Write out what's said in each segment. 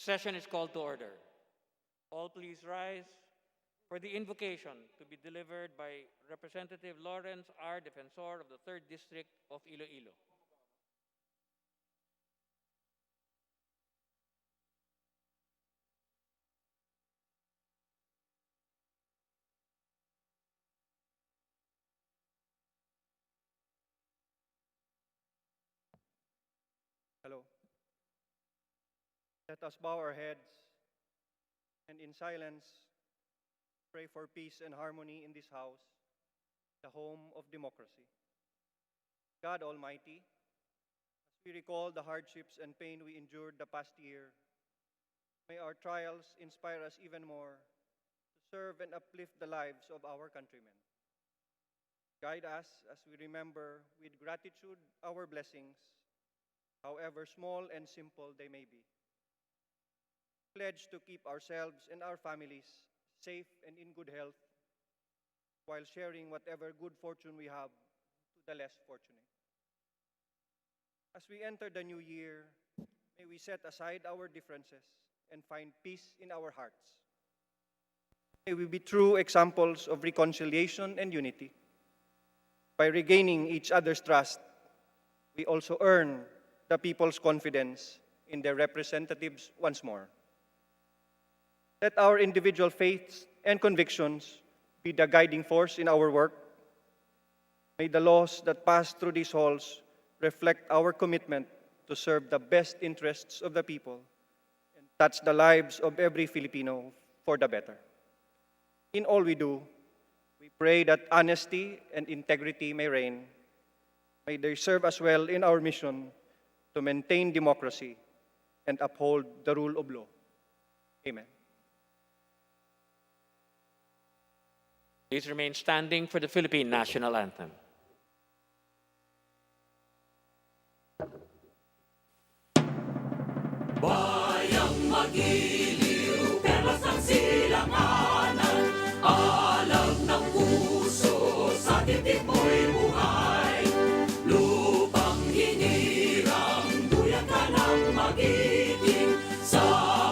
Session is called to order. All please rise for the invocation to be delivered by Representative Lawrence R. Defensor of the 3rd District of Iloilo. Hello. Let us bow our heads and in silence pray for peace and harmony in this house, the home of democracy. God Almighty, as we recall the hardships and pain we endured the past year, may our trials inspire us even more to serve and uplift the lives of our countrymen. Guide us as we remember with gratitude our blessings, however small and simple they may be. Pledge to keep ourselves and our families safe and in good health while sharing whatever good fortune we have to the less fortunate. As we enter the new year, may we set aside our differences and find peace in our hearts. May we be true examples of reconciliation and unity. By regaining each other's trust, we also earn the people's confidence in their representatives once more. Let our individual faiths and convictions be the guiding force in our work. May the laws that pass through these halls reflect our commitment to serve the best interests of the people and touch the lives of every Filipino for the better. In all we do, we pray that honesty and integrity may reign. May they serve us well in our mission to maintain democracy and uphold the rule of law. Amen. Please remain standing for the Philippine National Anthem. Bayang magiliw, perlas ng silanganan, alam ng puso, sa titik mo'y buhay. Lupang hinirang, duyan ka ng magiting, sa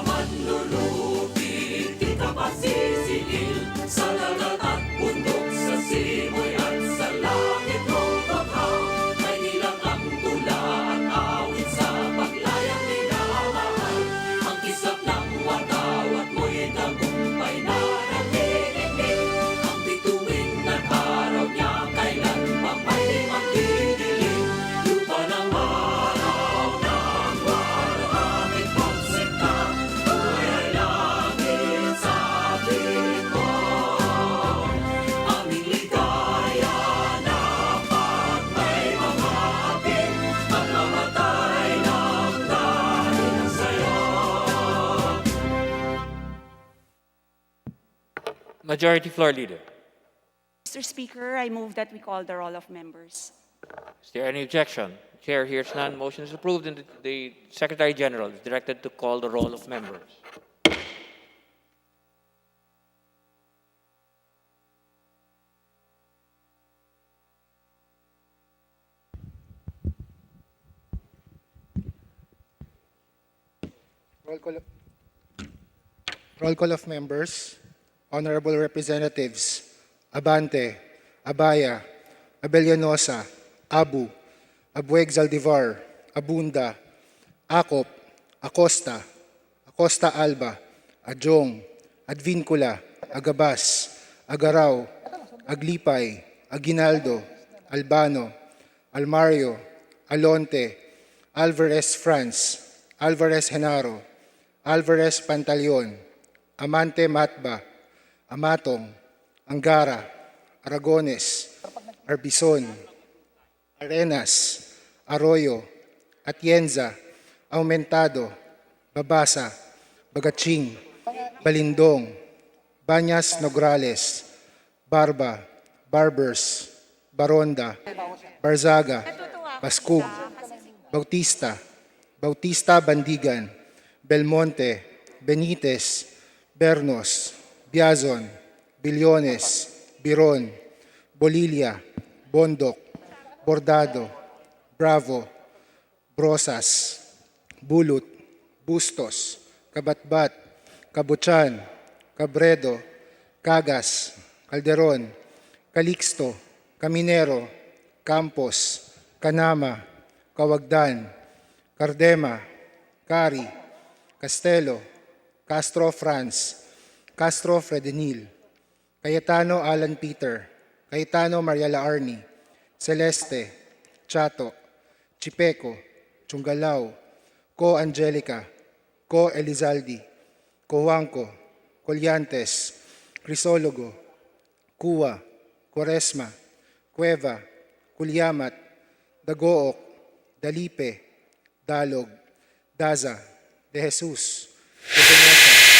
manlulupit, di ka pasisingil, sa dagat at bundok, sa simoy at sa langit mong baghaw, may nilang ang tula at awit sa paglayang minamahal. Ang kisap ng watawat mo'y tagumpay na nakikinig, ang bituin at araw niya kailan pa may magdidilim. Lupa ng araw ng maraming pagsinta, buhay ay langit sa piling mo. Aming ligaya dapat may mga atin at mamatay ng dahil sa'yo. Majority Floor Leader. Mr. Speaker, I move that we call the roll of members. Is there any objection? Chair hears none. Motion is approved and the Secretary General is directed to call the roll of members. Roll call of members. Honorable Representatives Abante, Abaya, Abellanosa, Abu, Abueg Zaldivar, Abunda, Acop, Acosta, Acosta Alba, Adjong, Advincula, Agabas, Agaraw, Aglipay, Aguinaldo, Albano, Almario, Alonte, Alvarez France, Alvarez Genaro, Alvarez Pantaleon, Amante Matba, Amatong, Angara, Aragones, Arbison, Arenas, Arroyo, Atienza, Aumentado, Babasa, Bagaching, Balindong, Banyas Nograles, Barba, Barbers, Baronda, Barzaga, Pascug, Bautista, Bautista Bandigan, Belmonte, Benitez, Bernos, Biazon, Billones, Biron, Bolilia, Bondok, Bordado, Bravo, Brosas, Bulut, Bustos, Kabatbat, Kabutsan, Cabredo, Cagas, Calderon, Calixto, Caminero, Campos, Canama, Cawagdan, Cardema, Cari, Castelo, Castro Franz, Castro Fredenil, Cayetano Alan Peter, Cayetano Mariela Arni, Celeste, Chato, Chipeco, Chungalao, Co Angelica, Co Elizaldi, Cojuangco, Colyantes, Crisologo, Cua, Quaresma, Cueva, Culyamat, Dagook, Dalipe, Dalog, Daza, De Jesus, De Veneza,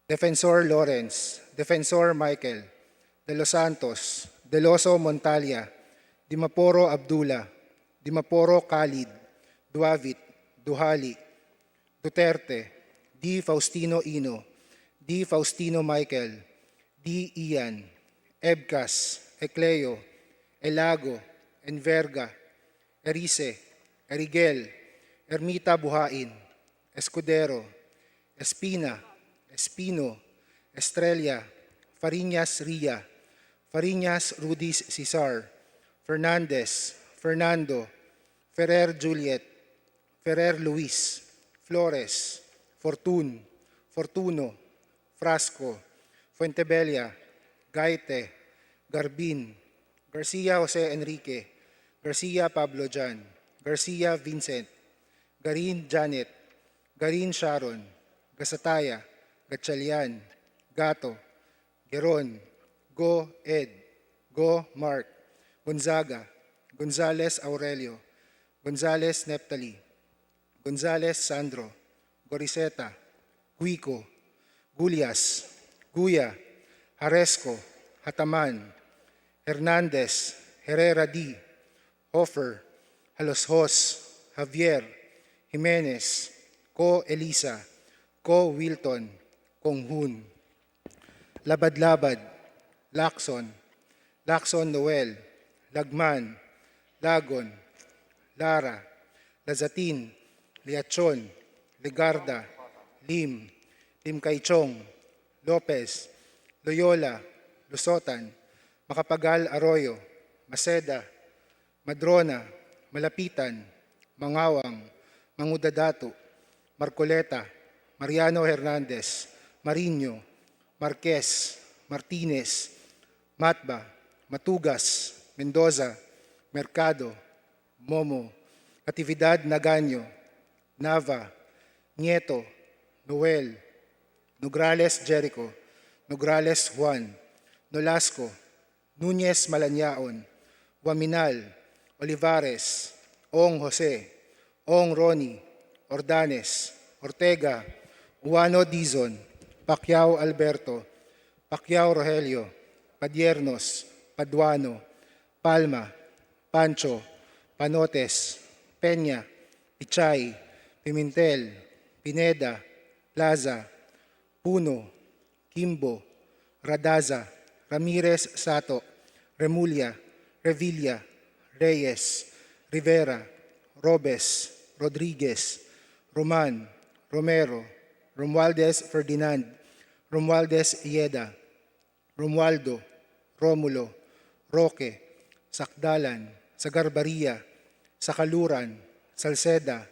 Defensor Lawrence, Defensor Michael, De Los Santos, Deloso Montalia, Dimaporo Abdullah, Dimaporo Khalid, Duavit, Duhali, Duterte, D. Faustino Ino, D. Faustino Michael, D. Ian, Ebcas, Ecleo, Elago, Enverga, Erice, Erigel, Ermita Buhain, Escudero, Espina, Espino, Estrella, Fariñas Ria, Fariñas Rudis Cesar, Fernandez, Fernando, Ferrer Juliet, Ferrer Luis, Flores, Fortun, Fortuno, Frasco, Fuentebella, Gaite, Garbin, Garcia Jose Enrique, Garcia Pablo Jan, Garcia Vincent, Garin Janet, Garin Sharon, Gasataya, Gatchalian, Gato, Geron, Go Ed, Go Mark, Gonzaga, Gonzales Aurelio, Gonzales Neptali, Gonzales Sandro, Goriseta, Guico, Gulias, Guya, Haresco, Hataman, Hernandez, Herrera D, Hofer, Haloshos, Javier, Jimenez, Co Elisa, Co Wilton, Konghun, Labad-Labad, Lacson, Lacson Noel, Lagman, Lagon, Lara, Lazatin, Liachon, Legarda, Lim, Lim Kaichong, Lopez, Loyola, Lusotan, Makapagal Arroyo, Maceda, Madrona, Malapitan, Mangawang, Mangudadato, Marcoleta, Mariano Hernandez, Mariño, Marquez, Martinez, Matba, Matugas, Mendoza, Mercado, Momo, Natividad Naganyo, Nava, Nieto, Noel, Nograles Jericho, Nograles Juan, Nolasco, Nunez Malanyaon, Waminal, Olivares, Ong Jose, Ong Ronnie, Ordanes, Ortega, Uano Dizon, Pacquiao Alberto, Pacquiao Rogelio, Padiernos, Paduano, Palma, Pancho, Panotes, Peña, Pichay, Pimentel, Pineda, Plaza, Puno, Kimbo, Radaza, Ramirez Sato, Remulla, Revilla, Reyes, Rivera, Robes, Rodriguez, Roman, Romero, Romualdez Ferdinand, Romualdez Ieda, Romualdo, Romulo, Roque, Sakdalan, Sagarbaria, Sakaluran, Salceda,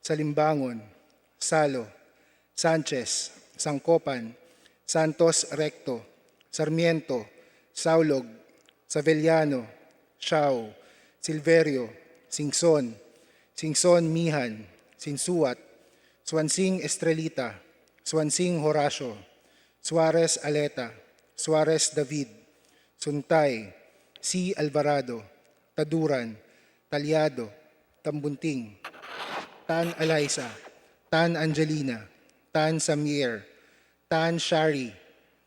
Salimbangon, Salo, Sanchez, Sangkopan, Santos Recto, Sarmiento, Saulog, Savellano, Siao, Silverio, Singson, Singson Mihan, Sinsuat, Swansing Estrelita, Swansing Horacio, Suarez Aleta, Suarez David, Suntay, C. Alvarado, Taduran, Talyado, Tambunting, Tan Alaisa, Tan Angelina, Tan Samir, Tan Shari,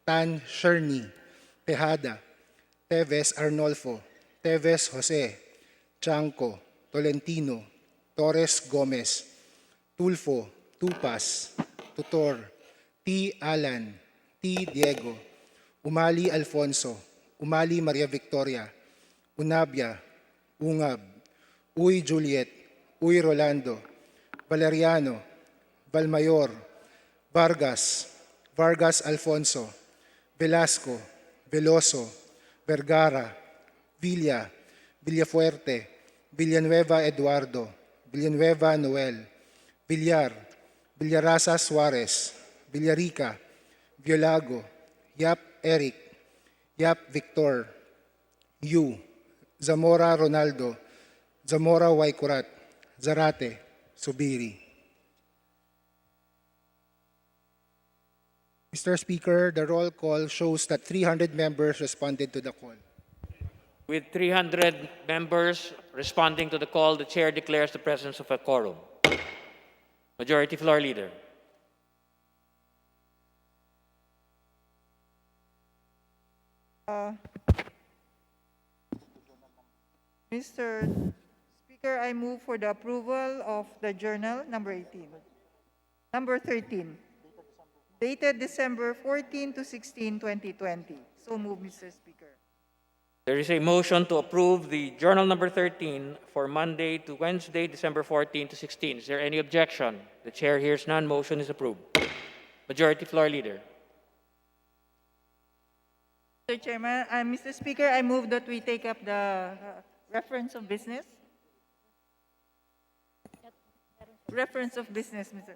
Tan Sherni, Tejada, Teves Arnolfo, Teves Jose, Chanco, Tolentino, Torres Gomez, Tulfo, Tupas, Tutor, T. Alan, T. Diego, Umali Alfonso, Umali Maria Victoria, Unabia, Ungab, Uy Juliet, Uy Rolando, Valeriano, Valmayor, Vargas, Vargas Alfonso, Velasco, Veloso, Vergara, Villa, Villafuerte, Villanueva Eduardo, Villanueva Noel, Villar, Villarasa Suarez, Villarica, Violago, Yap Eric, Yap Victor, Yu, Zamora Ronaldo, Zamora Waikurat, Zarate, Subiri. Mr. Speaker, the roll call shows that 300 members responded to the call. With 300 members responding to the call, the chair declares the presence of a quorum. Majority Floor Leader. Mr. Speaker, I move for the approval of the journal number 18. Number 13, dated December 14 to 16, 2020. So move, Mr. Speaker. There is a motion to approve the journal number 13 for Monday to Wednesday, December 14 to 16. Is there any objection? The chair hears none. Motion is approved. Majority Floor Leader. Mr. Chairman, Mr. Speaker, I move that we take up the reference of business. Reference of business, Mr.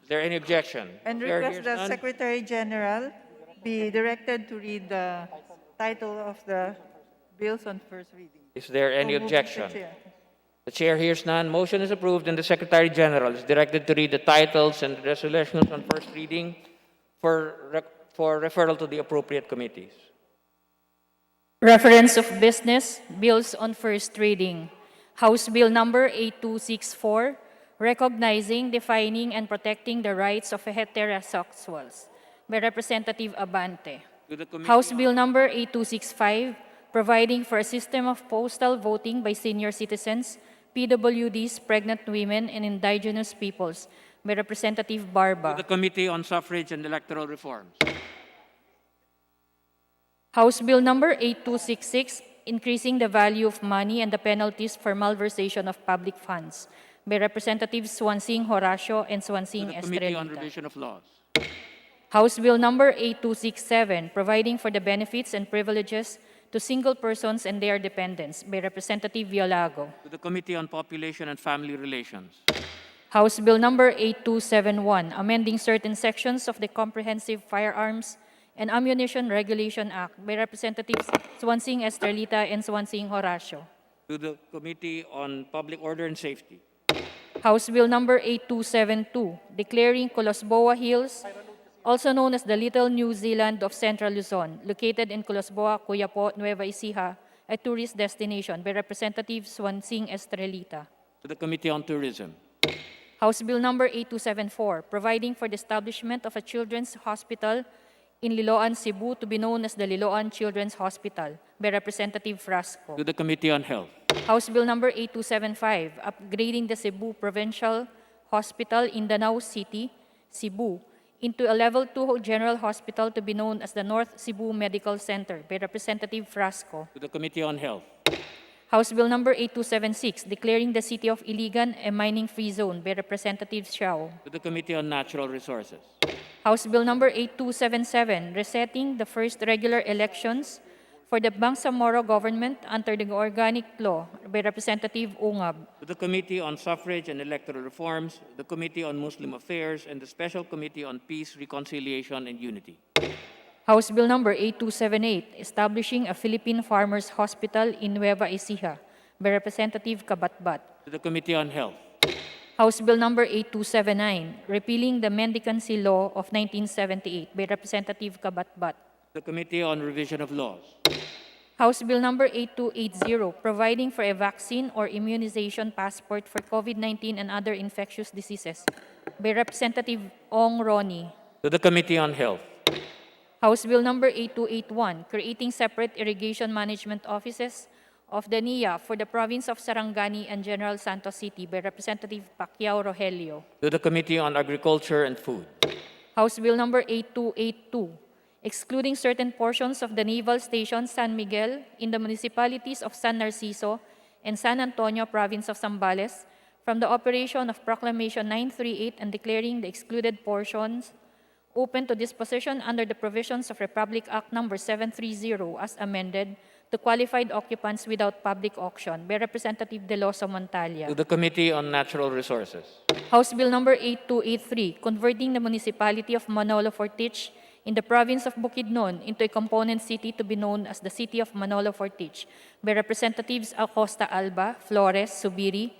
Is there any objection? And Chair request hears that none. Secretary General be directed to read the title of the bills on first reading. Is there any So move, Mr. objection? Chair. The chair hears none. Motion is approved, and the Secretary General is directed to read the titles and resolutions on first reading for referral to the appropriate committees. Reference of business, bills on first reading. House Bill number 8264, recognizing, defining, and protecting the rights of heterosexuals by Representative Abante. To the committee House on- Bill number 8265, providing for a system of postal voting by senior citizens, PWDs, pregnant women, and indigenous peoples by Representative to Barba. the Committee on Suffrage and Electoral Reforms. House Bill number 8266, increasing the value of money and the penalties for malversation of public funds by Representatives Swansing Horacio and To Swansing the Committee on Estrelita. Revision of Laws. House Bill number 8267, providing for the benefits and privileges to single persons and their dependents by Representative Violago. To the Committee on Population and Family Relations. House Bill number 8271, amending certain sections of the Comprehensive Firearms and Ammunition Regulation Act by Representatives Swansing Estrelita and Swansing Horacio. To the Committee on Public Order and Safety. House Bill number 8272, declaring Colosboa Hills, also known as the Little New Zealand of Central Luzon, located in Colosboa, Cuyapo, Nueva Ecija, a tourist destination by Representative Swansing Estrelita. To the Committee on Tourism. House Bill number 8274, providing for the establishment of a children's hospital in Liloan, Cebu, to be known as the Liloan Children's Hospital by Representative Frasco. To the Committee on Health. House Bill number 8275, upgrading the Cebu Provincial Hospital in Danao City, Cebu, into a Level 2 General Hospital to be known as the North Cebu Medical Center by Representative Frasco. To the Committee on Health. House Bill number 8276, declaring the city of Iligan a mining-free zone by Representative Xiao. To the Committee on Natural Resources. House Bill number 8277, resetting the first regular elections for the Bangsamoro government under the organic law by Representative Ungab. To the Committee on Suffrage and Electoral Reforms, the Committee on Muslim Affairs, and the Special Committee on Peace, Reconciliation, and Unity. House Bill number 8278, establishing a Philippine Farmers Hospital in Nueva Ecija by Representative Kabatbat. To the Committee on Health. House Bill number 8279, repealing the Mendicancy Law of 1978 by Representative Kabatbat. The Committee on Revision of Laws. House Bill number 8280, providing for a vaccine or immunization passport for COVID-19 and other infectious diseases by Representative Ong Ronnie. To the Committee on Health. House Bill number 8281, creating separate irrigation management offices of the NIA for the province of Sarangani and General Santos City by Representative Pacquiao Rogelio. To the Committee on Agriculture and Food. House Bill number 8282, excluding certain portions of the Naval Station San Miguel in the municipalities of San Narciso and San Antonio, province of Zambales, from the operation of Proclamation 938 and declaring the excluded portions open to disposition under the provisions of Republic Act No. 730 as amended to qualified occupants without public auction by Representative Deloso Montalia. To the Committee on Natural Resources. House Bill Number 8283, converting the municipality of Manolo Fortich in the province of Bukidnon into a component city to be known as the City of Manolo Fortich by Representatives Acosta Alba, Flores, Subiri,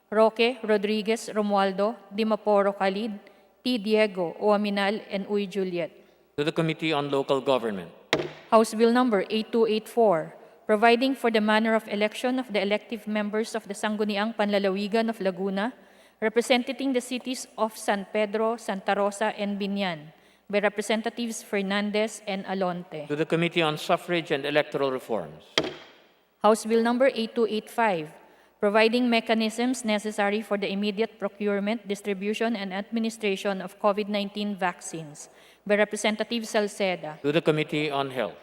Roque, Rodriguez, Romualdo, Dimaporo Khalid, T. Diego, Oaminal, and Uy Juliet. To the Committee on Local Government. House Bill Number 8284, providing for the manner of election of the elective members of the Sangguniang Panlalawigan of Laguna, representing the cities of San Pedro, Santa Rosa, and Binyan, by Representatives Fernandez and Alonte. To the Committee on Suffrage and Electoral Reforms. House Bill Number 8285, providing mechanisms necessary for the immediate procurement, distribution, and administration of COVID-19 vaccines, by Representative Salceda. To the Committee on Health.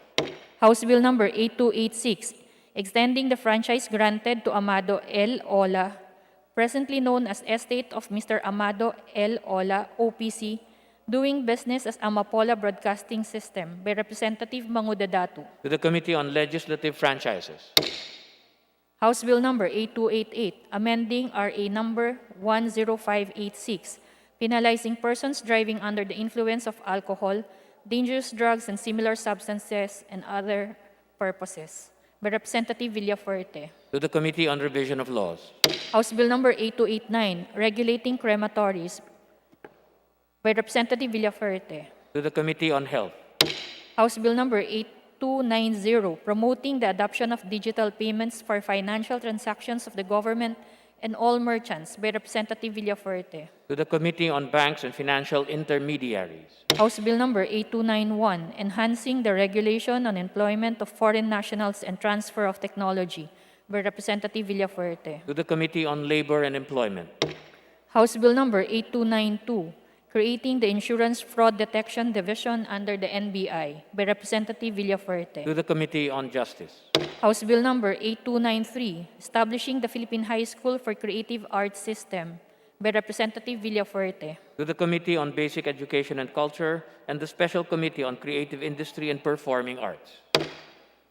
House Bill Number 8286, extending the franchise granted to Amado L. Ola, presently known as Estate of Mr. Amado L. Ola, OPC, doing business as Amapola Broadcasting System, by Representative Mangudadatu. To the Committee on Legislative Franchises. House Bill Number 8288, amending RA Number 10586, penalizing persons driving under the influence of alcohol, dangerous drugs and similar substances, and other purposes, by Representative Villafuerte. To the Committee on Revision of Laws. House Bill Number 8289, regulating crematories, by Representative Villafuerte. To the Committee on Health. House Bill Number 8290, promoting the adoption of digital payments for financial transactions of the government and all merchants, by Representative Villafuerte. To the Committee on Banks and Financial Intermediaries. House Bill Number 8291, enhancing the regulation on employment of foreign nationals and transfer of technology, by Representative Villafuerte. To the Committee on Labor and Employment. House Bill Number 8292, creating the Insurance Fraud Detection Division under the NBI, by Representative Villafuerte. To the Committee on Justice. House Bill Number 8293, establishing the Philippine High School for Creative Arts System, by Representative Villafuerte. To the Committee on Basic Education and Culture and the Special Committee on Creative Industry and Performing Arts.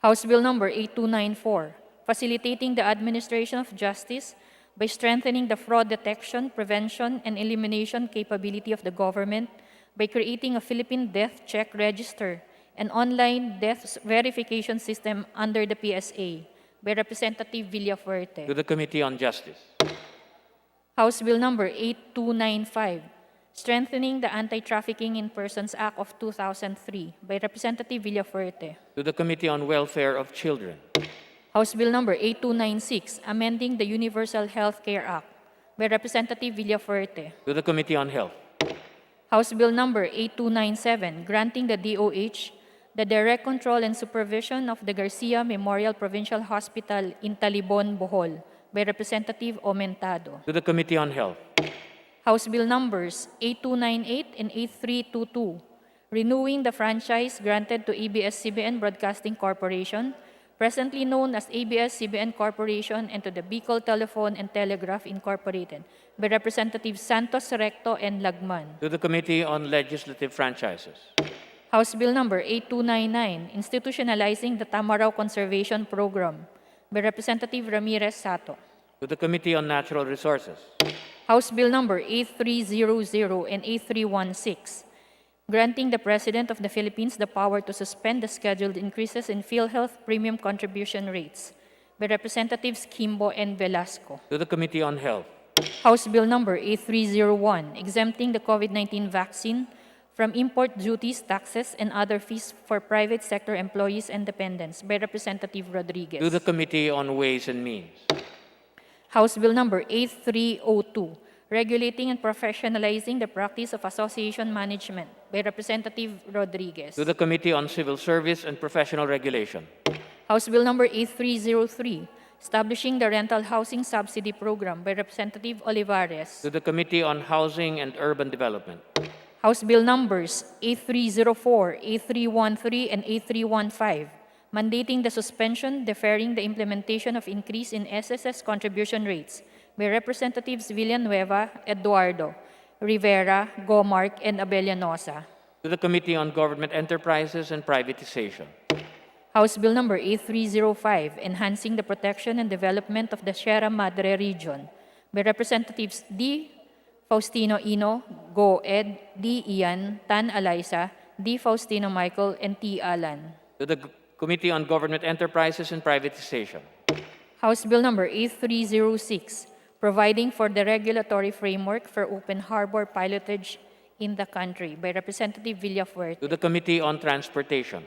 House Bill Number 8294, facilitating the administration of justice by strengthening the fraud detection, prevention, and elimination capability of the government by creating a Philippine Death Check Register, an online death verification system under the PSA, by Representative Villafuerte. To the Committee on Justice. House Bill Number 8295, strengthening the Anti-Trafficking in Persons Act of 2003, by Representative Villafuerte. To the Committee on Welfare of Children. House Bill Number 8296, amending the Universal Health Care Act, by Representative Villafuerte. To the Committee on Health. House Bill Number 8297, granting the DOH the direct control and supervision of the Garcia Memorial Provincial Hospital in Talibon, Bohol, by Representative Aumentado. To the Committee on Health. House Bill Numbers 8298 and 8322, renewing the franchise granted to ABS-CBN Broadcasting Corporation, presently known as ABS-CBN Corporation, and to the Bicol Telephone and Telegraph Incorporated, by Representatives Santos Recto and Lagman. To the Committee on Legislative Franchises. House Bill Number 8299, institutionalizing the Tamaraw Conservation Program, by Representative Ramirez Sato. To the Committee on Natural Resources. House Bill Number 8300 and 8316, granting the President of the Philippines the power to suspend the scheduled increases in PhilHealth premium contribution rates, by Representatives Kimbo and Velasco. To the Committee on Health. House Bill Number 8301, exempting the COVID-19 vaccine from import duties, taxes, and other fees for private sector employees and dependents, by Representative Rodriguez. To the Committee on Ways and Means. House Bill Number 8302, regulating and professionalizing the practice of association management, by Representative Rodriguez. To the Committee on Civil Service and Professional Regulation. House Bill Number 8303, establishing the Rental Housing Subsidy Program, by Representative Olivares. To the Committee on Housing and Urban Development. House Bill numbers A304, A313, and A315, mandating the suspension, deferring the implementation of increase in SSS contribution rates by Representatives Villanueva, Eduardo, Rivera, Gomark, and Abellanosa. To the Committee on Government Enterprises and Privatization. House Bill number A305, enhancing the protection and development of the Sierra Madre region by Representatives D. Faustino Ino, Go Ed, D. Ian, Tan Alaisa, D. Faustino Michael, and T. Alan. To the Committee on Government Enterprises and Privatization. House Bill number A306, providing for the regulatory framework for open harbor pilotage in the country by Representative Villafuerte. To the Committee on Transportation.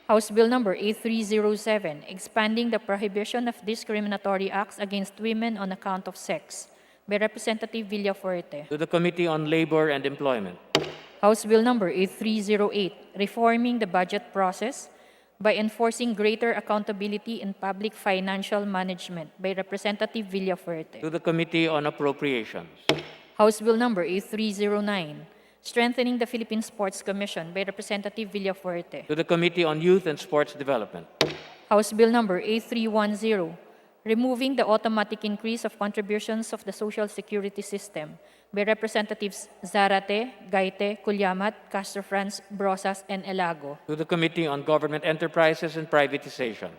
House Bill number A307, expanding the prohibition of discriminatory acts against women on account of sex by Representative Villafuerte. To the Committee on Labor and Employment. House Bill number A308, reforming the budget process by enforcing greater accountability in public financial management by Representative Villafuerte. To the Committee on Appropriations. House Bill number A309, strengthening the Philippine Sports Commission by Representative Villafuerte. To the Committee on Youth and Sports Development. House Bill number A310, removing the automatic increase of contributions of the Social Security System by Representatives Zarate, Gaite, Culyamat, Castro Franz, Brosas, and Elago. To the Committee on Government Enterprises and Privatization.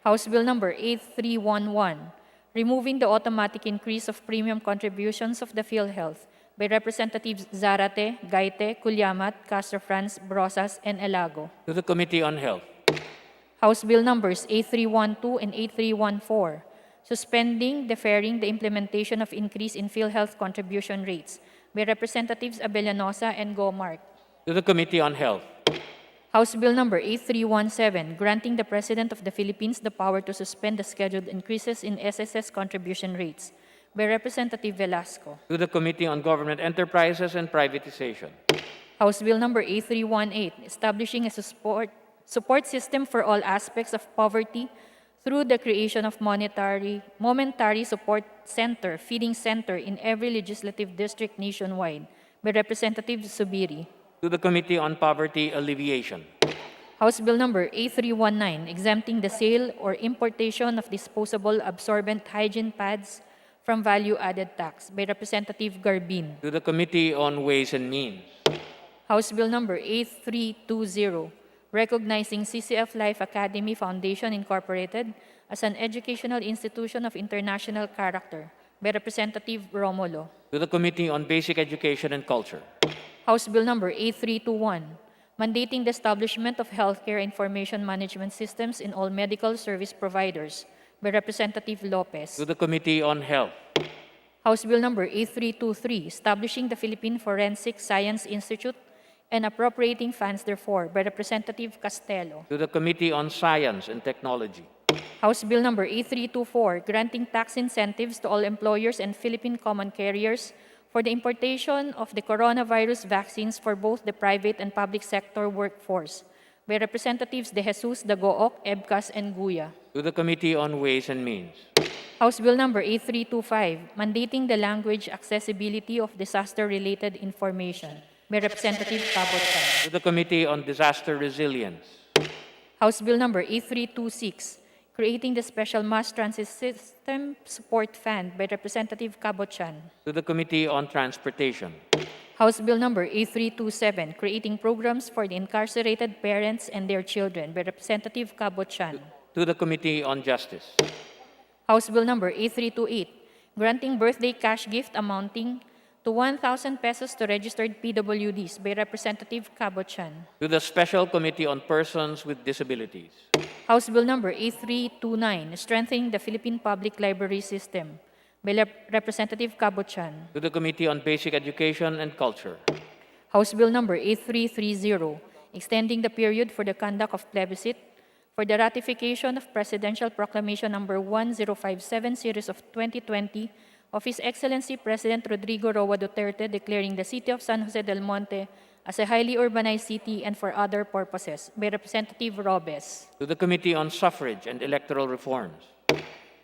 House Bill number A311, removing the automatic increase of premium contributions of the PhilHealth by Representatives Zarate, Gaite, Culyamat, Castro Franz, Brosas, and Elago. To the Committee on Health. House Bill numbers A312 and A314, suspending, deferring the implementation of increase in PhilHealth contribution rates by Representatives Abellanosa and Gomark. To the Committee on Health. House Bill number A317, granting the President of the Philippines the power to suspend the scheduled increases in SSS contribution rates by Representative Velasco. To the Committee on Government Enterprises and Privatization. House Bill number A318, establishing a support system for all aspects of poverty through the creation of momentary support center, feeding center in every legislative district nationwide by Representative Subiri. To the Committee on Poverty Alleviation. House Bill number A319, exempting the sale or importation of disposable absorbent hygiene pads from value-added tax by Representative Garbin. To the Committee on Ways and Means. House Bill number A320, recognizing CCF Life Academy Foundation Incorporated as an educational institution of international character by Representative Romulo. To the Committee on Basic Education and Culture. House Bill number A321, mandating the establishment of healthcare information management systems in all medical service providers by Representative Lopez. To the Committee on Health. House Bill number A323, establishing the Philippine Forensic Science Institute and appropriating funds therefore by Representative Castelo. To the Committee on Science and Technology. House Bill number A324, granting tax incentives to all employers and Philippine common carriers for the importation of the coronavirus vaccines for both the private and public sector workforce by Representatives De Jesus, Dagook, Ebcas, and Guya. To the Committee on Ways and Means. House Bill number A325, mandating the language accessibility of disaster-related information by Representative Cabot. To the Committee on Disaster Resilience. House Bill number A326, creating the Special Mass Transit System Support Fund by Representative Cabochan. To the Committee on Transportation. House Bill number A327, creating programs for the incarcerated parents and their children by Representative Cabochan. To the Committee on Justice. House Bill number A328, granting birthday cash gift amounting to 1,000 pesos to registered PWDs by Representative Cabochan. To the Special Committee on Persons with Disabilities. House Bill number A329, strengthening the Philippine Public Library System by Representative Cabochan. To the Committee on Basic Education and Culture. House Bill number A330, extending the period for the conduct of plebiscite for the ratification of Presidential Proclamation number 1057 series of 2020 of His Excellency President Rodrigo Roa Duterte declaring the city of San Jose del Monte as a highly urbanized city and for other purposes by Representative Robes. To the Committee on Suffrage and Electoral Reforms.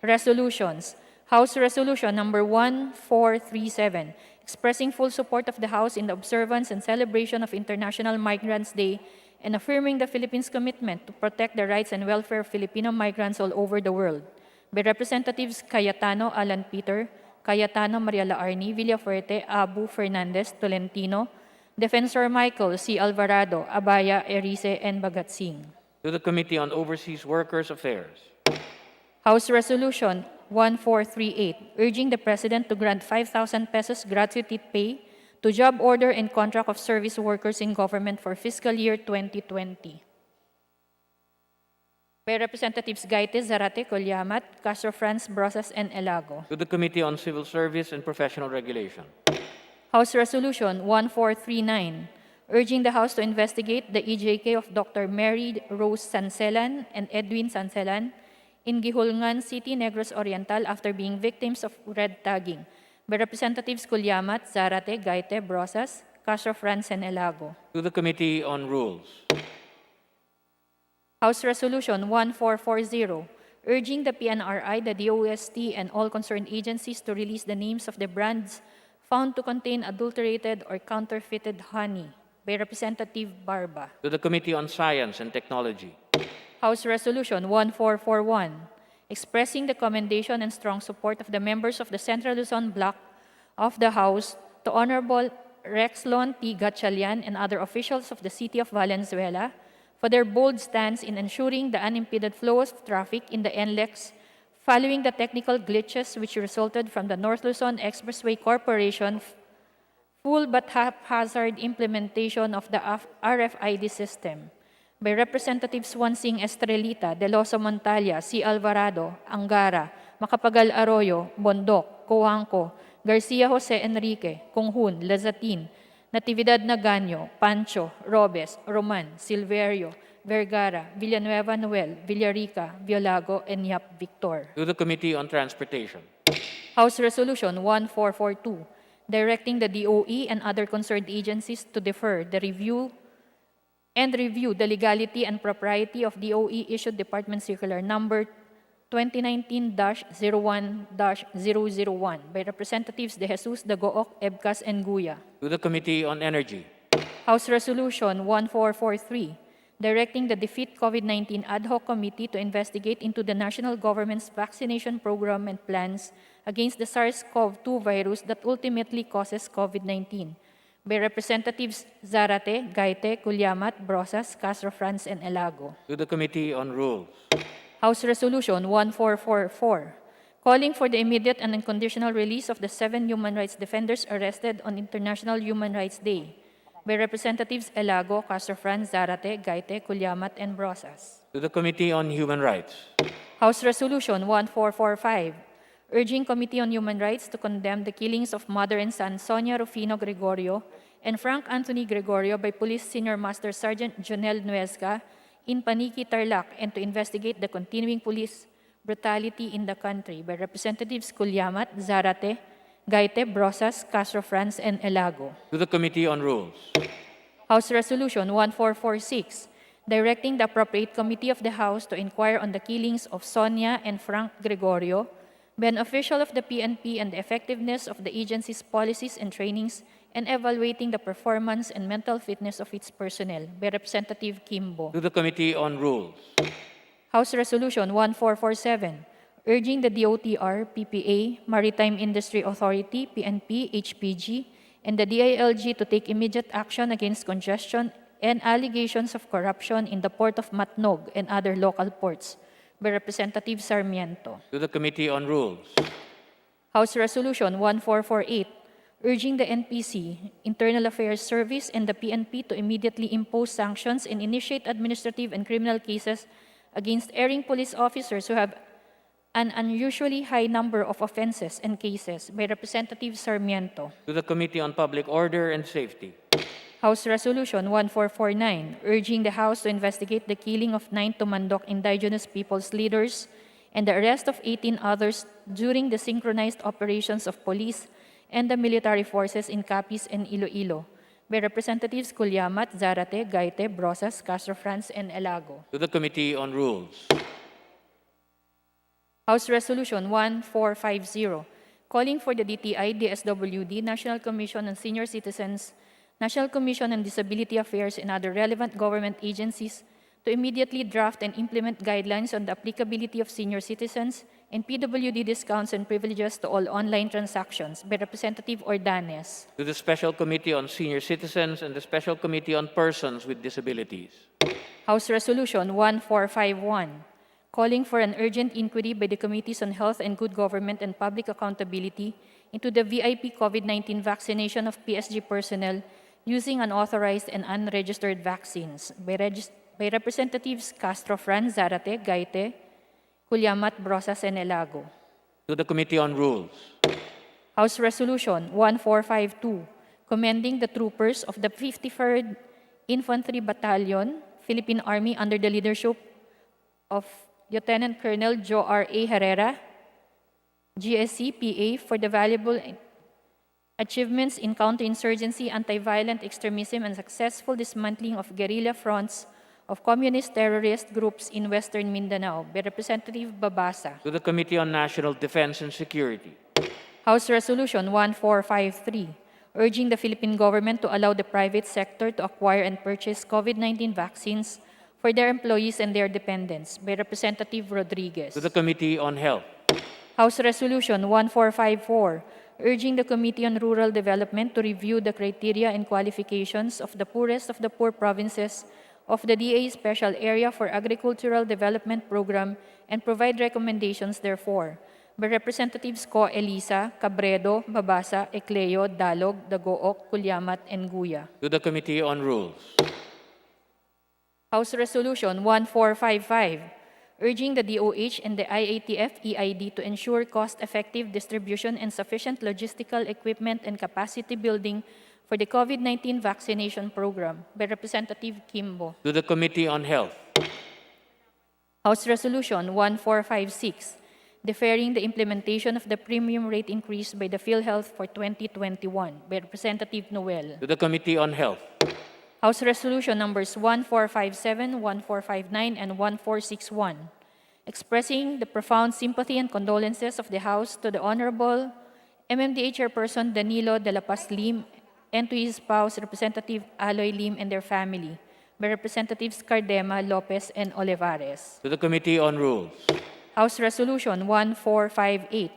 Resolutions. House Resolution number 1437, expressing full support of the House in the observance and celebration of International Migrants' Day and affirming the Philippines' commitment to protect the rights and welfare of Filipino migrants all over the world, by Representatives Cayetano Alan Peter, Cayetano Mariela Arni, Villafuerte, Abu Fernandez, Tolentino, Defensor Michael C. Alvarado, Abaya, Erice, and Bagatsing. To the Committee on Overseas Workers Affairs. House Resolution 1438, urging the President to grant 5,000 pesos gratuity pay to job order and contract of service workers in government for fiscal year 2020. By Representatives Gaite, Zarate, Colyamat, Castro Franz, Brosas, and Elago. To the Committee on Civil Service and Professional Regulation. House Resolution 1439, urging the House to investigate the EJK of Dr. Mary Rose Sanselan and Edwin Sanselan in Gihulngan City, Negros Oriental after being victims of red tagging, by Representatives Colyamat, Zarate, Gaite, Brosas, Castro Franz, and Elago. To the Committee on Rules. House Resolution 1440, urging the PNRI, the DOST, and all concerned agencies to release the names of the brands found to contain adulterated or counterfeited honey, by Representative Barba. To the Committee on Science and Technology. House Resolution 1441, expressing the commendation and strong support of the members of the Central Luzon Bloc of the House to Honorable Rexlon T. Gatchalian and other officials of the City of Valenzuela for their bold stance in ensuring the unimpeded flow of traffic in the NLEX following the technical glitches which resulted from the North Luzon Expressway Corporation full but haphazard implementation of the RFID system, by Representatives Wansing Estrelita, Deloso Montalia, C. Alvarado, Angara, Macapagal Arroyo, Bondok, Coangco, Garcia Jose Enrique, Conghun, Lazatin, Natividad Naganyo, Pancho, Robes, Roman, Silverio, Vergara, Villanueva Noel, Villarica, Violago, and Yap Victor. To the Committee on Transportation. House Resolution 1442, directing the DOE and other concerned agencies to defer the review the legality and propriety of DOE-issued Department Circular Number 2019-01-001 by Representatives De Jesus, Dagook, Ebcas, and Guya. To the Committee on Energy. House Resolution 1443, directing the Defeat COVID-19 Ad Hoc Committee to investigate into the national government's vaccination program and plans against the SARS-CoV-2 virus that ultimately causes COVID-19, by Representatives Zarate, Gaite, Colyamat, Brosas, Castro Franz, and Elago. To the Committee on Rules. House Resolution 1444, calling for the immediate and unconditional release of the 7 human rights defenders arrested on International Human Rights Day, by Representatives Elago, Castro Franz, Zarate, Gaite, Colyamat, and Brosas. To the Committee on Human Rights. House Resolution 1445, urging Committee on Human Rights to condemn the killings of mother and son Sonia Rufino Gregorio and Frank Anthony Gregorio by Police Senior Master Sergeant Jonel Nuesca in Paniki, Tarlac, and to investigate the continuing police brutality in the country, by Representatives Colyamat, Zarate, Gaite, Brosas, Castro Franz, and Elago. To the Committee on Rules. House Resolution 1446, directing the appropriate committee of the House to inquire on the killings of Sonia and Frank Gregorio by an official of the PNP and the effectiveness of the agency's policies and trainings and evaluating the performance and mental fitness of its personnel, by Representative Kimbo. To the Committee on Rules. House Resolution 1447, urging the DOTR, PPA, Maritime Industry Authority, PNP, HPG, and the DILG to take immediate action against congestion and allegations of corruption in the Port of Matnog and other local ports, by Representative Sarmiento. To the Committee on Rules. House Resolution 1448, urging the NPC, Internal Affairs Service, and the PNP to immediately impose sanctions and initiate administrative and criminal cases against erring police officers who have an unusually high number of offenses and cases, by Representative Sarmiento. To the Committee on Public Order and Safety. House Resolution 1449, urging the House to investigate the killing of 9 Tumandok indigenous peoples leaders and the arrest of 18 others during the synchronized operations of police and the military forces in Capiz and Iloilo, by Representatives Colyamat, Zarate, Gaite, Brosas, Castro Franz, and Elago. To the Committee on Rules. House Resolution 1450, calling for the DTI, DSWD, National Commission on Senior Citizens, National Commission on Disability Affairs, and other relevant government agencies to immediately draft and implement guidelines on the applicability of senior citizens and PWD discounts and privileges to all online transactions by Representative Ordanes. To the Special Committee on Senior Citizens and the Special Committee on Persons with Disabilities. House Resolution 1451, calling for an urgent inquiry by the Committees on Health and Good Government and Public Accountability into the VIP COVID-19 vaccination of PSG personnel using unauthorized and unregistered vaccines by Representatives Castro Fran, Zarate, Gaite, Culiamat, Brosas, and Elago. To the Committee on Rules. House Resolution 1452, commending the troopers of the 53rd Infantry Battalion, Philippine Army under the leadership of Lieutenant Colonel Joe R.A. Herrera, GSC, PA, for the valuable achievements in counterinsurgency, anti-violent extremism, and successful dismantling of guerrilla fronts of communist terrorist groups in Western Mindanao by Representative Babasa. To the Committee on National Defense and Security. House Resolution 1453, urging the Philippine government to allow the private sector to acquire and purchase COVID-19 vaccines for their employees and their dependents by Representative Rodriguez. To the Committee on Health. House Resolution 1454, urging the Committee on Rural Development to review the criteria and qualifications of the poorest of the poor provinces of the DA Special Area for Agricultural Development Program and provide recommendations therefore by Representatives Co. Elisa, Cabredo, Babasa, Ecleo, Dalog, Dagook, Culiamat, and Guya. To the Committee on Rules. House Resolution 1455, urging the DOH and the IATF EID to ensure cost-effective distribution and sufficient logistical equipment and capacity building for the COVID-19 vaccination program by Representative Kimbo. To the Committee on Health. House Resolution 1456, deferring the implementation of the premium rate increase by the PhilHealth for 2021 by Representative Noel. To the Committee on Health. House Resolution numbers 1457, 1459, and 1461, expressing the profound sympathy and condolences of the House to the Honorable MMDA Chairperson Danilo de la Paz Lim and to his spouse, Representative Aloy Lim, and their family, by Representatives Cardema, Lopez, and Olivares. To the Committee on Rules. House Resolution 1458,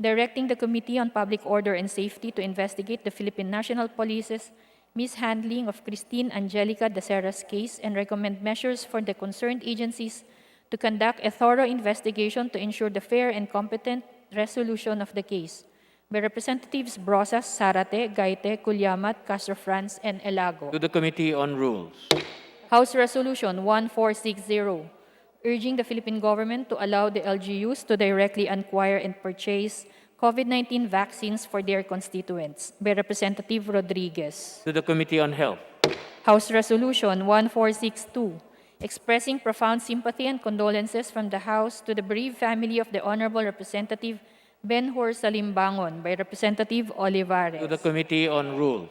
directing the Committee on Public Order and Safety to investigate the Philippine National Police's mishandling of Christine Angelica Dacera's case and recommend measures for the concerned agencies to conduct a thorough investigation to ensure the fair and competent resolution of the case, by Representatives Brosas, Zarate, Gaite, Culiamat, Castro Franz, and Elago. To the Committee on Rules. House Resolution 1460, urging the Philippine government to allow the LGUs to directly acquire and purchase COVID-19 vaccines for their constituents, by Representative Rodriguez. To the Committee on Health. House Resolution 1462, expressing profound sympathy and condolences from the House to the bereaved family of the Honorable Representative Ben-Hur Salimbangon, by Representative Olivares. To the Committee on Rules.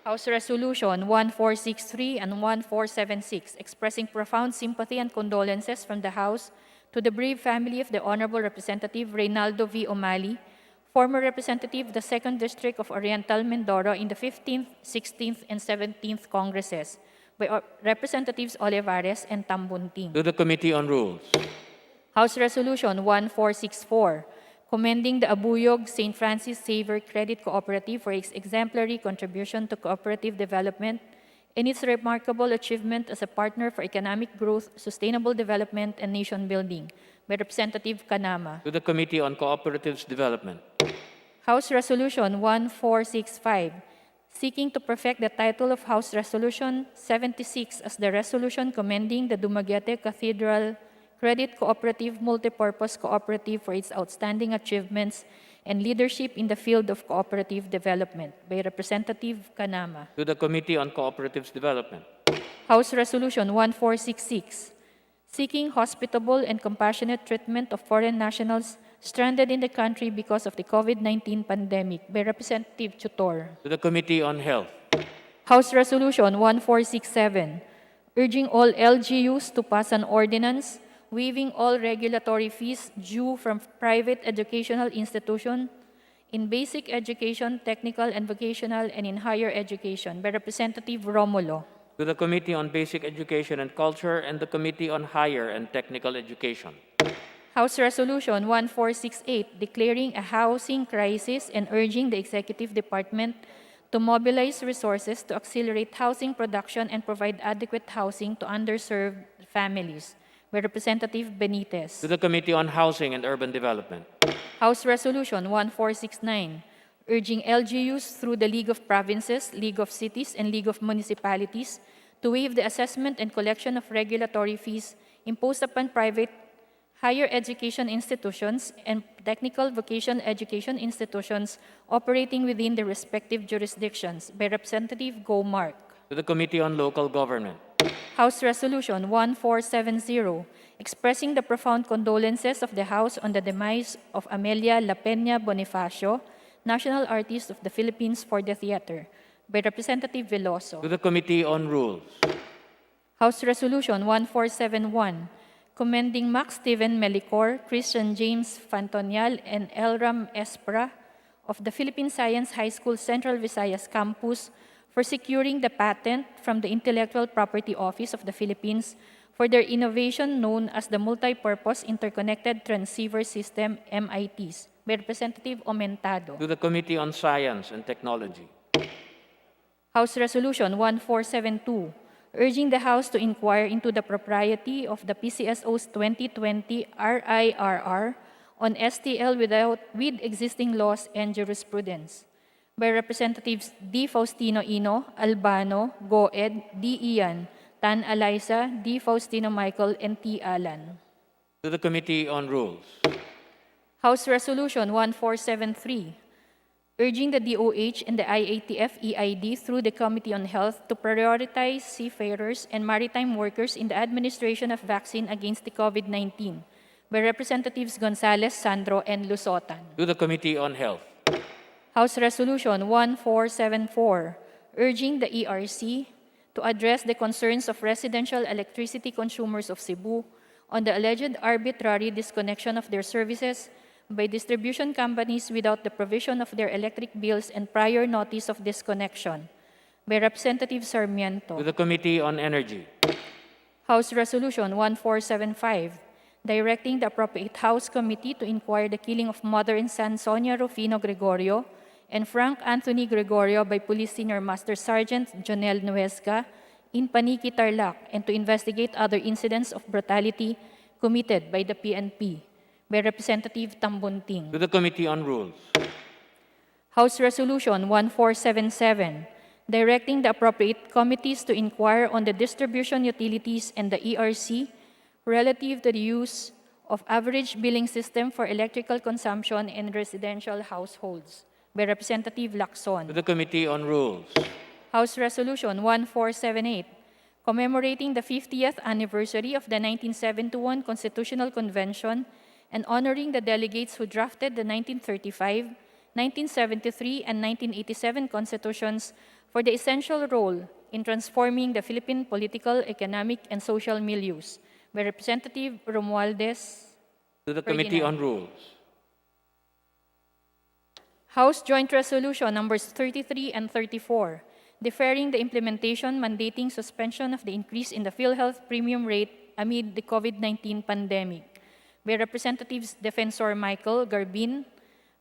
House Resolution 1463 and 1476, expressing profound sympathy and condolences from the House to the bereaved family of the Honorable Representative Reynaldo V. O'Malley, former representative of the 2nd District of Oriental Mindoro in the 15th, 16th, and 17th Congresses, by Representatives Olivares and Tambunting. To the Committee on Rules. House Resolution 1464, commending the Abuyog St. Francis Xavier Credit Cooperative for its exemplary contribution to cooperative development and its remarkable achievement as a partner for economic growth, sustainable development, and nation building, by Representative Kanama. To the Committee on Cooperatives Development. House Resolution 1465, seeking to perfect the title of House Resolution 76 as the resolution commending the Dumaguete Cathedral Credit Cooperative Multipurpose Cooperative for its outstanding achievements and leadership in the field of cooperative development, by Representative Kanama. To the Committee on Cooperatives Development. House Resolution 1466, seeking hospitable and compassionate treatment of foreign nationals stranded in the country because of the COVID-19 pandemic, by Representative Chutor. To the Committee on Health. House Resolution 1467, urging all LGUs to pass an ordinance waiving all regulatory fees due from private educational institutions in basic education, technical and vocational, and in higher education by Representative Romulo. To the Committee on Basic Education and Culture and the Committee on Higher and Technical Education. House Resolution 1468 declaring a housing crisis and urging the Executive Department to mobilize resources to accelerate housing production and provide adequate housing to underserved families by Representative Benitez. To the Committee on Housing and Urban Development. House Resolution 1469 urging LGUs through the League of Provinces, League of Cities, and League of Municipalities to waive the assessment and collection of regulatory fees imposed upon private higher education institutions and technical vocational education institutions operating within their respective jurisdictions by Representative Go Mark. To the Committee on Local Government. House Resolution 1470 expressing the profound condolences of the House on the demise of Amelia La Peña Bonifacio, National Artist of the Philippines for the Theater, by Representative Veloso. To the Committee on Rules. House Resolution 1471 commending Max Steven Melicor, Christian James Fantonial, and Elram Espra of the Philippine Science High School Central Visayas Campus for securing the patent from the Intellectual Property Office of the Philippines for their innovation known as the Multipurpose Interconnected Transceiver System, MITs, by Representative Omentado. To the Committee on Science and Technology. House Resolution 1472 urging the House to inquire into the propriety of the PCSO's 2020 RIRR on STL with existing laws and jurisprudence by Representatives D. Faustino Ino, Albano, Goed, D. Ian, Tan Alaysa, D. Faustino Michael, and T. Alan. To the Committee on Rules. House Resolution 1473 urging the DOH and the IATF-EID through the Committee on Health to prioritize seafarers and maritime workers in the administration of vaccine against the COVID-19 by Representatives Gonzales, Sandro, and Lusotan. To the Committee on Health. House Resolution 1474 urging the ERC to address the concerns of residential electricity consumers of Cebu on the alleged arbitrary disconnection of their services by distribution companies without the provision of their electric bills and prior notice of disconnection by Representative Sarmiento. To the Committee on Energy. House Resolution 1475 directing the appropriate House Committee to inquire the killing of mother and son Sonia Rufino Gregorio and Frank Anthony Gregorio by Police Senior Master Sergeant Jonel Nuesca in Paniki, Tarlac, and to investigate other incidents of brutality committed by the PNP by Representative Tambunting. To the Committee on Rules. House Resolution 1477 directing the appropriate committees to inquire on the distribution utilities and the ERC relative to the use of average billing system for electrical consumption in residential households by Representative To Lacson. the Committee on Rules. House Resolution 1478 commemorating the 50th anniversary of the 1971 Constitutional Convention and honoring the delegates who drafted the 1935, 1973, and 1987 constitutions for the essential role in transforming the Philippine political, economic, and social milieus by Representative Romualdez. To the Committee on Ferdinand. Rules. House Joint Resolution numbers 33 and 34, deferring the implementation mandating suspension of the increase in the PhilHealth premium rate amid the COVID-19 pandemic by Representatives Defensor Michael Garbin,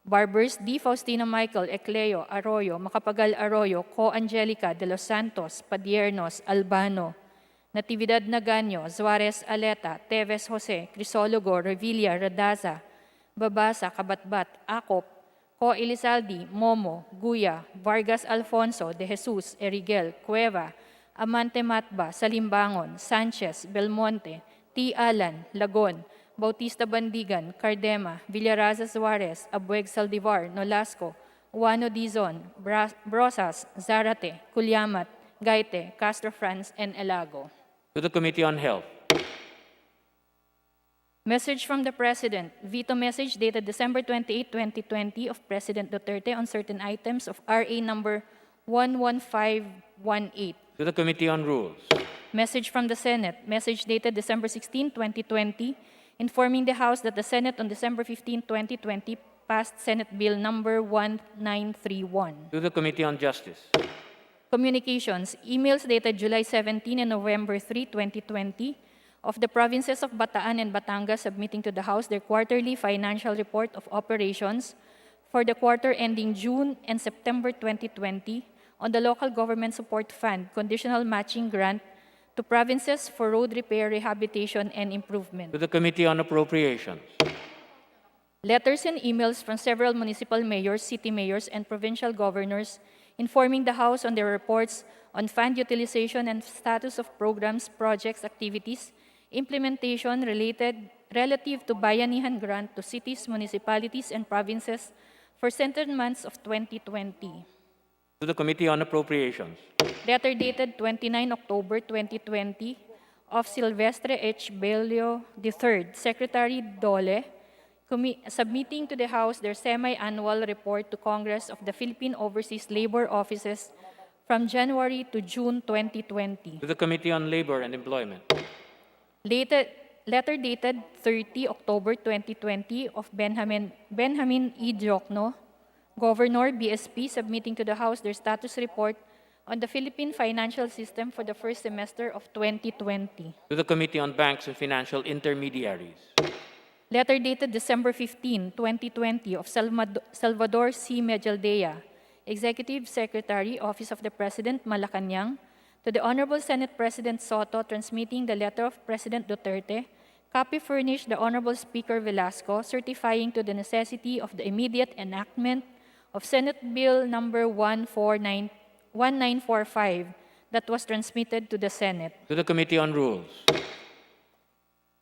Barbers D. Faustino Michael, Ecleo, Arroyo, Macapagal Arroyo, Co. Angelica, De Los Santos, Padiernos, Albano, Natividad Nagaño, Zuarez Aleta, Teves Jose, Crisologo, Revilla, Radaza, Babasa, Kabatbat, Acop, Co. Elizalde, Momo, Guya, Vargas Alfonso, De Jesus, Erigel, Cueva, Amante Matba, Salimbangon, Sanchez, Belmonte, T. Alan, Lagon, Bautista Bandigan, Cardema, Villaraza Suarez, Abueg Saldivar, Nolasco, Uano Dizon, Brosas, Zarate, Culyamat, Gaite, Castro Franz, and Elago. To the Committee on Health. Message from the President. Veto message dated December 28, 2020 of President Duterte on certain items of RA number 11518. To the Committee on Rules. Message from the Senate. Message dated December 16, 2020, informing the House that the Senate on December 15, 2020 passed Senate Bill number 1931. To the Committee on Justice. Communications, emails dated July 17 and November 3, 2020, of the provinces of Bataan and Batangas submitting to the House their quarterly financial report of operations for the quarter ending June and September 2020 on the Local Government Support Fund conditional matching grant to provinces for road repair, rehabilitation, and improvement. To the Committee on Appropriations. Letters and emails from several municipal mayors, city mayors, and provincial governors informing the House on their reports on fund utilization and status of programs, projects, activities, implementation relative to Bayanihan Grant to cities, municipalities, and provinces for certain months of 2020. To the Committee on Appropriations. Letter dated 29 October 2020 of Silvestre H. Bello III, Secretary Dole, submitting to the House their semi-annual report to Congress of the Philippine Overseas Labor Offices from January to June 2020. To the Committee on Labor and Employment. Letter dated 30 October 2020 of Benjamin E. Diokno, Governor, BSP, submitting to the House their status report on the Philippine financial system for the first semester of 2020. To the Committee on Banks and Financial Intermediaries. Letter dated December 15, 2020 of Salvador C. Medialdea, Executive Secretary, Office of the President, Malacanang, to the Honorable Senate President Soto, transmitting the letter of President Duterte, copy furnished the Honorable Speaker Velasco, certifying to the necessity of the immediate enactment of Senate Bill number 1945 that was transmitted to the Senate. To the Committee on Rules.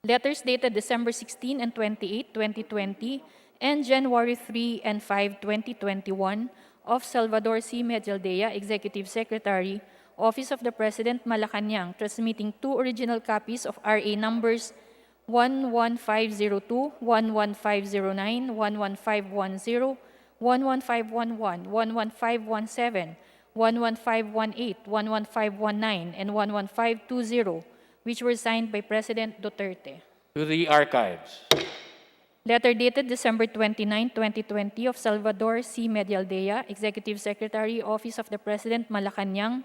Letters dated December 16 and 28, 2020, and January 3 and 5, 2021, of Salvador C. Medialdea, Executive Secretary, Office of the President, Malacanang, transmitting two original copies of RA numbers 11502, 11509, 11510, 11511, 11517, 11518, 11519, and 11520, which were signed by President Duterte. To the Archives. Letter dated December 29, 2020 of Salvador C. Medialdea, Executive Secretary, Office of the President, Malacanang,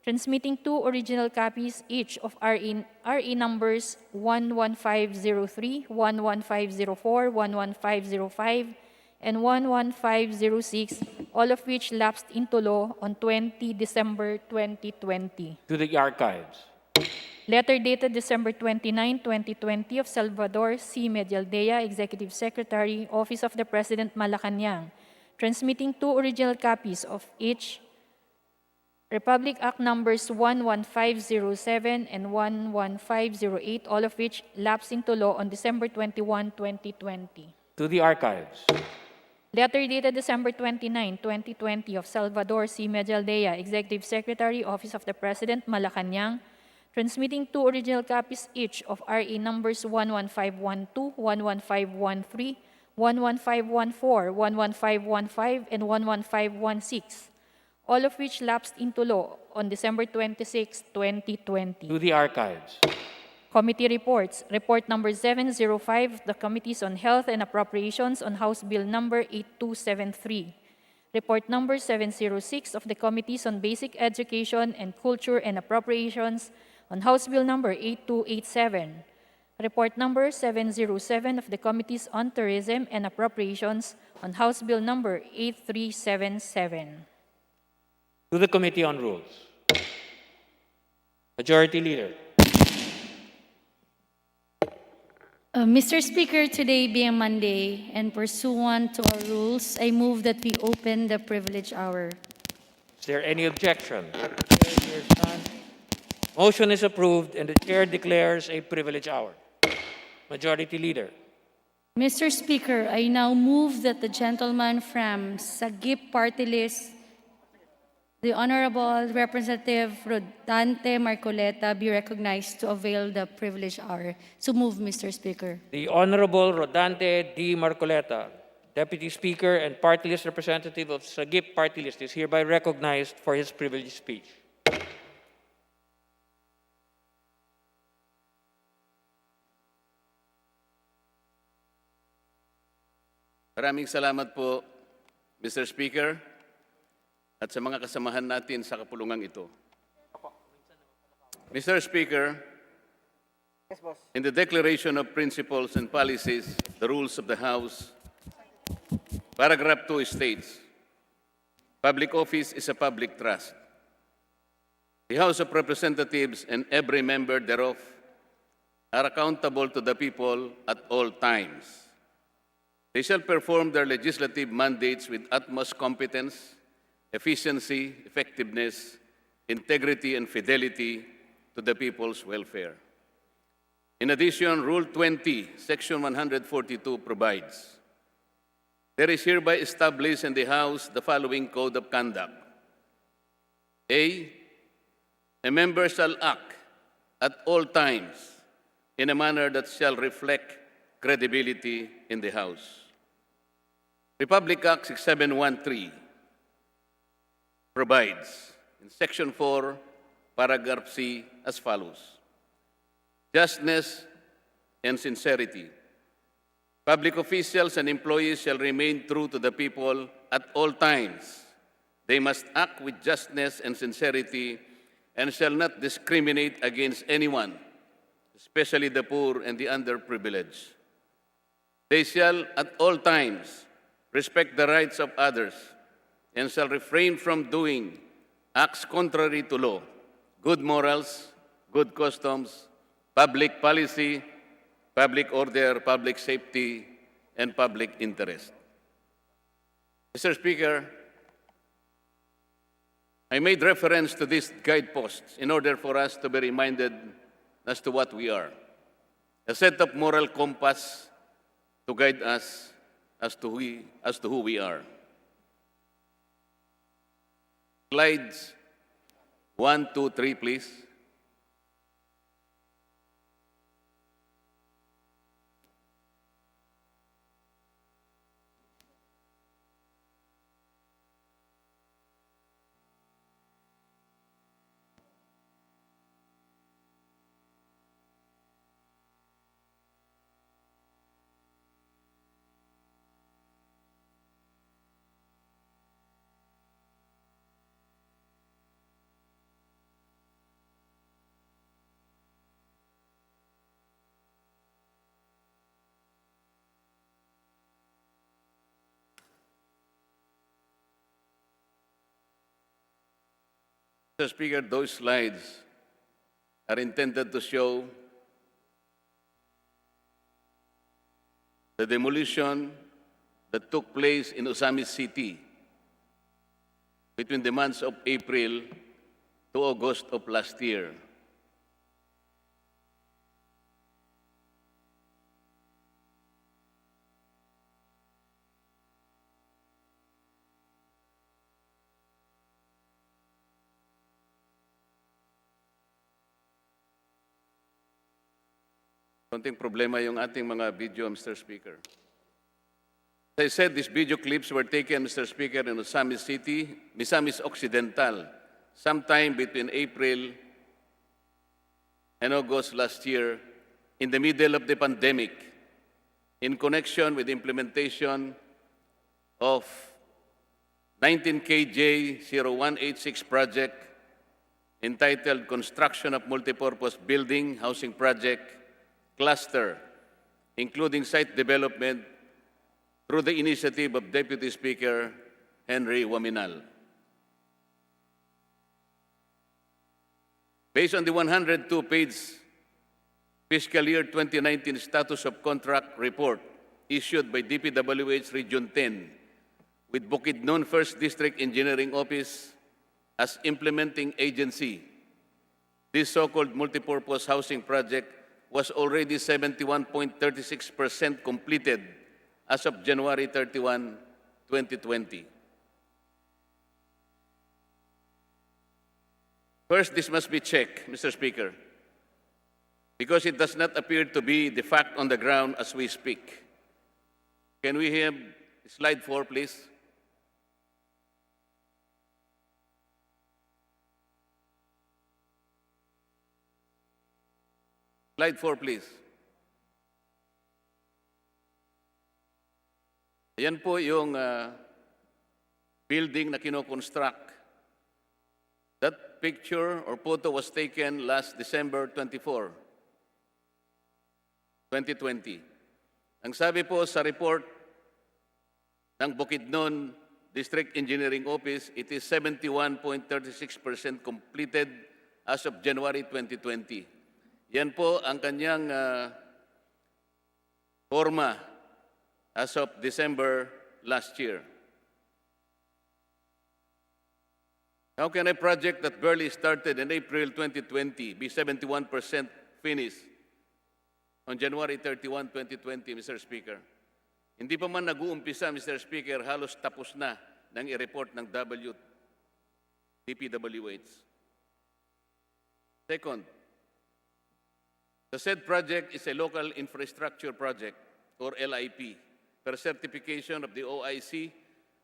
transmitting two original copies each of RE numbers 11503, 11504, 11505, and 11506, all of which lapsed into law on 20 December 2020. To the Archives. Letter dated December 29, 2020 of Salvador C. Medialdea, Executive Secretary, Office of the President, Malacanang, transmitting two original copies of each Republic Act numbers 11507 and 11508, all of which lapsed into law on December 21, 2020. To the Archives. Letter dated December 29, 2020 of Salvador C. Medialdea, Executive Secretary, Office of the President, Malacanang, transmitting two original copies each of RE numbers 11512, 11513, 11514, 11515, and 11516, all of which lapsed into law on December 26, 2020. To the Archives. Committee reports. Report number 705, the Committees on Health and Appropriations on House Bill number 8273. Report number 706 of the Committees on Basic Education and Culture and Appropriations on House Bill number 8287. Report number 707 of the Committees on Tourism and Appropriations on House Bill number 8377. To the Committee on Rules. Majority Leader. Mr. Speaker, today being Monday and pursuant to our rules, I move that we open the privilege hour. Is there any objection? Here's none. Motion is approved and the Chair declares a privilege hour. Majority Leader. Mr. Speaker, I now move that the gentleman from Sagip Party List, the Honorable Representative Rodante Marcoleta, be recognized to avail the privilege hour. So move, Mr. Speaker. The Honorable Rodante D. Marcoleta, Deputy Speaker and Party List Representative of Sagip Party List, is hereby recognized for his privileged speech. Maraming salamat po, Mr. Speaker, at sa mga kasamahan natin sa kapulungang ito. Mr. Speaker, in the Declaration of Principles and Policies, the Rules of the House, paragraph 2 states, public office is a public trust. The House of Representatives and every member thereof are accountable to the people at all times. They shall perform their legislative mandates with utmost competence, efficiency, effectiveness, integrity, and fidelity to the people's welfare. In addition, Rule 20, Section 142 provides, there is hereby established in the House the following Code of Conduct. A member shall act at all times in a manner that shall reflect credibility in the House. Republic Act 6713 provides in Section 4, Paragraph C as follows. Justness and sincerity. Public officials and employees shall remain true to the people at all times. They must act with justness and sincerity and shall not discriminate against anyone, especially the poor and the underprivileged. They shall at all times respect the rights of others and shall refrain from doing acts contrary to law, good morals, good customs, public policy, public order, public safety, and public interest. Mr. Speaker, I made reference to these guideposts in order for us to be reminded as to what we are. A set of moral compass to guide us as to who we are. Slides 1, 2, 3, please. Mr. Speaker, those slides are intended to show the demolition that took place in Osamis City between the months of April to August of last year. Konting problema yung ating mga video, Mr. Speaker. As I said, these video clips were taken, Mr. Speaker, in Osamis City, Misamis Occidental, sometime between April and August last year, in the middle of the pandemic, in connection with the implementation of 19KJ 0186 project entitled Construction of Multipurpose Building Housing Project Cluster, including site development through the initiative of Deputy Speaker Henry Waminal. Based on the 102-page fiscal year 2019 status of contract report issued by DPWH Region 10 with Bukidnon 1st District Engineering Office as implementing agency, this so-called multipurpose housing project was already 71.36% completed as of January 31, 2020. First, this must be checked, Mr. Speaker, because it does not appear to be the fact on the ground as we speak. Can we have slide 4, please? Slide 4, please. Ayan po yung building na kinoconstruct. That picture or photo was taken last December 24, 2020. Ang sabi po sa report ng Bukidnon District Engineering Office, it is 71.36% completed as of January 2020. Yan po ang kanyang forma as of December last year. How can a project that barely started in April 2020 be 71% finished on January 31, 2020, Mr. Speaker? Hindi pa man nag-uumpisa, Mr. Speaker, halos tapos na nang i-report ng DPWH. Second, the said project is a local infrastructure project, or LIP, per certification of the OIC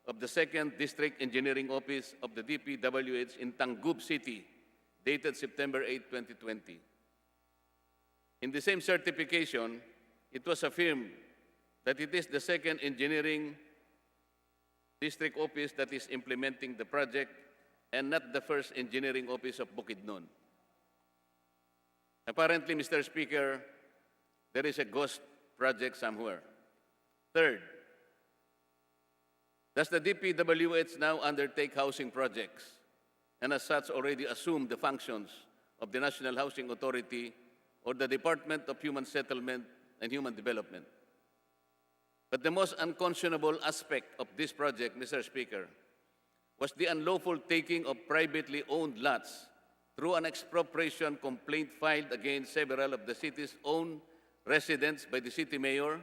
of the 2nd District Engineering Office of the DPWH in Tangub City, dated September 8, 2020. In the same certification, it was affirmed that it is the 2nd Engineering District Office that is implementing the project and not the 1st Engineering Office of Bukidnon. Apparently, Mr. Speaker, there is a ghost project somewhere. Third, does the DPWH now undertake housing projects and as such already assume the functions of the National Housing Authority or the Department of Human Settlement and Human Development? But the most unconscionable aspect of this project, Mr. Speaker, was the unlawful taking of privately owned lots through an expropriation complaint filed against several of the city's own residents by the city mayor,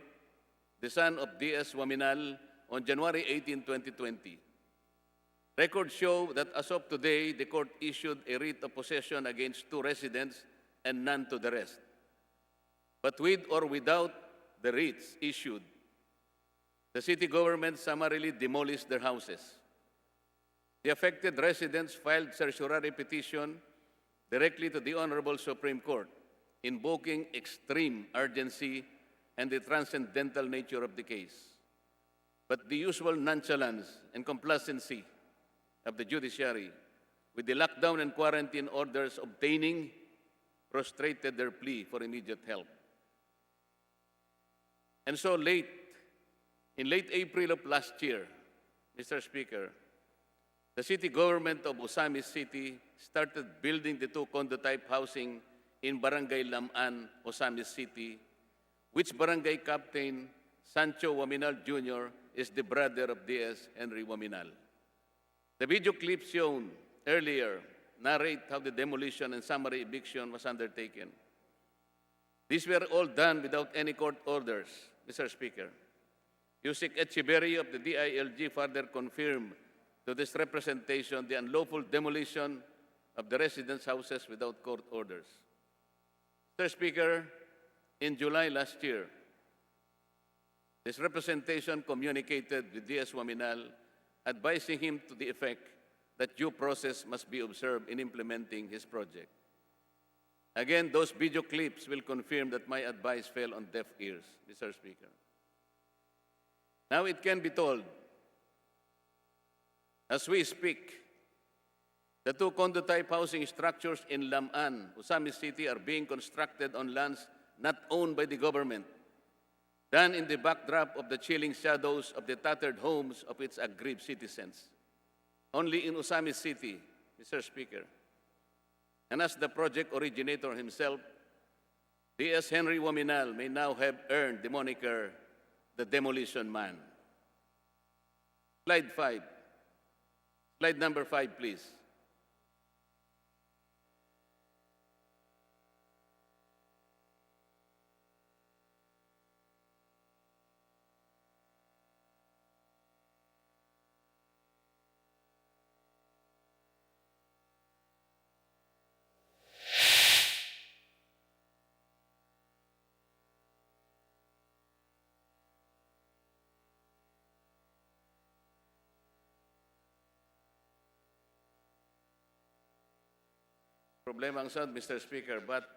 the son of D.S. Waminal, on January 18, 2020. Records show that as of today, the court issued a writ of possession against 2 residents and none to the rest. But with or without the writs issued, the city government summarily demolished their houses. The affected residents filed certiorari petition directly to the Honorable Supreme Court, invoking extreme urgency and the transcendental nature of the case. But the usual nonchalance and complacency of the judiciary with the lockdown and quarantine orders obtaining frustrated their plea for immediate help. And so in late April of last year, Mr. Speaker, the city government of Osamis City started building the 2 condo-type housing in Barangay Laman, Osamis City, which barangay captain Sancho Waminal Jr. is the brother of D.S. Henry Waminal. The video clip shown earlier narrate how the demolition and summary eviction was undertaken. These were all done without any court orders, Mr. Speaker. Yusik Echeverry of the DILG further confirmed to this representation the unlawful demolition of the residents' houses without court orders. Mr. Speaker, in July last year, this representation communicated with D.S. Waminal, advising him to the effect that due process must be observed in implementing his project. Again, those video clips will confirm that my advice fell on deaf ears, Mr. Speaker. Now it can be told, as we speak, the 2 condo-type housing structures in Laman, Osamis City, are being constructed on lands not owned by the government, done in the backdrop of the chilling shadows of the tattered homes of its aggrieved citizens. Only in Osamis City, Mr. Speaker, and as the project originator himself, D.S. Henry Waminal may now have earned the moniker, the Demolition Man. Slide 5. Slide number 5, please. Problema ang sound, Mr. Speaker, but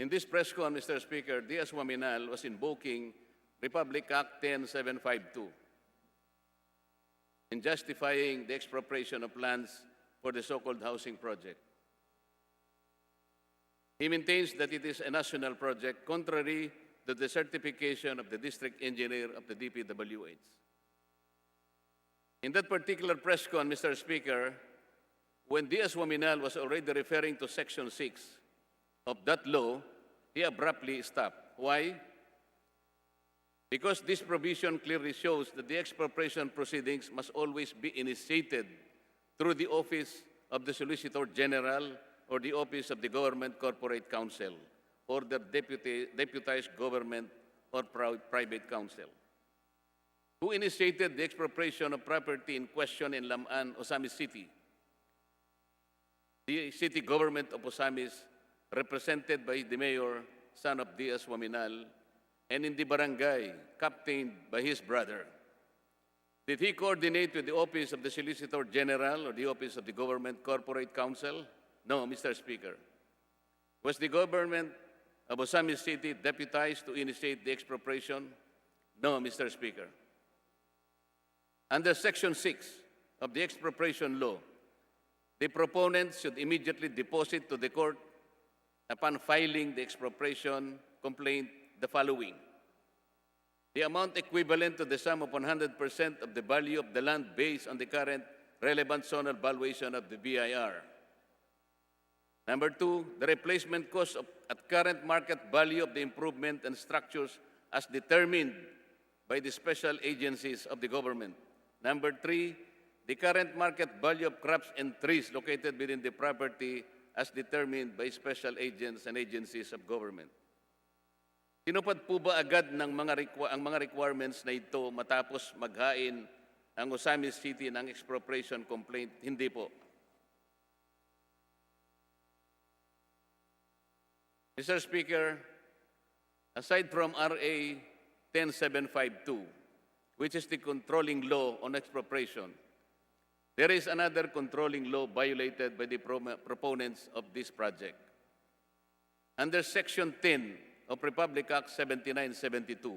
In this press con, Mr. Speaker, Diaz Waminal was invoking Republic Act 10752 in justifying the expropriation of lands for the so-called housing project. He maintains that it is a national project contrary to the certification of the district engineer of the DPWH. In that particular press con, Mr. Speaker, when Diaz Waminal was already referring to Section 6 of that law, he abruptly stopped. Why? Because this provision clearly shows that the expropriation proceedings must always be initiated through the Office of the Solicitor General or the Office of the Government Corporate Counsel or the deputized government or private counsel. Who initiated the expropriation of property in question in Lam'an, Osamis City? The city government of Osamis, represented by the mayor, son of Diaz Waminal, and in the barangay, captained by his brother. Did he coordinate with the Office of the Solicitor General or the Office of the Government Corporate Counsel? No, Mr. Speaker. Was the government of Osamis City deputized to initiate the expropriation? No, Mr. Speaker. Under Section 6 of the expropriation law, the proponents should immediately deposit to the court upon filing the expropriation complaint the following: the amount equivalent to the sum of 100% of the value of the land based on the current relevant zonal valuation of the BIR. Number two, the replacement cost at current market value of the improvement and structures as determined by the special agencies of the government. Number three, the current market value of crops and trees located within the property as determined by special agents and agencies of government. Tinupad po ba agad ng ang mga requirements na ito matapos maghain ang Osamis City ng expropriation complaint? Hindi po. Mr. Speaker, aside from RA 10752, which is the controlling law on expropriation, there is another controlling law violated by the proponents of this project. Under Section 10 of Republic Act 7972,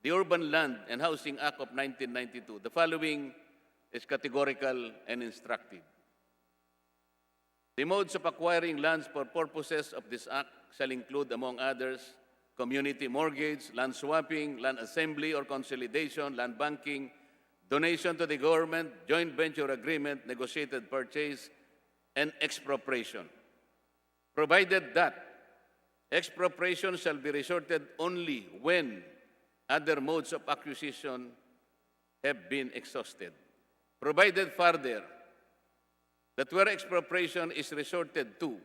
the Urban Land and Housing Act of 1992, the following is categorical and instructive. The modes of acquiring lands for purposes of this act shall include, among others, community mortgage, land swapping, land assembly or consolidation, land banking, donation to the government, joint venture agreement, negotiated purchase, and expropriation. Provided that expropriation shall be resorted only when other modes of acquisition have been exhausted. Provided further that where expropriation is resorted to,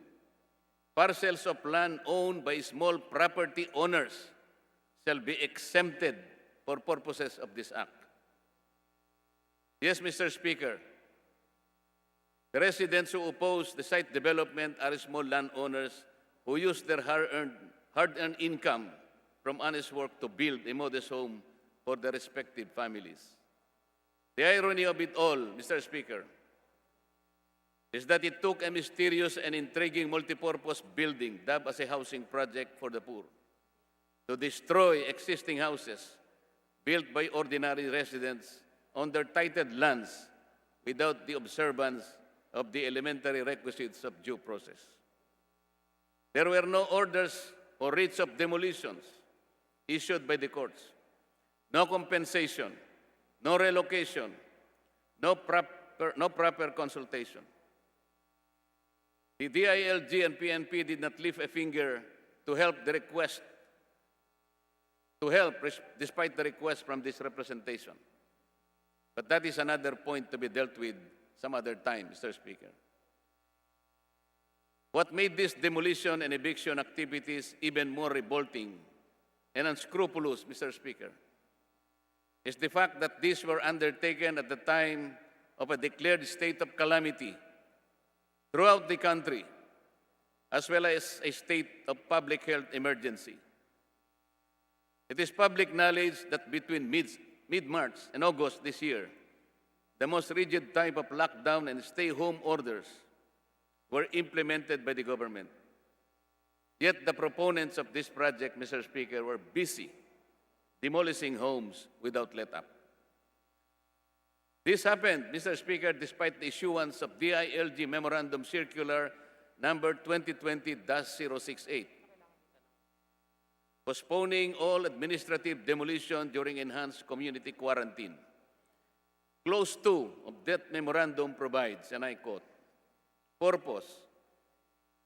parcels of land owned by small property owners shall be exempted for purposes of this act. Yes, Mr. Speaker, the residents who oppose the site development are small landowners who use their hard-earned income from honest work to build a modest home for their respective families. The irony of it all, Mr. Speaker, is that it took a mysterious and intriguing multipurpose building dubbed as a housing project for the poor to destroy existing houses built by ordinary residents on their titled lands without the observance of the elementary requisites of due process. There were no orders or writs of demolitions issued by the courts, no compensation, no relocation, no proper consultation. The DILG and PNP did not lift a finger to help despite the request from this representation. But that is another point to be dealt with some other time, Mr. Speaker. What made these demolition and eviction activities even more revolting and unscrupulous, Mr. Speaker, is the fact that these were undertaken at the time of a declared state of calamity throughout the country, as well as a state of public health emergency. It is public knowledge that between mid-March and August this year, the most rigid type of lockdown and stay-home orders were implemented by the government. Yet the proponents of this project, Mr. Speaker, were busy demolishing homes without let-up. This happened, Mr. Speaker, despite the issuance of DILG Memorandum Circular number 2020-068, postponing all administrative demolition during enhanced community quarantine. Clause 2 of that memorandum provides, and I quote, purpose.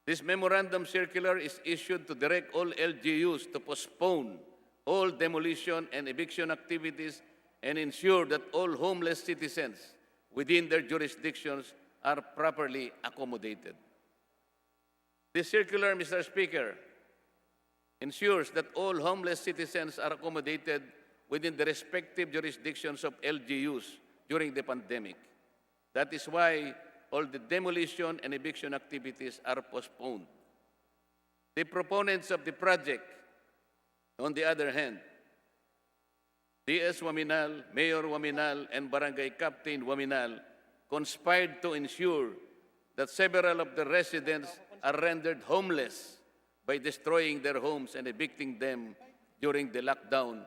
This memorandum circular is issued to direct all LGUs to postpone all demolition and eviction activities and ensure that all homeless citizens within their jurisdictions are properly accommodated. This circular, Mr. Speaker, ensures that all homeless citizens are accommodated within the respective jurisdictions of LGUs during the pandemic. That is why all the demolition and eviction activities are postponed. The proponents of the project, on the other hand, DS Waminal, Mayor Waminal, and Barangay Captain Waminal conspired to ensure that several of the residents are rendered homeless by destroying their homes and evicting them during the lockdown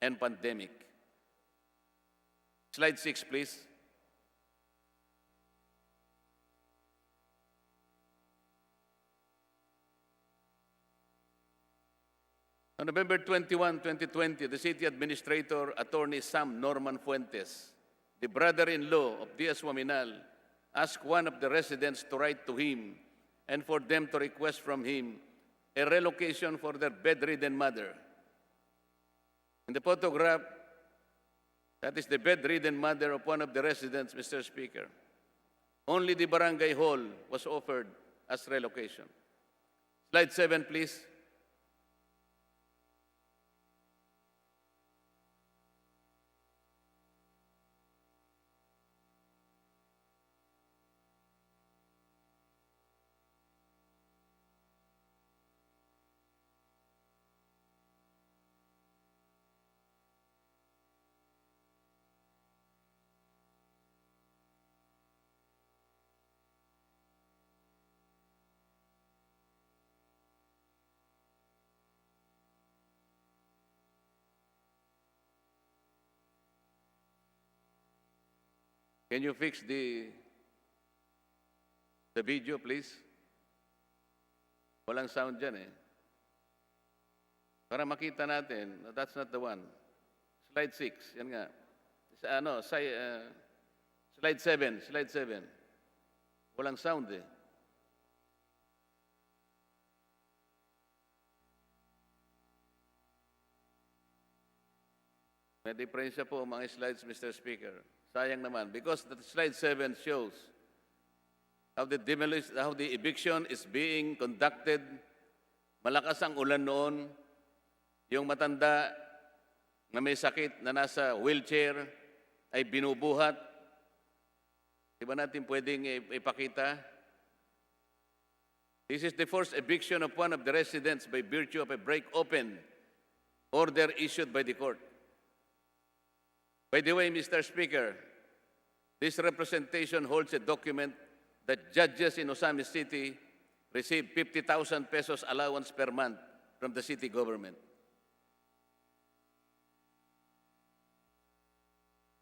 and pandemic. Slide 6, please. On November 21, 2020, the City Administrator, Attorney Sam Norman Fuentes, the brother-in-law of DS Waminal, asked one of the residents to write to him and for them to request from him a relocation for their bedridden mother. In the photograph, that is the bedridden mother of one of the residents, Mr. Speaker. Only the barangay hall was offered as relocation. Slide 7, please. Can you fix the video, please? Walang sound dyan eh. Para makita natin, that's not the one. Slide 6, yan nga. Slide 7, slide 7. Walang sound eh. May diferensya po mga slides, Mr. Speaker. Sayang naman, because the slide 7 shows how the eviction is being conducted. Malakas ang ulan noon. Yung matanda na may sakit na nasa wheelchair ay binubuhat. Di ba natin pwedeng ipakita? This is the first eviction of one of the residents by virtue of a break-open order issued by the court. By the way, Mr. Speaker, this representation holds a document that judges in Osamis City receive 50,000 pesos allowance per month from the city government.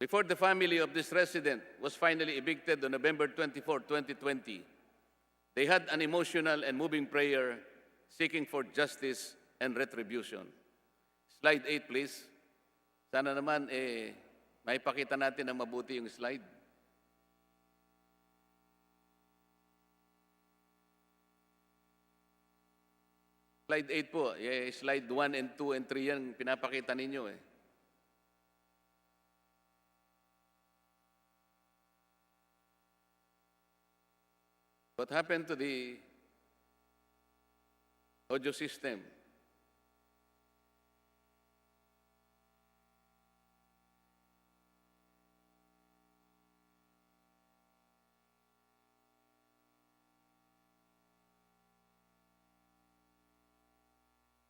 Before the family of this resident was finally evicted on November 24, 2020, they had an emotional and moving prayer seeking for justice and retribution. Slide 8, please. Sana naman, maipakita natin ng mabuti yung slide. Slide 8 po. Slide 1 and 2 and 3 yan pinapakita ninyo eh. What happened to the audio system?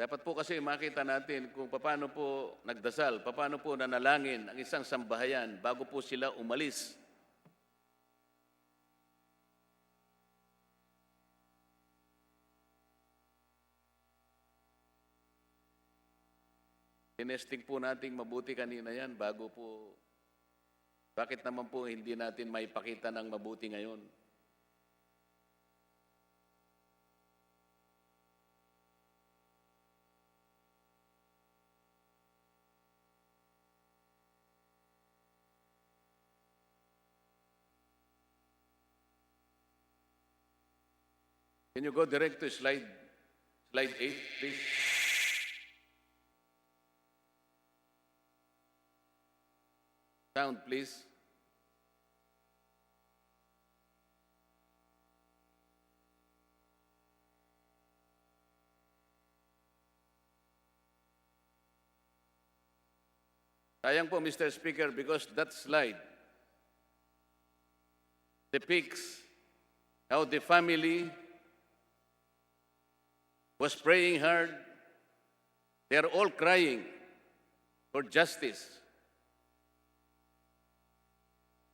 Dapat po kasi makita natin kung paano po nagdasal, paano po nanalangin ang isang sambahayan bago po sila umalis. Tinesting po nating mabuti kanina yan bago po. Bakit naman po hindi natin maipakita ng mabuti ngayon? Can you go direct to slide 8, please? Sound, please. Sayang po, Mr. Speaker, because that slide depicts how the family was praying hard. They are all crying for justice.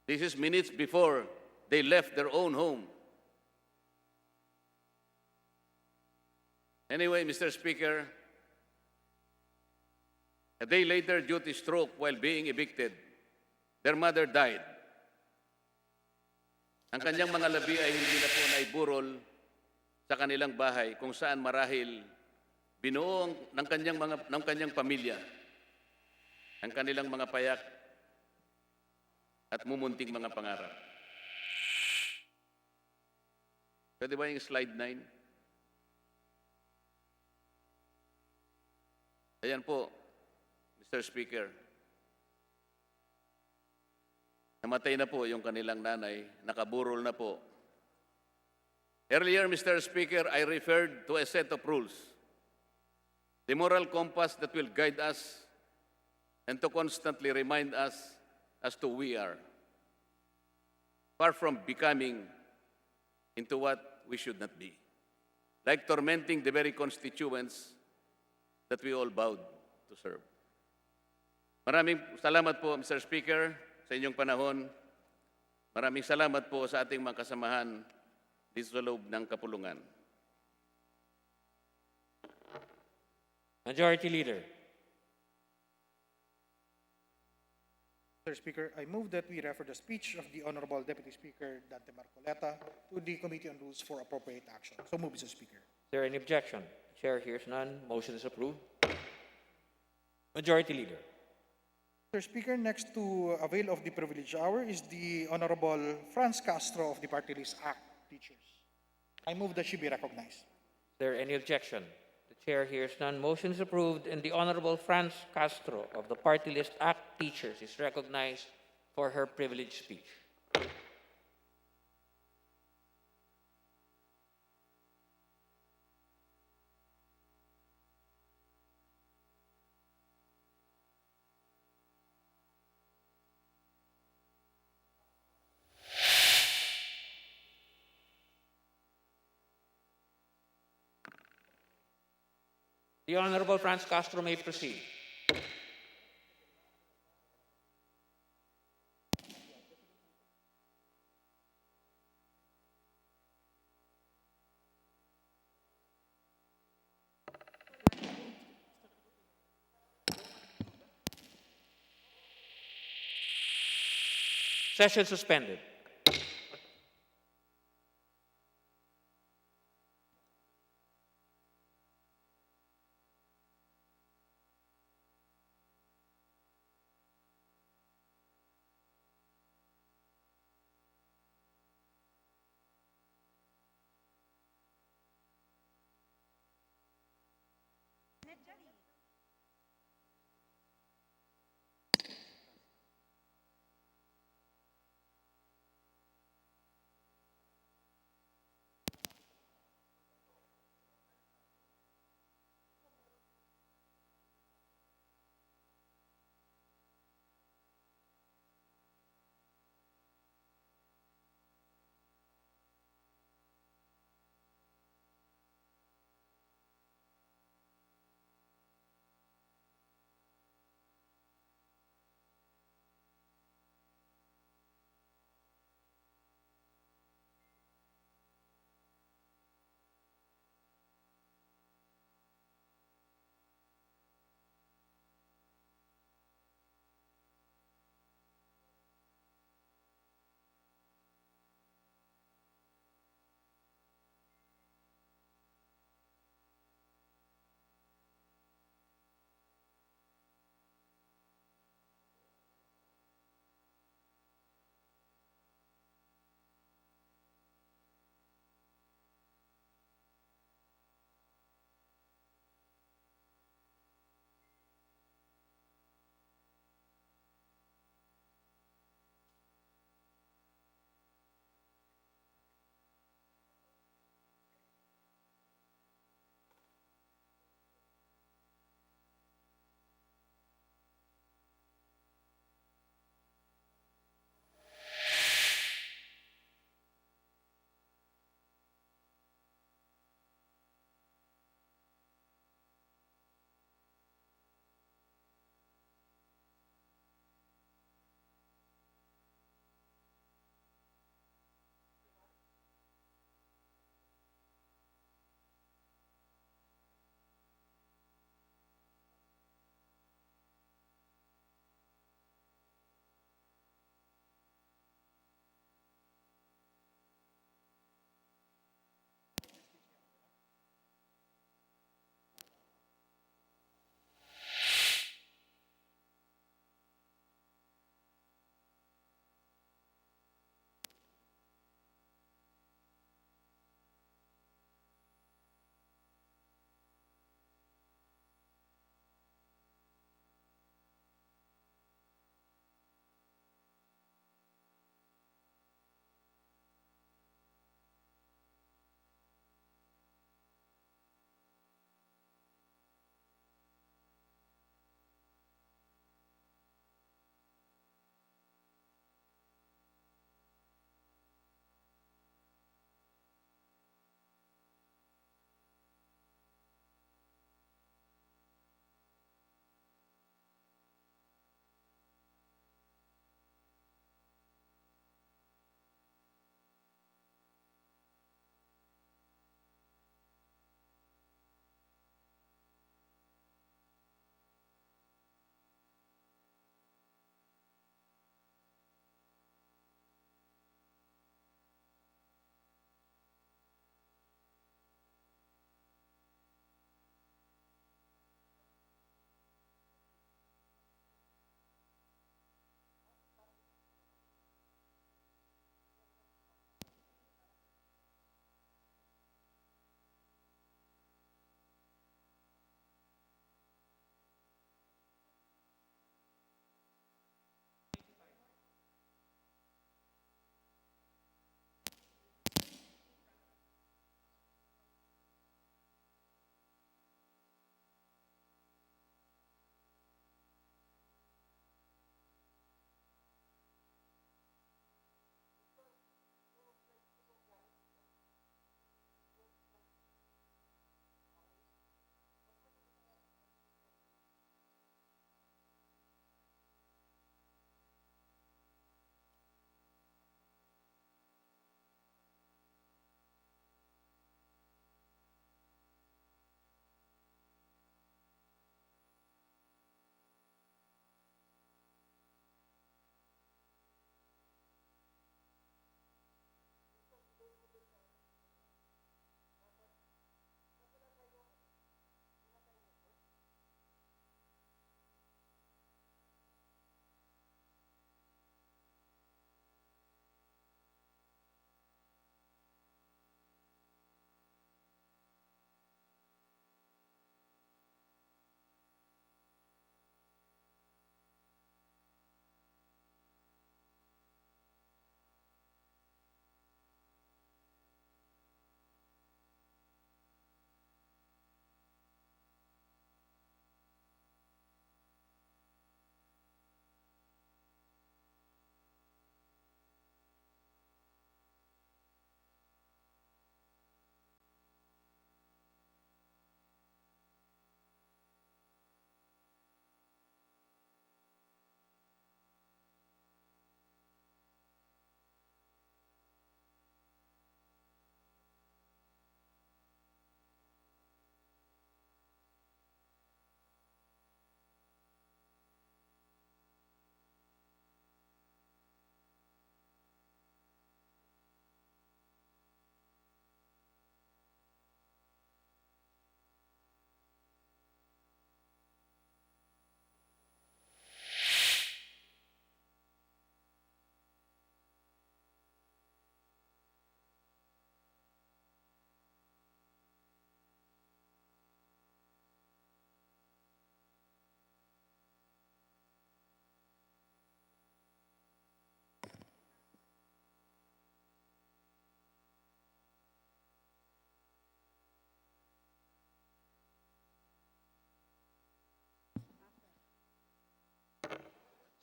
This is minutes before they left their own home. Anyway, Mr. Speaker, a day later, due to stroke while being evicted, their mother died. Ang kanyang mga labi ay hindi na po naiburol sa kanilang bahay kung saan marahil binuo ng kanyang pamilya ang kanilang mga payak at mumunting mga pangarap. Pwede ba yung slide 9? Ayan po, Mr. Speaker. Namatay na po yung kanilang nanay, nakaburol na po. Earlier, Mr. Speaker, I referred to a set of rules. The moral compass that will guide us and to constantly remind us as to who we are. Far from becoming into what we should not be. Like tormenting the very constituents that we all vowed to serve. Maraming salamat po, Mr. Speaker, sa inyong panahon. Maraming salamat po sa ating mga kasamahan dito sa loob ng kapulungan. Majority Leader. Mr. Speaker, I move that we refer the speech of the Honorable Deputy Speaker Dante Marcoleta to the Committee on Rules for appropriate action. So move, Mr. Speaker. Is there any objection? The chair hears none. Motion is approved. Majority Leader. Mr. Speaker, next to avail of the privilege hour is the Honorable Franz Castro of the Party List Act Teachers. I move that she be recognized. Is there any objection? The chair hears none. Motion is approved, and the Honorable Franz Castro of the Party List Act Teachers is recognized for her privileged speech. The Honorable Franz Castro may proceed. Session suspended.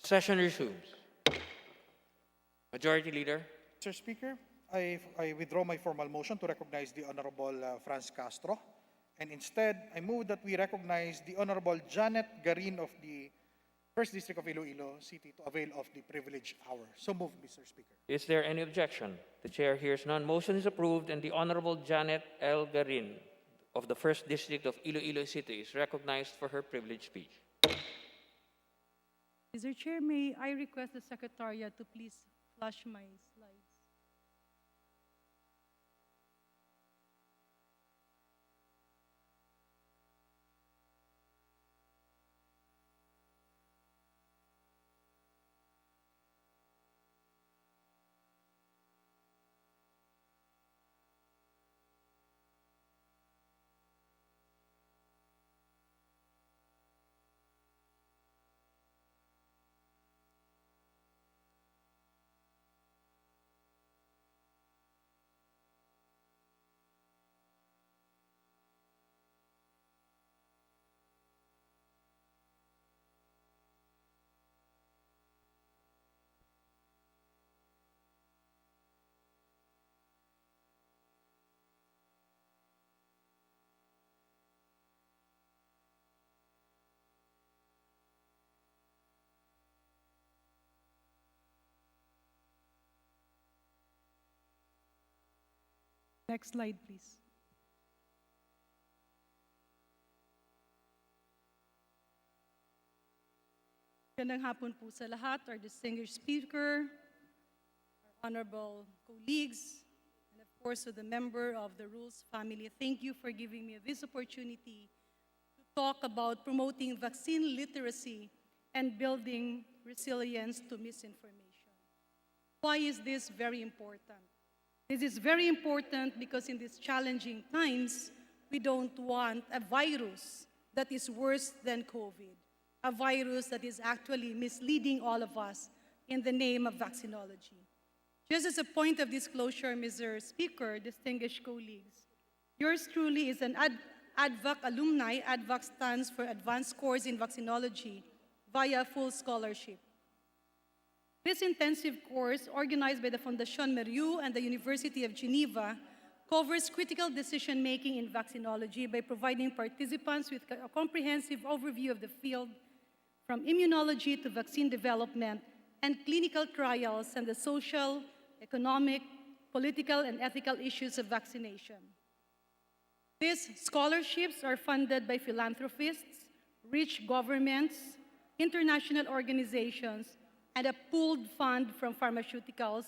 Session resumes. Majority Leader. Mr. Speaker, I withdraw my formal motion to recognize the Honorable Franz Castro, and instead, I move that we recognize the Honorable Janet Garin of the First District of Iloilo City to avail of the privilege hour. So moved, Mr. Speaker. Is there any objection? The chair hears none. Motion is approved, and the Honorable Janet L. Garin of the First District of Iloilo City is recognized for her privilege speech. Mr. Chair, may I request the Secretariat to please flash my slides? Next slide, please. Magandang hapon po sa lahat, our distinguished speaker, our honorable colleagues, and of course to the member of the Rules family. Thank you for giving me this opportunity to talk about promoting vaccine literacy and building resilience to misinformation. Why is this very important? This is very important because in these challenging times, we don't want a virus that is worse than COVID, a virus that is actually misleading all of us in the name of vaccinology. Just as a point of disclosure, Mr. Speaker, distinguished colleagues, yours truly is an ADVAC alumni. ADVAC stands for Advanced Course in Vaccinology via full scholarship. This intensive course, organized by the Fondation Merieux and the University of Geneva, covers critical decision-making in vaccinology by providing participants with a comprehensive overview of the field, from immunology to vaccine development and clinical trials and the social, economic, political, and ethical issues of vaccination. These scholarships are funded by philanthropists, rich governments, international organizations, and a pooled fund from pharmaceuticals,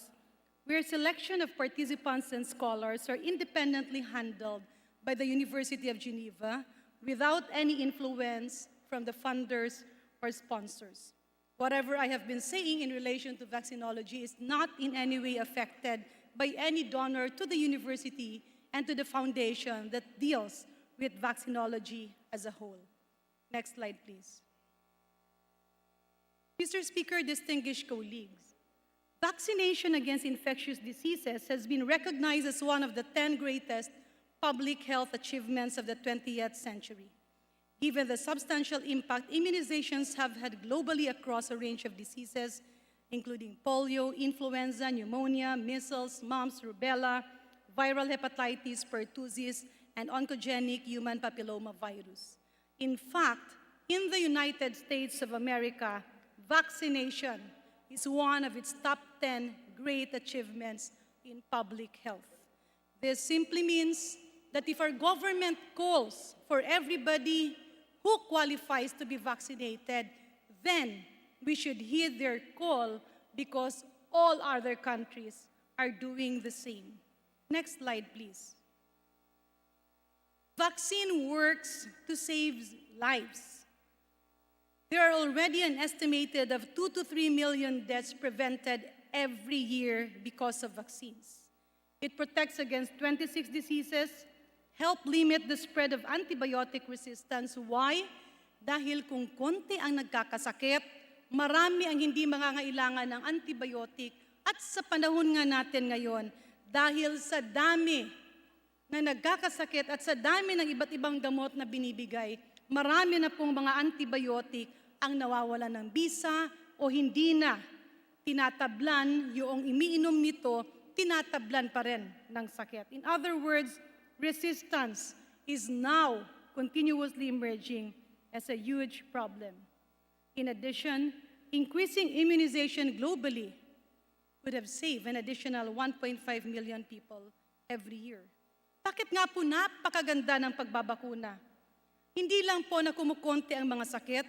where selection of participants and scholars are independently handled by the University of Geneva without any influence from the funders or sponsors. Whatever I have been saying in relation to vaccinology is not in any way affected by any donor to the university and to the foundation that deals with vaccinology as a whole. Next slide, please. Mr. Speaker, distinguished colleagues, vaccination against infectious diseases has been recognized as one of the 10 greatest public health achievements of the 20th century. Given the substantial impact immunizations have had globally across a range of diseases, including polio, influenza, pneumonia, measles, mumps, rubella, viral hepatitis, pertussis, and oncogenic human papilloma virus. In fact, in the United States of America, vaccination is one of its top 10 great achievements in public health. This simply means that if our government calls for everybody who qualifies to be vaccinated, then we should heed their call because all other countries are doing the same. Next slide, please. Vaccine works to save lives. There are already an estimated of 2 to 3 million deaths prevented every year because of vaccines. It protects against 26 diseases, help limit the spread of antibiotic resistance. Why? Dahil kung konti ang nagkakasakit, marami ang hindi mangangailangan ng antibiotic. At sa panahon nga natin ngayon, dahil sa dami na nagkakasakit at sa dami ng iba't ibang gamot na binibigay, marami na pong mga antibiotic ang nawawalan ng bisa, o hindi na tinatablan yung iniinom nito, tinatablan pa rin ng sakit. In other words, resistance is now continuously emerging as a huge problem. In addition, increasing immunization globally would have saved an additional 1.5 million people every year. Bakit nga po napakaganda ng pagbabakuna? Hindi lang po na kumukonti ang mga sakit,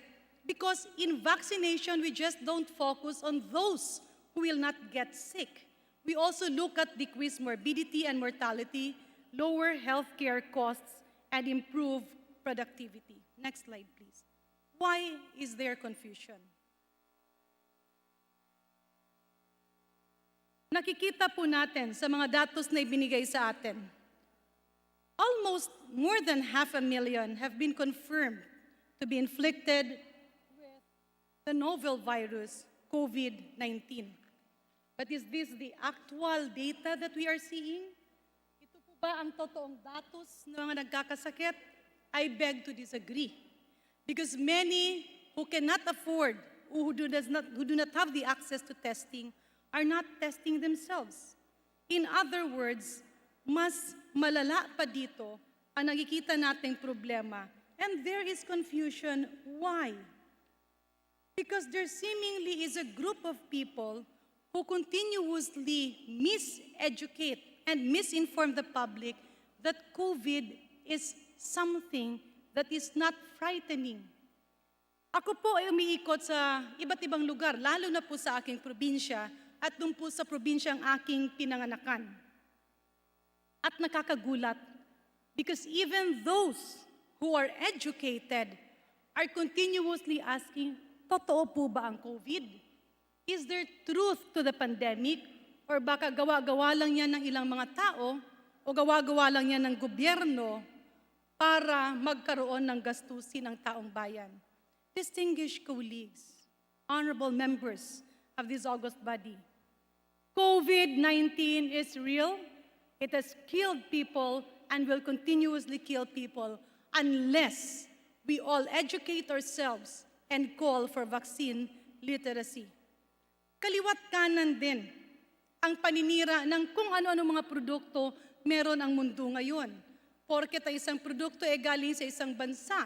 because in vaccination, we just don't focus on those who will not get sick. We also look at decreased morbidity and mortality, lower healthcare costs, and improve productivity. Next slide, please. Why is there confusion? Nakikita po natin sa mga datos na ibinigay sa atin, almost more than 500,000 have been confirmed to be inflicted with the novel virus, COVID-19. But is this the actual data that we are seeing? Ito po ba ang totoong datos ng mga nagkakasakit? I beg to disagree. Because many who cannot afford, who do not have the access to testing, are not testing themselves. In other words, mas malala pa dito ang nakikita nating problema. And there is confusion. Why? Because there seemingly is a group of people who continuously miseducate and misinform the public that COVID is something that is not frightening. Ako po ay umiikot sa iba't ibang lugar, lalo na po sa aking probinsya at doon po sa probinsyang aking pinanganakan. At nakakagulat because even those who are educated are continuously asking, totoo po ba ang COVID? Is there truth to the pandemic? Or baka gawa-gawa lang yan ng ilang mga tao o gawa-gawa lang yan ng gobyerno para magkaroon ng gastusin ng taong bayan? Distinguished colleagues, honorable members of this august body, COVID-19 is real. It has killed people and will continuously kill people unless we all educate ourselves and call for vaccine literacy. Kaliwat kanan din ang paninira ng kung ano-ano mga produkto meron ang mundo ngayon. Porket ang isang produkto ay galing sa isang bansa,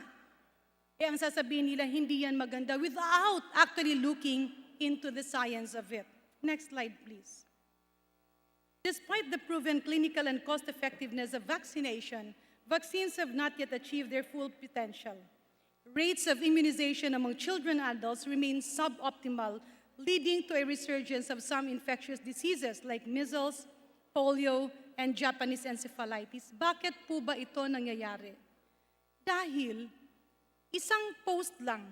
ang sasabihin nila hindi yan maganda without actually looking into the science of it. Next slide, please. Despite the proven clinical and cost-effectiveness of vaccination, vaccines have not yet achieved their full potential. Rates of immunization among children and adults remain suboptimal, leading to a resurgence of some infectious diseases like measles, polio, and Japanese encephalitis. Bakit po ba ito nangyayari? Dahil isang post lang,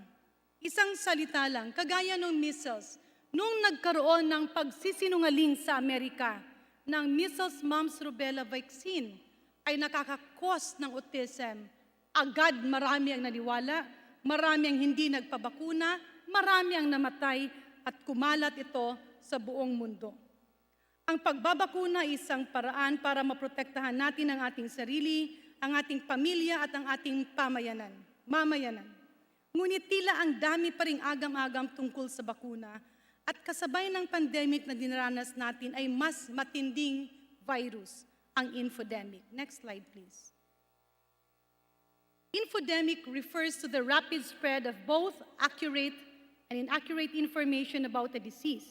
isang salita lang, kagaya ng measles, nung nagkaroon ng pagsisinungaling sa Amerika ng measles, mumps, rubella vaccine ay nakakakos ng autism, agad marami ang naniwala, marami ang hindi nagpabakuna, marami ang namatay at kumalat ito sa buong mundo. Ang pagbabakuna ay isang paraan para maprotektahan natin ang ating sarili, ang ating pamilya at ang ating mamayanan. Ngunit tila ang dami pa ring agam-agam tungkol sa bakuna at kasabay ng pandemic na dinaranas natin ay mas matinding virus, ang infodemic. Next slide, please. Infodemic refers to the rapid spread of both accurate and inaccurate information about a disease.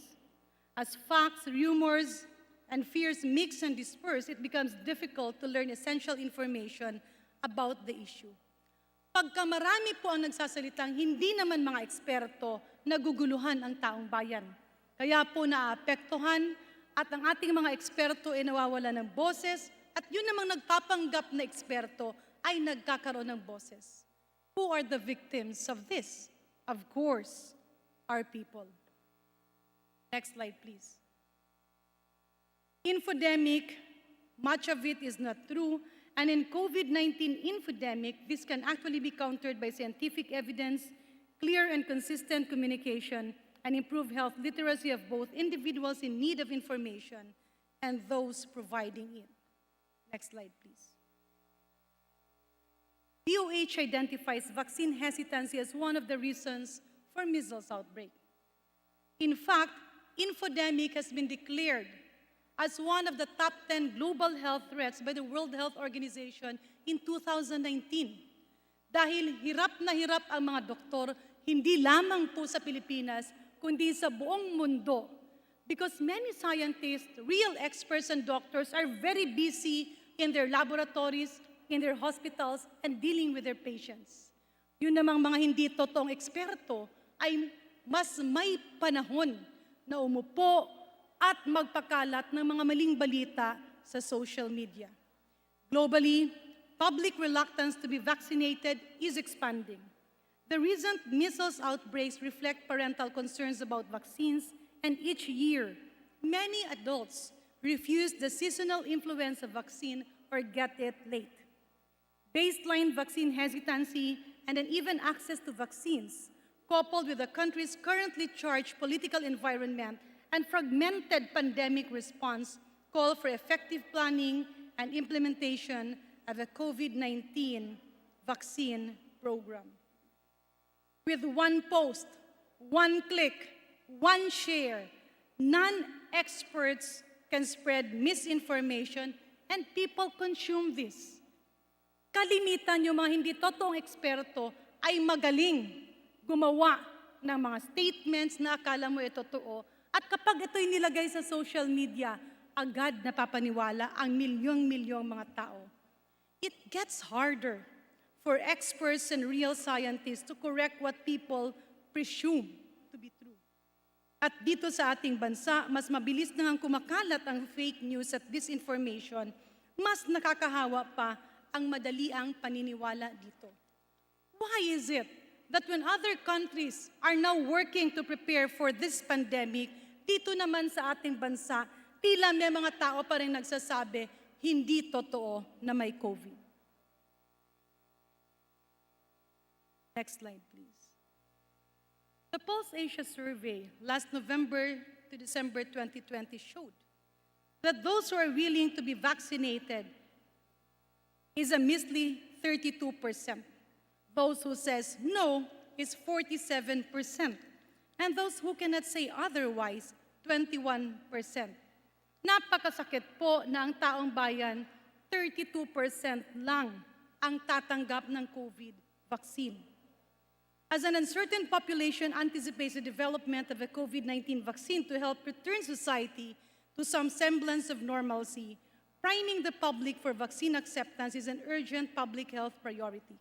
As facts, rumors, and fears mix and disperse, it becomes difficult to learn essential information about the issue. Pagka marami po ang nagsasalitang hindi naman mga eksperto, naguguluhan ang taong bayan. Kaya po naapektuhan at ang ating mga eksperto ay nawawala ng boses at yun namang nagpapanggap na eksperto ay nagkakaroon ng boses. Who are the victims of this? Of course, our people. Next slide, please. Infodemic, much of it is not true, and in COVID-19 infodemic, this can actually be countered by scientific evidence, clear and consistent communication, and improved health literacy of both individuals in need of information and those providing it. Next slide, please. DOH identifies vaccine hesitancy as one of the reasons for measles outbreak. In fact, infodemic has been declared as one of the top 10 global health threats by the World Health Organization in 2019. Dahil hirap na hirap ang mga doktor, hindi lamang po sa Pilipinas, kundi sa buong mundo. Because many scientists, real experts and doctors are very busy in their laboratories, in their hospitals, and dealing with their patients. Yun namang mga hindi totoong eksperto ay mas may panahon na umupo at magpakalat ng mga maling balita sa social media. Globally, public reluctance to be vaccinated is expanding. The recent measles outbreaks reflect parental concerns about vaccines, and each year, many adults refuse the seasonal influenza vaccine or get it late. Baseline vaccine hesitancy and uneven access to vaccines, coupled with the country's currently charged political environment and fragmented pandemic response, call for effective planning and implementation of a COVID-19 vaccine program. With one post, one click, one share, non-experts can spread misinformation and people consume this. Kalimitan yung mga hindi totoong eksperto ay magaling gumawa ng mga statements na akala mo ay totoo. At kapag ito'y nilagay sa social media, agad napapaniwala ang milyong-milyong mga tao. It gets harder for experts and real scientists to correct what people presume to be true. At dito sa ating bansa, mas mabilis na ang kumakalat ang fake news at disinformation, mas nakakahawa pa ang madaliang paniniwala dito. Why is it that when other countries are now working to prepare for this pandemic, dito naman sa ating bansa, tila may mga tao pa rin nagsasabi, hindi totoo na may COVID. Next slide, please. The Pulse Asia survey last November to December 2020 showed that those who are willing to be vaccinated is a measly 32%. Those who says no is 47%. And those who cannot say otherwise, 21%. Napakasakit po na ang taong bayan, 32% lang ang tatanggap ng COVID vaccine. As an uncertain population anticipates the development of a COVID-19 vaccine to help return society to some semblance of normalcy, priming the public for vaccine acceptance is an urgent public health priority.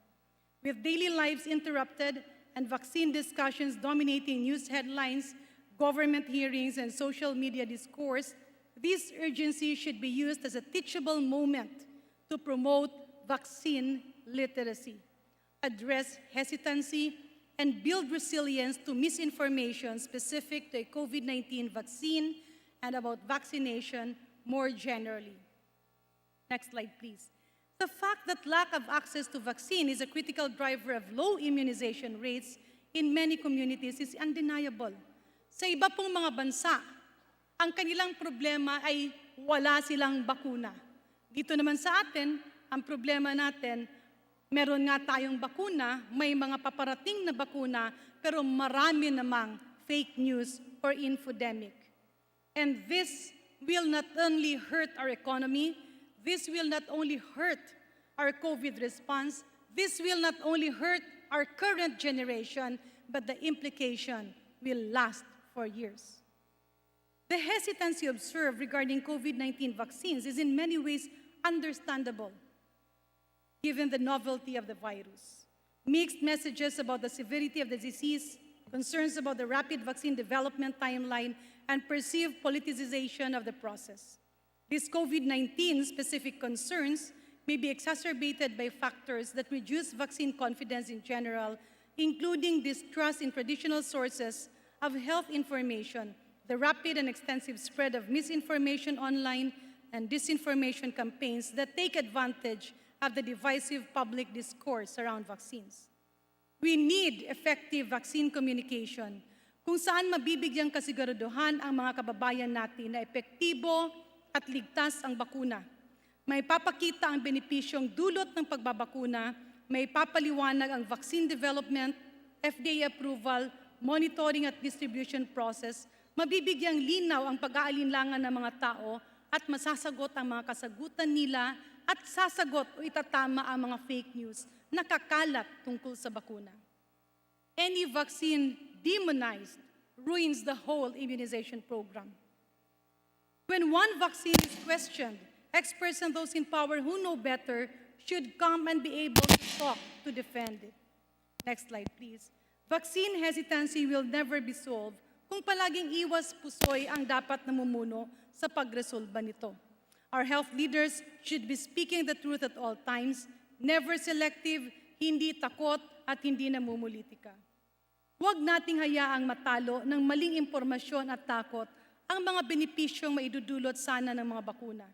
With daily lives interrupted and vaccine discussions dominating news headlines, government hearings, and social media discourse, this urgency should be used as a teachable moment to promote vaccine literacy, address hesitancy, and build resilience to misinformation specific to a COVID-19 vaccine and about vaccination more generally. Next slide, please. The fact that lack of access to vaccine is a critical driver of low immunization rates in many communities is undeniable. Sa iba pong mga bansa, ang kanilang problema ay wala silang bakuna. Dito naman sa atin, ang problema natin, meron nga tayong bakuna, may mga paparating na bakuna, pero marami namang fake news or infodemic. And this will not only hurt our economy, this will not only hurt our COVID response, this will not only hurt our current generation, but the implication will last for years. The hesitancy observed regarding COVID-19 vaccines is in many ways understandable, given the novelty of the virus. Mixed messages about the severity of the disease, concerns about the rapid vaccine development timeline, and perceived politicization of the process. These COVID-19 specific concerns may be exacerbated by factors that reduce vaccine confidence in general, including distrust in traditional sources of health information, the rapid and extensive spread of misinformation online, and disinformation campaigns that take advantage of the divisive public discourse around vaccines. We need effective vaccine communication kung saan mabibigyang kasiguraduhan ang mga kababayan natin na epektibo at ligtas ang bakuna. May papakita ang benepisyong dulot ng pagbabakuna, may papaliwanag ang vaccine development, FDA approval, monitoring at distribution process, mabibigyang linaw ang pag-aalinlangan ng mga tao at masasagot ang mga kasagutan nila at sasagot o itatama ang mga fake news na kakalat tungkol sa bakuna. Any vaccine demonized ruins the whole immunization program. When one vaccine is questioned, experts and those in power who know better should come and be able to talk to defend it. Next slide, please. Vaccine hesitancy will never be solved kung palaging iwas pusoy ang dapat namumuno sa pagresolba nito. Our health leaders should be speaking the truth at all times, never selective, hindi takot at hindi namumulitika. Huwag nating hayaang matalo ng maling impormasyon at takot ang mga benepisyong maidudulot sana ng mga bakuna.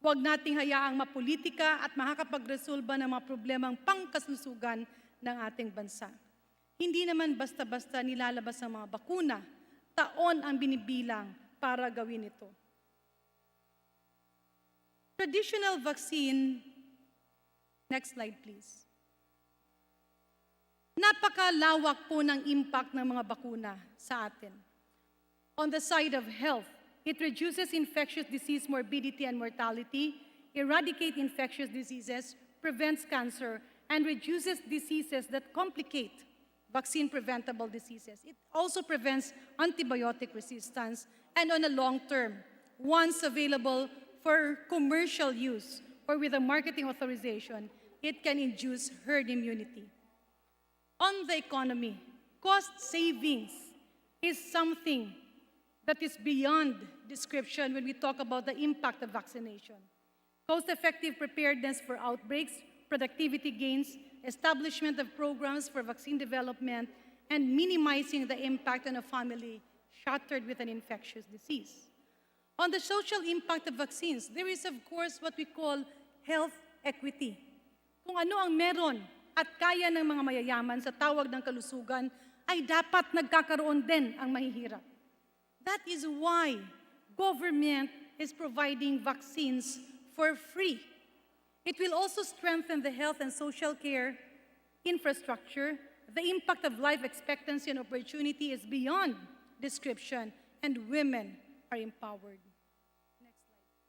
Huwag nating hayaang mapolitika at makakapagresolba ng mga problemang pangkaslusugan ng ating bansa. Hindi naman basta-basta nilalabas ang mga bakuna, taon ang binibilang para gawin ito. Traditional vaccine, next slide please. Napakalawak po ng impact ng mga bakuna sa atin. On the side of health, it reduces infectious disease morbidity and mortality, eradicates infectious diseases, prevents cancer, and reduces diseases that complicate vaccine-preventable diseases. It also prevents antibiotic resistance, and on a long term, once available for commercial use or with a marketing authorization, it can induce herd immunity. On the economy, cost savings is something that is beyond description when we talk about the impact of vaccination. Cost-effective preparedness for outbreaks, productivity gains, establishment of programs for vaccine development, and minimizing the impact on a family shattered with an infectious disease. On the social impact of vaccines, there is of course what we call health equity. Kung ano ang meron at kaya ng mga mayayaman sa tawag ng kalusugan, ay dapat nagkakaroon din ang mahihirap. That is why government is providing vaccines for free. It will also strengthen the health and social care infrastructure. The impact of life expectancy and opportunity is beyond description, and women are empowered.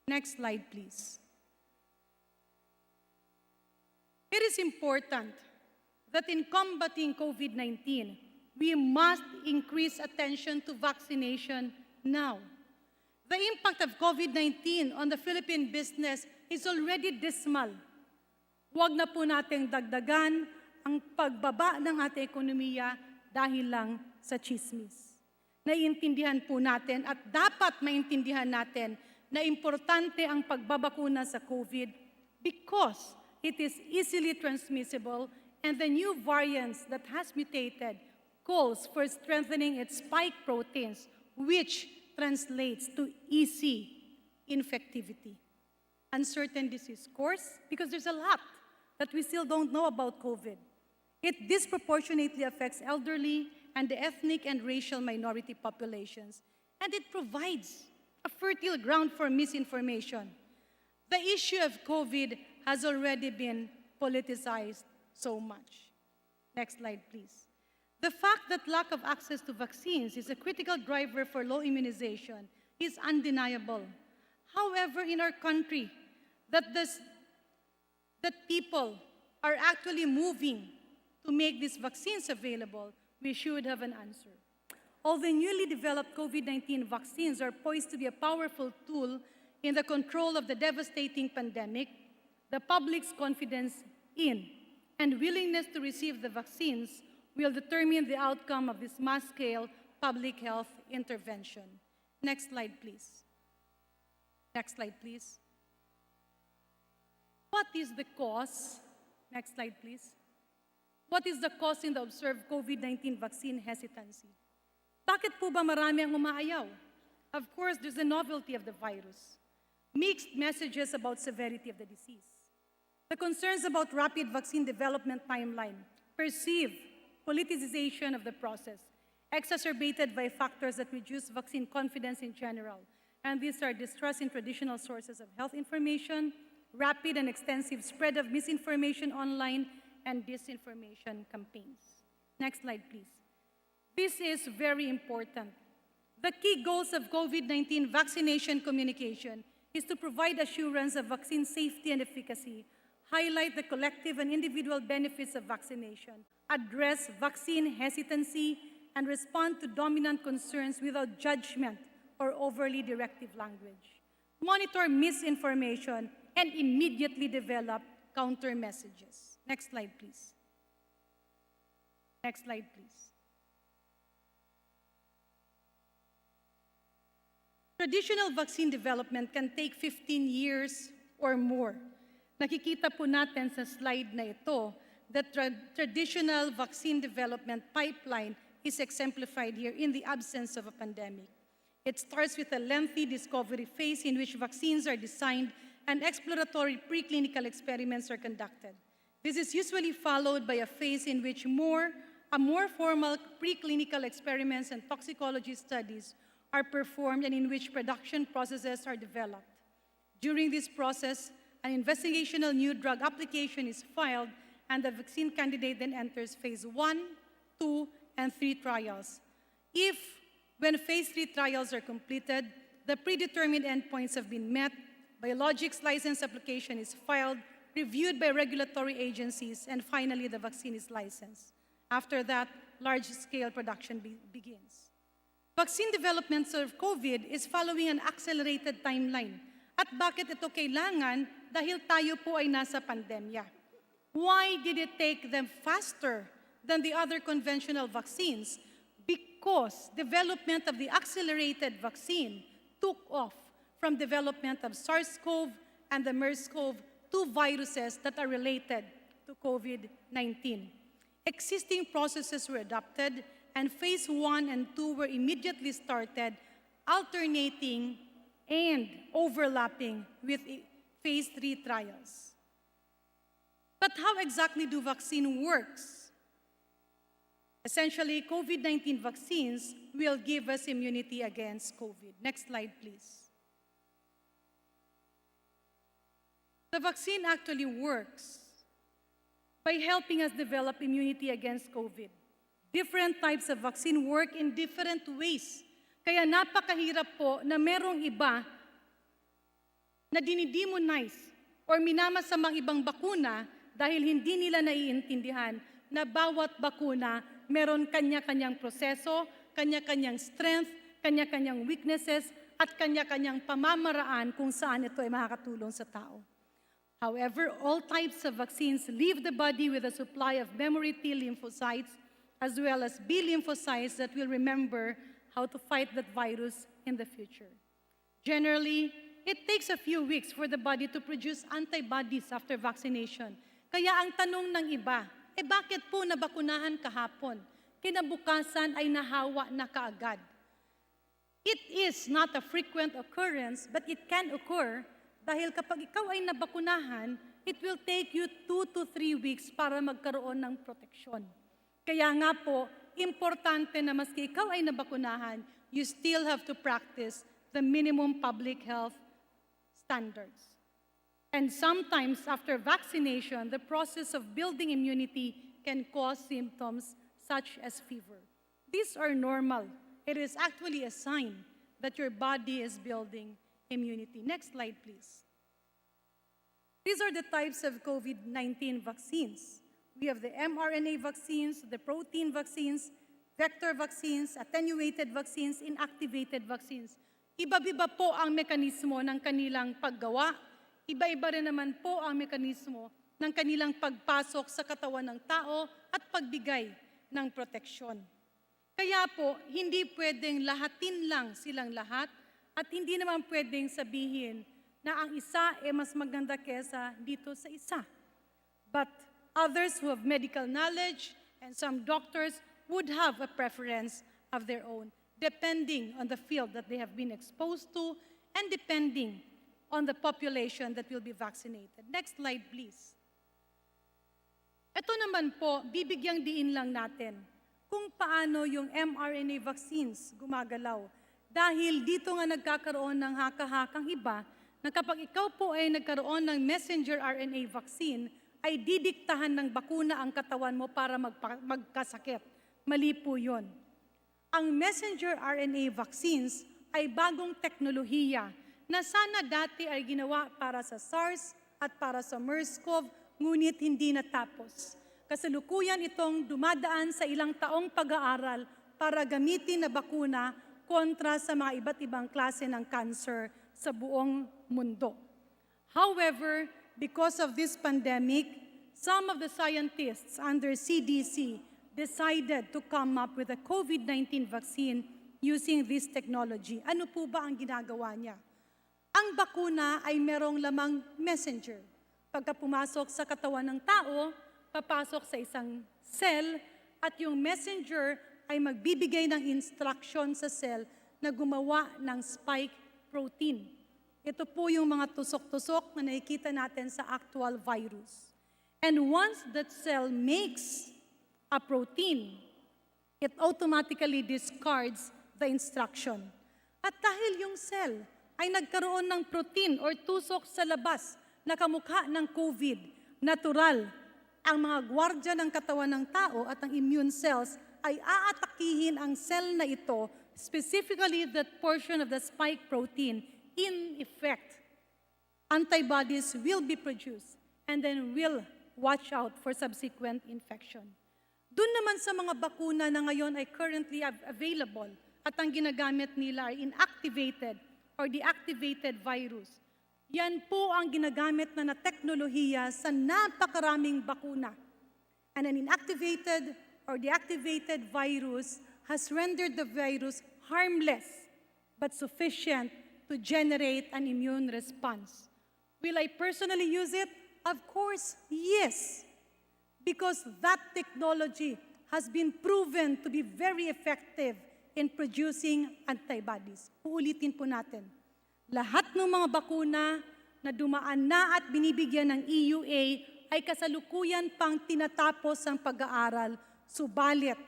Next slide, please. It is important that in combating COVID-19, we must increase attention to vaccination now. The impact of COVID-19 on the Philippine business is already dismal. Huwag na po nating dagdagan ang pagbaba ng ating ekonomiya dahil lang sa chismis. Naiintindihan po natin at dapat maintindihan natin na importante ang pagbabakuna sa COVID because it is easily transmissible and the new variants that has mutated calls for strengthening its spike proteins, which translates to easy infectivity. Uncertain disease course, because there's a lot that we still don't know about COVID. It disproportionately affects elderly and the ethnic and racial minority populations, and it provides a fertile ground for misinformation. The issue of COVID has already been politicized so much. Next slide, please. The fact that lack of access to vaccines is a critical driver for low immunization is undeniable. However, in our country, that people are actually moving to make these vaccines available, we should have an answer. All the newly developed COVID-19 vaccines are poised to be a powerful tool in the control of the devastating pandemic. The public's confidence in and willingness to receive the vaccines will determine the outcome of this mass-scale public health intervention. Next slide, please. Next slide, please. What is the cause? Next slide, please. What is the cause in the observed COVID-19 vaccine hesitancy? Bakit po ba marami ang umaayaw? Of course, there's the novelty of the virus, mixed messages about severity of the disease, the concerns about rapid vaccine development timeline, perceived politicization of the process, exacerbated by factors that reduce vaccine confidence in general. And these are distrust in traditional sources of health information, rapid and extensive spread of misinformation online, and disinformation campaigns. Next slide, please. This is very important. The key goals of COVID-19 vaccination communication is to provide assurance of vaccine safety and efficacy, highlight the collective and individual benefits of vaccination, address vaccine hesitancy, and respond to dominant concerns without judgment or overly directive language. Monitor misinformation and immediately develop counter messages. Next slide, please. Next slide, please. Traditional vaccine development can take 15 years or more. Nakikita po natin sa slide na ito that traditional vaccine development pipeline is exemplified here in the absence of a pandemic. It starts with a lengthy discovery phase in which vaccines are designed and exploratory preclinical experiments are conducted. This is usually followed by a phase in which more formal preclinical experiments and toxicology studies are performed and in which production processes are developed. During this process, an investigational new drug application is filed and the vaccine candidate then enters phase 1, 2, and 3 trials. When phase 3 trials are completed, the predetermined endpoints have been met, biologics license application is filed, reviewed by regulatory agencies, and finally the vaccine is licensed. After that, large-scale production begins. Vaccine development of COVID is following an accelerated timeline. At bakit ito kailangan? Dahil tayo po ay nasa pandemya. Why did it take them faster than the other conventional vaccines? Because development of the accelerated vaccine took off from development of SARS-CoV and the MERS-CoV, two viruses that are related to COVID-19. Existing processes were adopted, and phase 1 and 2 were immediately started, alternating and overlapping with phase 3 trials. But how exactly do vaccine works? Essentially, COVID-19 vaccines will give us immunity against COVID. Next slide, please. The vaccine actually works by helping us develop immunity against COVID. Different types of vaccine work in different ways. Kaya napakahirap po na merong iba na dinidemonize or minamasamang ibang bakuna dahil hindi nila naiintindihan na bawat bakuna meron kanya-kanyang proseso, kanya-kanyang strength, kanya-kanyang weaknesses, at kanya-kanyang pamamaraan kung saan ito ay makakatulong sa tao. However, all types of vaccines leave the body with a supply of memory T lymphocytes as well as B lymphocytes that will remember how to fight that virus in the future. Generally, it takes a few weeks for the body to produce antibodies after vaccination. Kaya ang tanong ng iba, bakit po nabakunahan kahapon? Kinabukasan ay nahawa na kaagad. It is not a frequent occurrence, but it can occur dahil kapag ikaw ay nabakunahan, it will take you 2 to 3 weeks para magkaroon ng proteksyon. Kaya nga po, importante na maski ikaw ay nabakunahan, you still have to practice the minimum public health standards. And sometimes after vaccination, the process of building immunity can cause symptoms such as fever. These are normal. It is actually a sign that your body is building immunity. Next slide, please. These are the types of COVID-19 vaccines. We have the mRNA vaccines, the protein vaccines, vector vaccines, attenuated vaccines, inactivated vaccines. Iba-iba po ang mekanismo ng kanilang paggawa. Iba-iba rin naman po ang mekanismo ng kanilang pagpasok sa katawan ng tao at pagbigay ng proteksyon. Kaya po, hindi pwedeng lahatin lang silang lahat at hindi naman pwedeng sabihin na ang isa ay mas maganda kesa dito sa isa. But others who have medical knowledge and some doctors would have a preference of their own, depending on the field that they have been exposed to and depending on the population that will be vaccinated. Next slide, please. Ito naman po, bibigyang diin lang natin kung paano yung mRNA vaccines gumagalaw. Dahil dito nga nagkakaroon ng haka-hakang iba na kapag ikaw po ay nagkaroon ng messenger RNA vaccine, ay didiktahan ng bakuna ang katawan mo para magkasakit. Mali po yun. ang messenger RNA vaccines ay bagong teknolohiya na sana dati ay ginawa para sa SARS at para sa MERS-CoV, ngunit hindi natapos. Kasalukuyan itong dumadaan sa ilang taong pag-aaral para gamitin na bakuna kontra sa mga iba't ibang klase ng cancer sa buong mundo. However, because of this pandemic, some of the scientists under CDC decided to come up with a COVID-19 vaccine using this technology. Ano po ba ang ginagawa niya? Ang bakuna ay merong lamang messenger. Pagka pumasok sa katawan ng tao, papasok sa isang cell at yung messenger ay magbibigay ng instruction sa cell na gumawa ng spike protein. Ito po yung mga tusok-tusok na nakikita natin sa actual virus. And once that cell makes a protein, it automatically discards the instruction. At dahil yung cell ay nagkaroon ng protein or tusok sa labas na kamukha ng COVID, natural, ang mga gwardya ng katawan ng tao at ang immune cells ay aatakihin ang cell na ito, specifically that portion of the spike protein. In effect, antibodies will be produced and then will watch out for subsequent infection. Doon naman sa mga bakuna na ngayon ay currently available at ang ginagamit nila ay inactivated or deactivated virus. Yan po ang ginagamit na teknolohiya sa napakaraming bakuna. And an inactivated or deactivated virus has rendered the virus harmless but sufficient to generate an immune response. Will I personally use it? Of course, yes. Because that technology has been proven to be very effective in producing antibodies. Uulitin po natin. Lahat ng mga bakuna na dumaan na at binibigyan ng EUA ay kasalukuyan pang tinatapos ang pag-aaral. Subalit,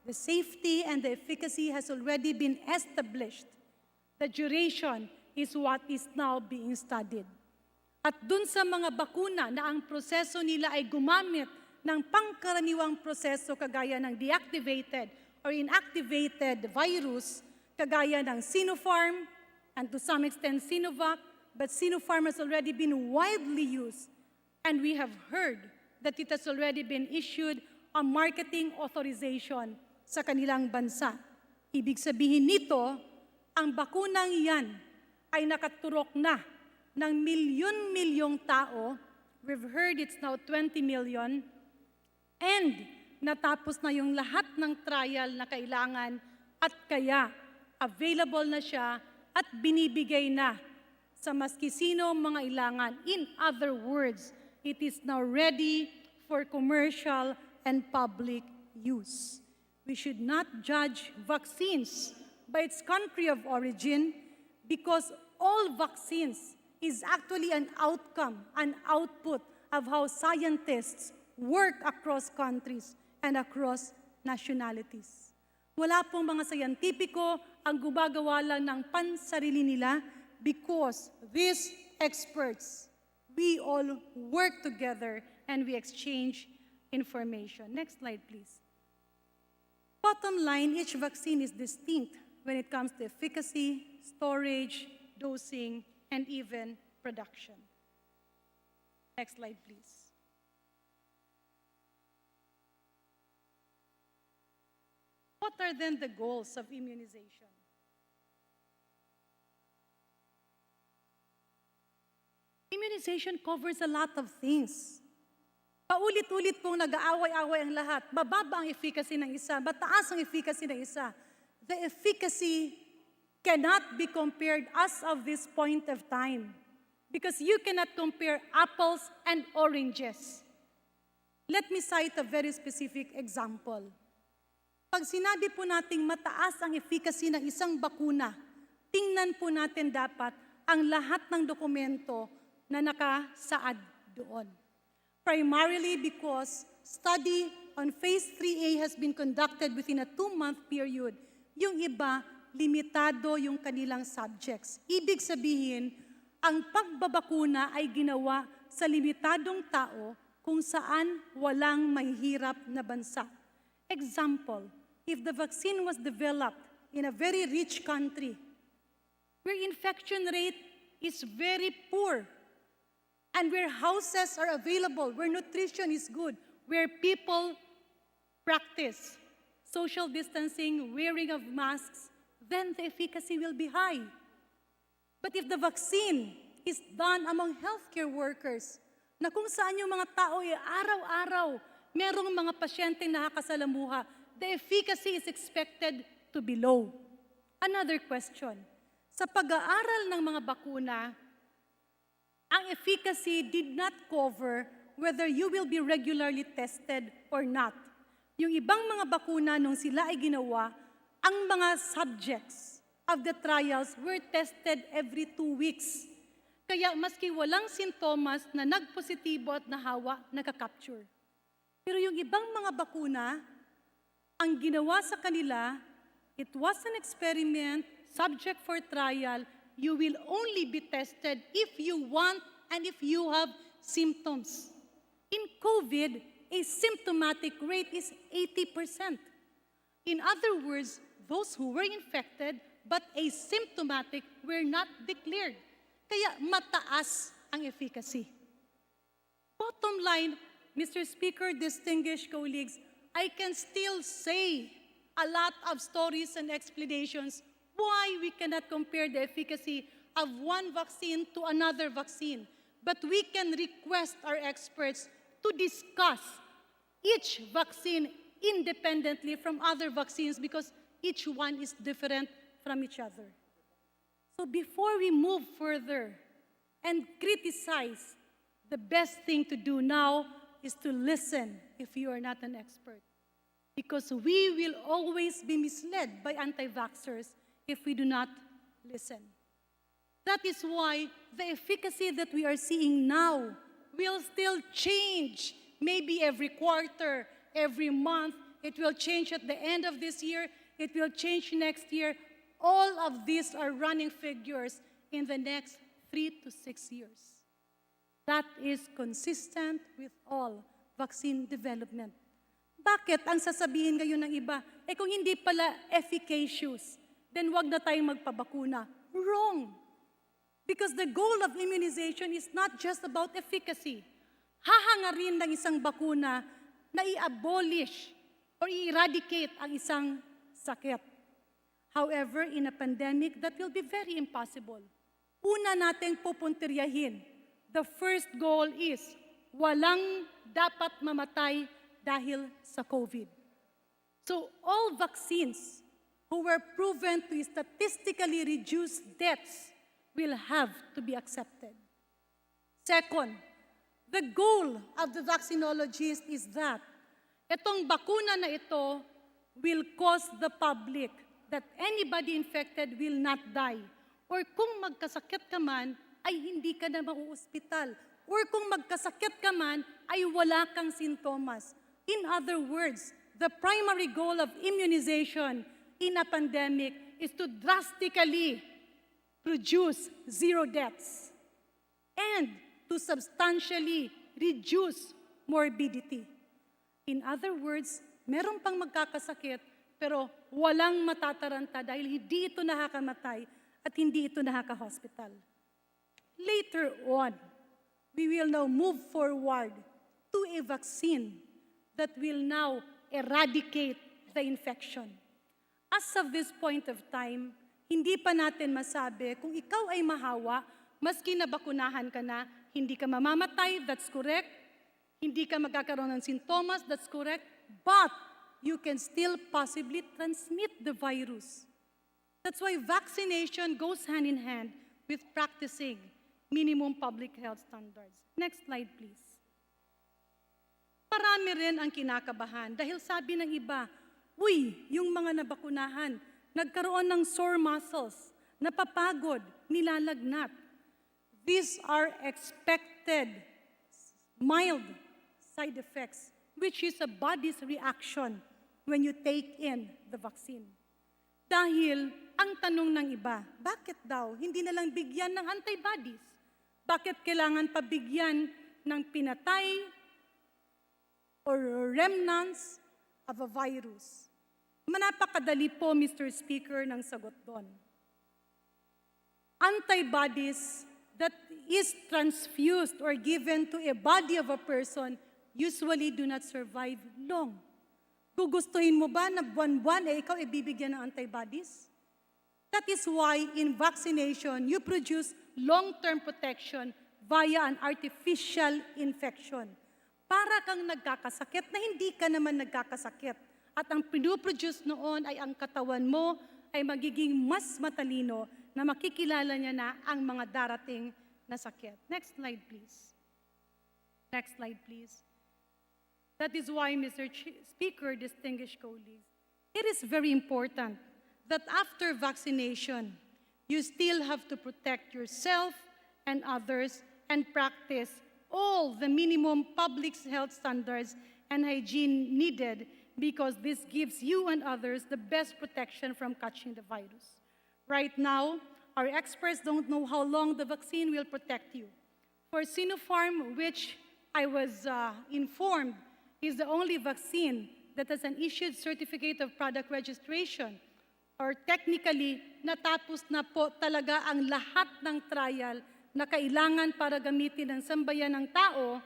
the safety and the efficacy has already been established. The duration is what is now being studied. At dun sa mga bakuna na ang proseso nila ay gumamit ng pangkaraniwang proseso kagaya ng deactivated or inactivated virus, kagaya ng Sinopharm, and to some extent Sinovac, but Sinopharm has already been widely used, and we have heard that it has already been issued a marketing authorization sa kanilang bansa. Ibig sabihin nito, ang bakunang yan ay nakaturok na ng milyon-milyong tao. We've heard it's now 20 million, and natapos na yung lahat ng trial na kailangan at kaya available na siya at binibigay na sa maski sino mga ilangan. In other words, it is now ready for commercial and public use. We should not judge vaccines by its country of origin because all vaccines is actually an outcome, an output of how scientists work across countries and across nationalities. Wala pong mga scientifico ang gumagawa lang ng pansarili nila because these experts, we all work together and we exchange information. Next slide, please. Bottom line, each vaccine is distinct when it comes to efficacy, storage, dosing, and even production. Next slide, please. What are then the goals of immunization? Immunization covers a lot of things. Paulit-ulit pong nag-aaway-away ang lahat. Bababa ang efficacy ng isa, mataas ang efficacy ng isa. The efficacy cannot be compared as of this point of time because you cannot compare apples and oranges. Let me cite a very specific example. Pag sinabi po nating mataas ang efficacy ng isang bakuna, tingnan po natin dapat ang lahat ng dokumento na nakasaad doon. Primarily because study on phase 3A has been conducted within a 2-month period. Yung iba, limitado yung kanilang subjects. Ibig sabihin, ang pagbabakuna ay ginawa sa limitadong tao kung saan walang mahihirap na bansa. Example, if the vaccine was developed in a very rich country, where infection rate is very poor, and where houses are available, where nutrition is good, where people practice social distancing, wearing of masks, then the efficacy will be high. But if the vaccine is done among healthcare workers, na kung saan yung mga tao ay araw-araw, merong mga pasyenteng nakakasalamuha, the efficacy is expected to be low. Another question, sa pag-aaral ng mga bakuna, ang efficacy did not cover whether you will be regularly tested or not. Yung ibang mga bakuna nung sila ay ginawa, ang mga subjects of the trials were tested every 2 weeks. Kaya maski walang sintomas na nagpositibo at nahawa, nakakapture. Pero yung ibang mga bakuna, ang ginawa sa kanila, it was an experiment, subject for trial, you will only be tested if you want and if you have symptoms. In COVID, a symptomatic rate is 80%. In other words, those who were infected but asymptomatic were not declared. Kaya mataas ang efficacy. Bottom line, Mr. Speaker, distinguished colleagues, I can still say a lot of stories and explanations why we cannot compare the efficacy of one vaccine to another vaccine. But we can request our experts to discuss each vaccine independently from other vaccines because each one is different from each other. So before we move further and criticize, the best thing to do now is to listen if you are not an expert. Because we will always be misled by anti-vaxxers if we do not listen. That is why the efficacy that we are seeing now will still change, maybe every quarter, every month. It will change at the end of this year. It will change next year. All of these are running figures in the next 3 to 6 years. That is consistent with all vaccine development. Bakit ang sasabihin ngayon ng iba, kung hindi pala efficacious, then wag na tayong magpabakuna. Wrong. Because the goal of immunization is not just about efficacy. Hahangarin ng isang bakuna na i-abolish or i-eradicate ang isang sakit. However, in a pandemic, that will be very impossible. Una nating pupuntiryahin. The first goal is walang dapat mamatay dahil sa COVID. So all vaccines who were proven to statistically reduce deaths will have to be accepted. Second, the goal of the vaccinologist is that itong bakuna na ito will cause the public that anybody infected will not die. Or kung magkasakit ka man, ay hindi ka na mauospital. Or kung magkasakit ka man, ay wala kang sintomas. In other words, the primary goal of immunization in a pandemic is to drastically produce 0 deaths and to substantially reduce morbidity. In other words, meron pang magkakasakit pero walang matataranta dahil hindi ito nakakamatay at hindi ito nakaka-hospital. Later on, we will now move forward to a vaccine that will now eradicate the infection. As of this point of time, hindi pa natin masabi kung ikaw ay mahawa, maski nabakunahan ka na, hindi ka mamamatay, that's correct. Hindi ka magkakaroon ng sintomas, that's correct. But you can still possibly transmit the virus. That's why vaccination goes hand in hand with practicing minimum public health standards. Next slide, please. Marami rin ang kinakabahan dahil sabi ng iba, uy, yung mga nabakunahan, nagkaroon ng sore muscles, napapagod, nilalagnat. These are expected mild side effects, which is a body's reaction when you take in the vaccine. Dahil ang tanong ng iba, bakit daw hindi na lang bigyan ng antibodies? Bakit kailangan pabigyan ng pinatay or remnants of a virus? Napakadali po, Mr. Speaker, ng sagot doon. Antibodies that is transfused or given to a body of a person usually do not survive long. Gugustuhin mo ba na buwan-buwan ikaw ibibigyan ng antibodies? That is why in vaccination, you produce long-term protection via an artificial infection. Para kang nagkakasakit na hindi ka naman nagkakasakit. At ang produce noon ay ang katawan mo ay magiging mas matalino na makikilala niya na ang mga darating na sakit. Next slide, please. Next slide, please. That is why, Mr. Speaker, distinguished colleagues, it is very important that after vaccination, you still have to protect yourself and others and practice all the minimum public health standards and hygiene needed because this gives you and others the best protection from catching the virus. Right now, our experts don't know how long the vaccine will protect you. For Sinopharm, which I was informed is the only vaccine that has an issued certificate of product registration, or technically, natapos na po talaga ang lahat ng trial na kailangan para gamitin ng sambayan ng tao.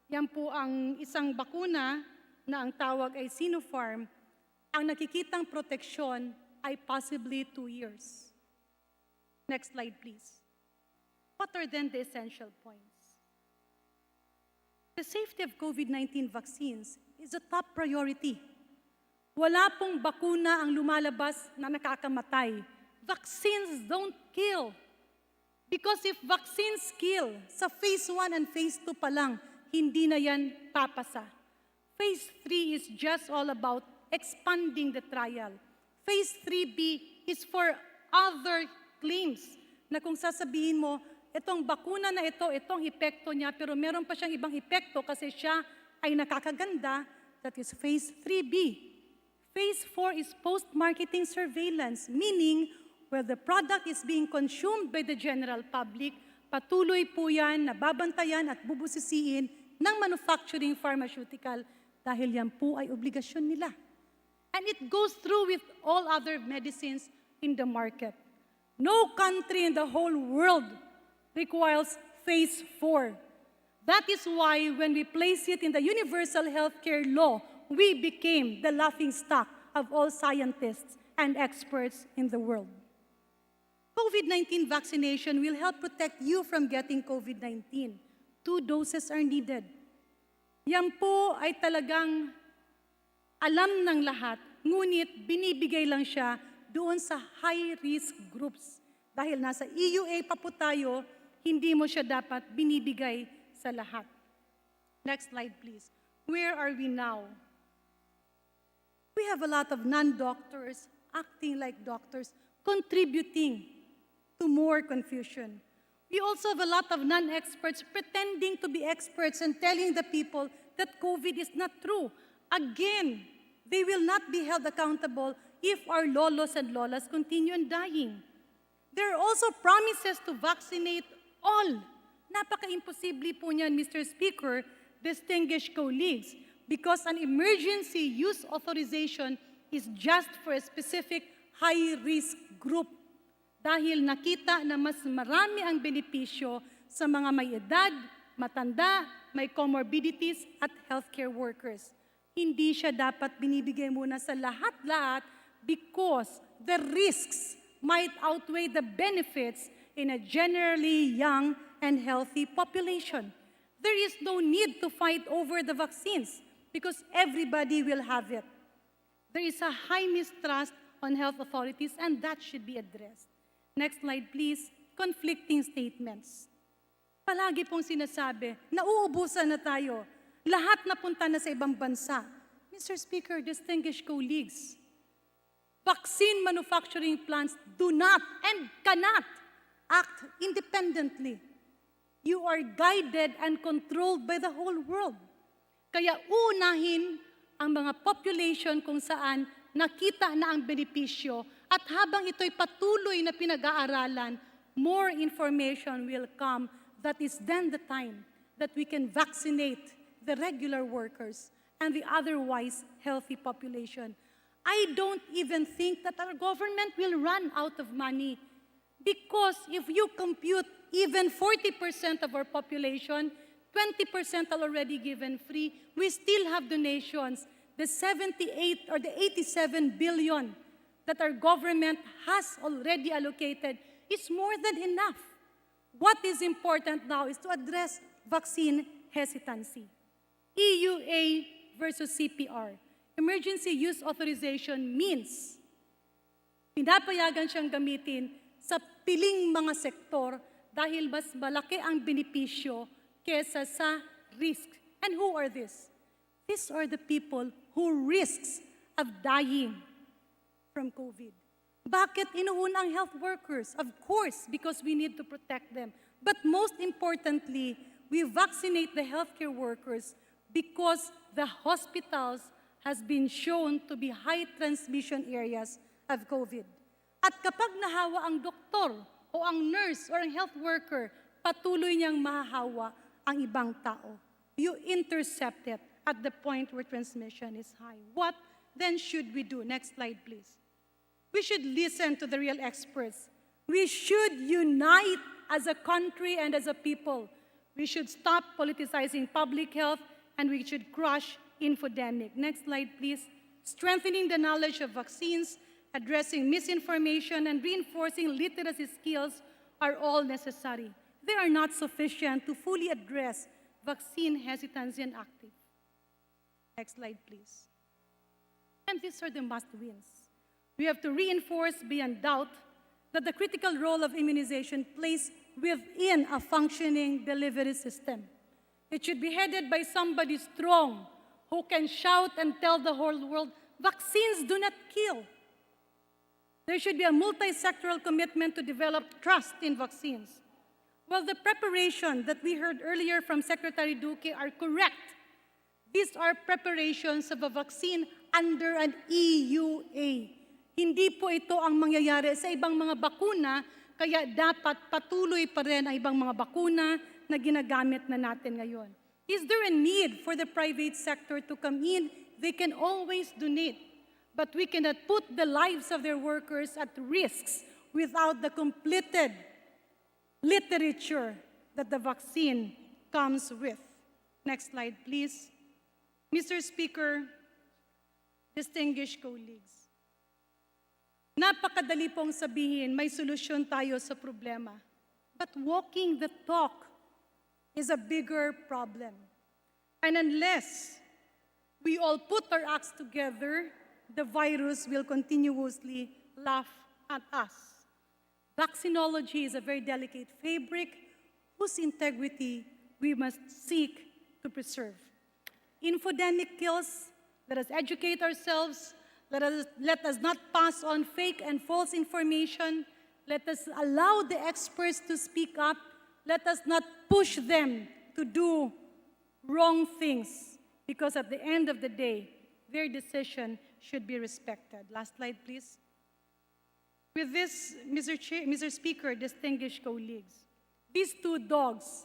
Yan po ang isang bakuna na ang tawag ay Sinopharm. Ang nakikitang proteksyon ay possibly 2 years. Next slide, please. What are then the essential points? The safety of COVID-19 vaccines is a top priority. Wala pong bakuna ang lumalabas na nakakamatay. Vaccines don't kill. Because if vaccines kill, sa phase 1 and phase 2 pa lang, hindi na yan papasa. Phase 3 is just all about expanding the trial. Phase 3B is for other claims na kung sasabihin mo, itong bakuna na ito, itong epekto niya, pero meron pa siyang ibang epekto kasi siya ay nakakaganda, that is phase 3B. Phase 4 is post-marketing surveillance, meaning where the product is being consumed by the general public, patuloy po yan, nababantayan at bubusisiin ng manufacturing pharmaceutical dahil yan po ay obligasyon nila. And it goes through with all other medicines in the market. No country in the whole world requires phase 4. That is why when we place it in the universal healthcare law, we became the laughingstock of all scientists and experts in the world. COVID-19 vaccination will help protect you from getting COVID-19. 2 doses are needed. Yan po ay talagang alam ng lahat, ngunit binibigay lang siya doon sa high-risk groups. Dahil nasa EUA pa po tayo, hindi mo siya dapat binibigay sa lahat. Next slide, please. Where are we now? We have a lot of non-doctors acting like doctors, contributing to more confusion. We also have a lot of non-experts pretending to be experts and telling the people that COVID is not true. Again, they will not be held accountable if our lolos and lolas continue on dying. There are also promises to vaccinate all. Napaka-imposible po niyan, Mr. Speaker, distinguished colleagues, because an emergency use authorization is just for a specific high-risk group. Dahil nakita na mas marami ang benepisyo sa mga may edad, matanda, may comorbidities at healthcare workers. Hindi siya dapat binibigay muna sa lahat-lahat because the risks might outweigh the benefits in a generally young and healthy population. There is no need to fight over the vaccines because everybody will have it. There is a high mistrust on health authorities and that should be addressed. Next slide, please. Conflicting statements. Palagi pong sinasabi, nauubusan na tayo. Lahat napunta na sa ibang bansa. Mr. Speaker, distinguished colleagues, vaccine manufacturing plants do not and cannot act independently. You are guided and controlled by the whole world. Kaya unahin ang mga population kung saan nakita na ang benepisyo at habang ito'y patuloy na pinag-aaralan, more information will come. That is then the time that we can vaccinate the regular workers and the otherwise healthy population. I don't even think that our government will run out of money. Because if you compute even 40% of our population, 20% are already given free, we still have donations. The 78 or the 87 billion that our government has already allocated is more than enough. What is important now is to address vaccine hesitancy. EUA versus CPR. Emergency use authorization means pinapayagan siyang gamitin sa piling mga sektor dahil mas malaki ang benepisyo kesa sa risk. And who are these? These are the people who risks of dying from COVID. Bakit inuuna ang health workers? Of course, because we need to protect them. But most importantly, we vaccinate the healthcare workers because the hospitals has been shown to be high transmission areas of COVID. At kapag nahawa ang doktor o ang nurse or ang health worker, patuloy niyang mahahawa ang ibang tao. You intercept it at the point where transmission is high. What then should we do? Next slide, please. We should listen to the real experts. We should unite as a country and as a people. We should stop politicizing public health and we should crush infodemic. Next slide, please. Strengthening the knowledge of vaccines, addressing misinformation, and reinforcing literacy skills are all necessary. They are not sufficient to fully address vaccine hesitancy and active. Next slide, please. And these are the must-wins. We have to reinforce beyond doubt that the critical role of immunization plays within a functioning delivery system. It should be headed by somebody strong who can shout and tell the whole world, vaccines do not kill. There should be a multi-sectoral commitment to develop trust in vaccines. Well, the preparation that we heard earlier from Secretary Duque are correct. These are preparations of a vaccine under an EUA. Hindi po ito ang mangyayari sa ibang mga bakuna, kaya dapat patuloy pa rin ang ibang mga bakuna na ginagamit na natin ngayon. Is there a need for the private sector to come in? They can always donate. But we cannot put the lives of their workers at risks without the completed literature that the vaccine comes with. Next slide, please. Mr. Speaker, distinguished colleagues, napakadali pong sabihin, may solusyon tayo sa problema. But walking the talk is a bigger problem. And unless we all put our acts together, the virus will continuously laugh at us. Vaccinology is a very delicate fabric whose integrity we must seek to preserve. Infodemic kills. Let us educate ourselves. Let us not pass on fake and false information. Let us allow the experts to speak up. Let us not push them to do wrong things, because at the end of the day, their decision should be respected. Last slide, please. With this, Mr. Speaker, distinguished colleagues, these two dogs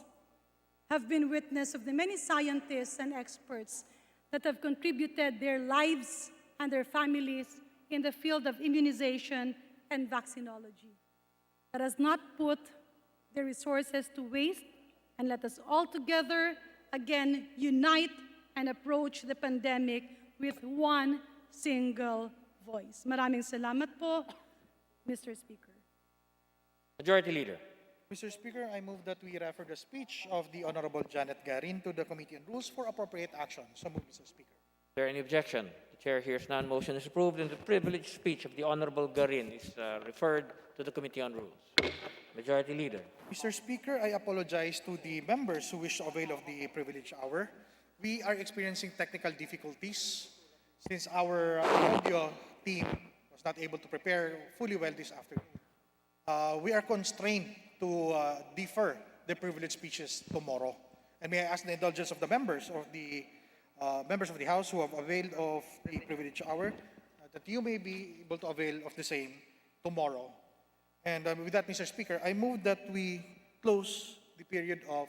have been witness of the many scientists and experts that have contributed their lives and their families in the field of immunization and vaccinology. Let us not put the resources to waste, and let us all together, again, unite and approach the pandemic with one single voice. Maraming salamat po, Mr. Speaker. Majority Leader. Mr. Speaker, I move that we refer the speech of the Honorable Janet Garin to the Committee on Rules for appropriate action. So move, Mr. Speaker. Is there any objection? The chair hears none. Motion is approved, and the privileged speech of the Honorable Garin is referred to the Committee on Rules. Majority Leader. Mr. Speaker, I apologize to the members who wish to avail of the privilege hour. We are experiencing technical difficulties since our audio team was not able to prepare fully well this afternoon. We are constrained to defer the privilege speeches tomorrow. And may I ask the indulgence of the members of the House who have availed of the privilege hour that you may be able to avail of the same tomorrow. And with that, Mr. Speaker, I move that we close the period of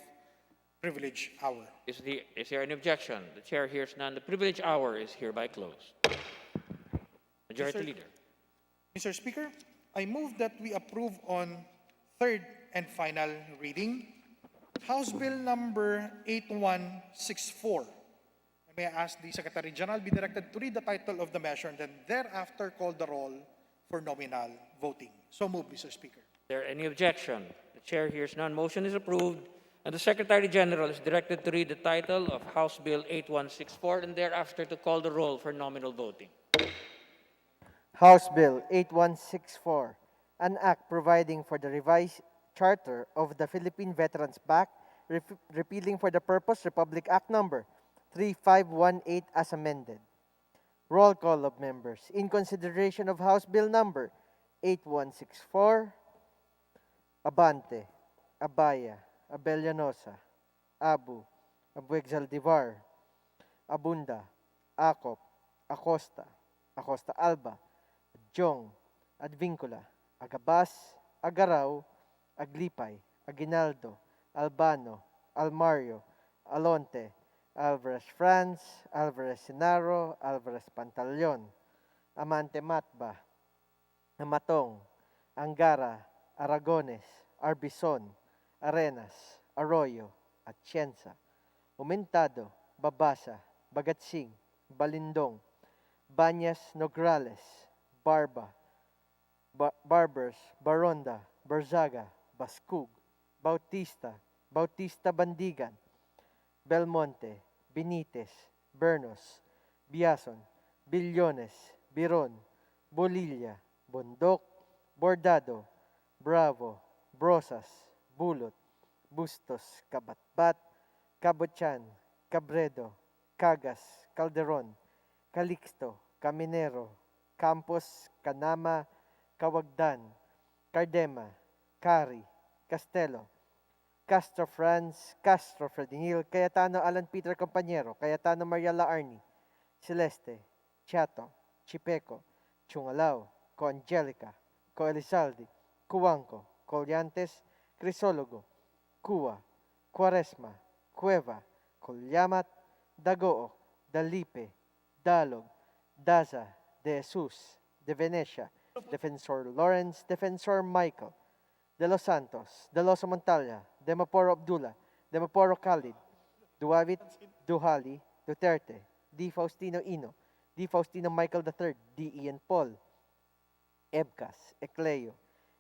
privilege hour. Is there any objection? The chair hears none. The privilege hour is hereby closed. Majority Leader. Mr. Speaker, I move that we approve on third and final reading House Bill number 8164. May I ask the Secretary General be directed to read the title of the measure and then thereafter call the roll for nominal voting. So moved, Mr. Speaker. Is there any objection? The chair hears none. Motion is approved, and the Secretary General is directed to read the title of House Bill 8164 and thereafter to call the roll for nominal voting. House Bill 8164, an act providing for the revised charter of the Philippine Veterans Bank, repealing for the purpose Republic Act number 3518 as amended. Roll call of members. In consideration of House Bill number 8164, Abante, Abaya, Abellanosa, Abu, Abuexaldivar, Abunda, Acop, Acosta, Acosta Alba, Jong, Advincula, Agabas, Agaraw, Aglipay, Aguinaldo, Albano, Almario, Alonte, Alvarez Franz, Alvarez Senaro, Alvarez Pantaleon, Amante Matba, Amatong, Angara, Aragones, Arbison, Arenas, Arroyo, Atienza, Umentado, Babasa, Bagatsing, Balindong, Banyas Nograles, Barba, Barbers, Baronda, Barzaga, Bascug, Bautista, Bautista Bandigan, Belmonte, Benitez, Bernos, Biason, Billones, Biron, Bolilla, Bondok, Bordado, Bravo, Brosas, Bulot, Bustos, Kabatbat, Cabochan, Cabredo, Cagas, Calderon, Calixto, Caminero, Campos, Canama, Cawagdan, Cardema, Cari, Castelo, Castro Franz, Castro Fredinil, Cayetano Alan Peter Compañero, Cayetano Mariela Arni, Celeste, Chato, Chipeco, Chungalao, Coangelica, Coelizaldi, Cuanco, Collantes, Crisologo, Cua, Quaresma, Cueva, Colyamat, Dagoo, Dalipe, Dalog, Daza, De Jesus, De Venecia, Defensor Lawrence, Defensor Michael, De Los Santos, De Los Montalia, Demaporo Abdullah, Demaporo Khalid, Duavit Duhali, Duterte, D. Faustino Ino, D. Faustino Michael III, D. Ian Paul, Ebcas, Ecleo,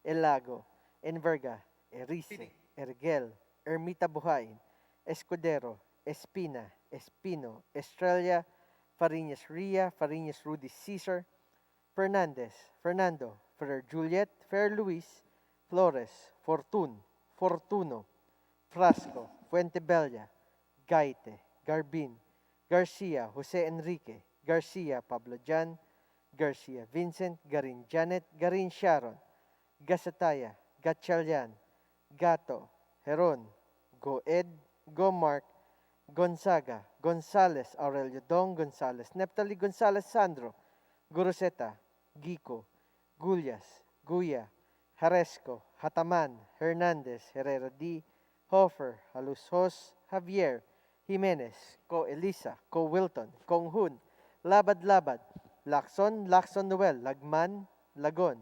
Elago, Enverga, Erice, Ergel, Ermita Buhain, Escudero, Espina, Espino, Estrella, Fariñas Ria, Fariñas Rudy Caesar, Fernandez, Fernando, Fer Juliet, Fer Luis, Flores, Fortun, Fortuno, Frasco, Fuentebella, Gaite, Garbin, Garcia, Jose Enrique, Garcia, Pablo Jan, Garcia Vincent, Garin Janet, Garin Sharon, Gasataya, Gatchalian, Gato, Heron, Goed, Gomark, Gonzaga, Gonzales, Aurelio Dong, Gonzales, Neptali Gonzales Sandro, Guruseta, Gico, Gullas, Guya, Jaresco, Hataman, Hernandez, Herrera D, Hofer, Halushos, Javier, Jimenez, Ko Elisa, Ko Wilton, Konghun, Labad Labad, Lacson, Lacson Noel, Lagman, Lagon,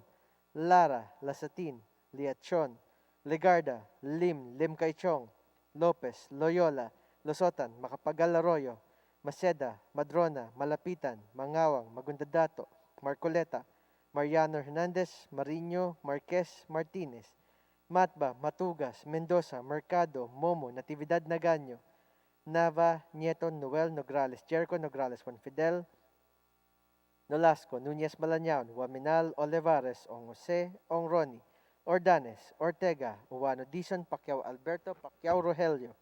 Lara, Lasatin, Liachon, Legarda, Lim, Lim Kaichong, Lopez, Loyola, Losotan, Macapagal Arroyo, Maceda, Madrona, Malapitan, Mangawang, Magundadato, Marcoleta, Mariano Hernandez, Mariño, Marquez, Martinez, Matba, Matugas, Mendoza, Mercado, Momo, Natividad Nagaño, Nava, Nieto, Noel, Nograles, Jericho, Nograles, Juan Fidel, Nolasco, Núñez Malañaon, Waminal, Olivares, Ong Jose, Ong Roni, Ordanes, Ortega, Uwano Dizon, Pacquiao Alberto, Pacquiao Rogelio,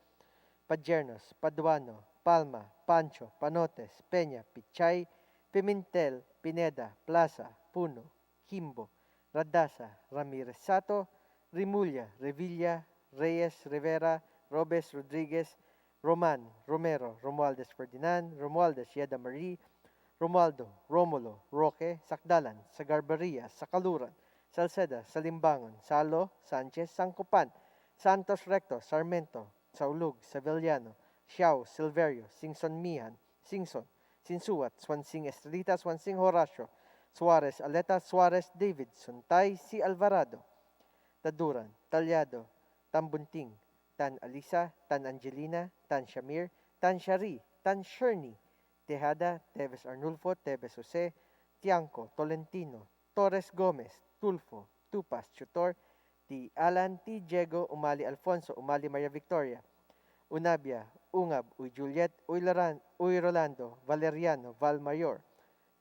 Padjernos, Paduano, Palma, Pancho, Panotes, Peña, Pichay, Pimentel, Pineda, Plaza, Puno, Kimbo, Radasa, Ramirez Sato, Rimulya, Revilla, Reyes, Rivera, Robes, Rodriguez, Roman, Romero, Romualdez Ferdinand, Romualdez Yeda Marie, Romualdo, Romulo, Roque, Sakdalan, Sagarbaria, Sakaluran, Salceda, Salimbangon, Salo, Sanchez, Sangkupan, Santos Recto, Sarmento, Saulug, Sevillano, Xiao, Silverio, Singson Mihan, Singson, Sinsuat, Swansing Estrelita, Swansing Horacio, Suarez Aleta, Suarez David, Suntay C. Alvarado, Taduran, Talyado, Tambunting, Tan Alisa, Tan Angelina, Tan Shamir, Tan Shari, Tan Sherny, Tejada, Teves Arnulfo, Teves Jose, Tiangco, Tolentino, Torres Gomez, Tulfo, Tupas, Chutor, T. Alan, T. Diego, Umali Alfonso, Umali Maria Victoria, Unabia, Ungab, Uy Juliet, Uy Rolando, Valeriano, Val Mayor,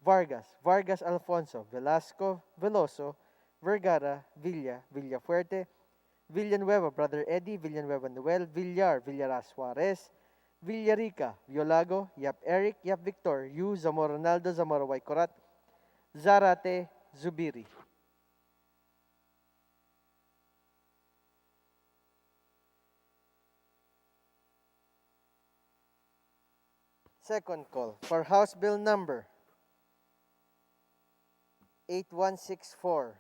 Vargas, Vargas Alfonso, Velasco, Veloso, Vergara, Villa, Villafuerte, Villanueva, Brother Eddie, Villanueva Noel, Villar, Villaras Suarez, Villarica, Violago, Yap Eric, Yap Victor, Yu, Zamora Ronaldo, Zamora Waikorat, Zarate, Zubiri. Second call for House Bill number 8164.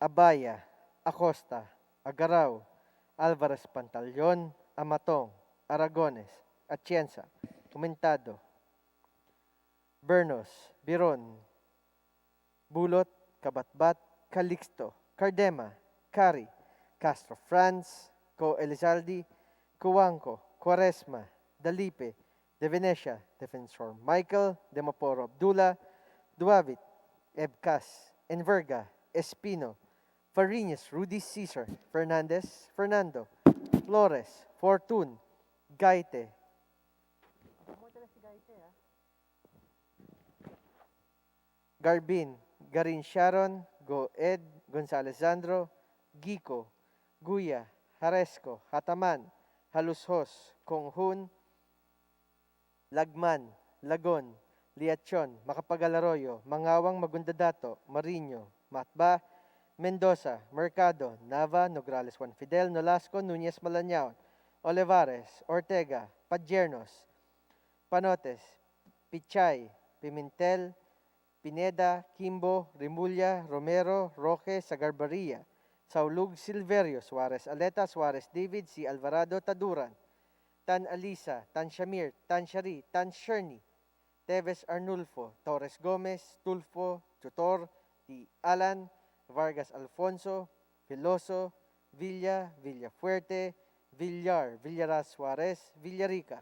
Abaya, Acosta, Agaraw, Alvarez Pantaleon, Amatong, Aragones, Atienza, Comentado, Bernos, Biron, Bulot, Kabatbat, Calixto, Cardema, Cari, Castro Franz, Co Elizaldi, Cuanco, Quaresma, Dalipe, De Venecia, Defensor Michael, Demoporo Abdullah, Duavit, Ebcas, Enverga, Espino, Farinas, Rudy Cesar, Fernandez, Fernando, Flores, Fortun, Gaite, Garbin, Garin Sharon, Goed, Gonzalez Zandro, Gico, Guya, Haresco, Hataman, Halushos, Konghun, Lagman, Lagon, Liachon, Macapagal-Arroyo, Mangawang, Magundadato, Mariño, Matba, Mendoza, Mercado, Nava, Nograles Juan Fidel, Nolasco, Núñez Malañaon, Olivares, Ortega, Padjernos, Panotes, Pichay, Pimentel, Pineda, Kimbo, Rimulya, Romero, Roque, Sagarbaria, Saulug, Silverio, Suarez Aleta, Suarez David, C. Alvarado, Taduran, Tan Alisa, Tan Shamir, Tan Shari, Tan Sherny, Teves Arnulfo, Torres Gomez, Tulfo, Tutor, T. Alan, Vargas Alfonso, Veloso, Villa, Villafuerte, Villar, Villaras Suarez, Villarica.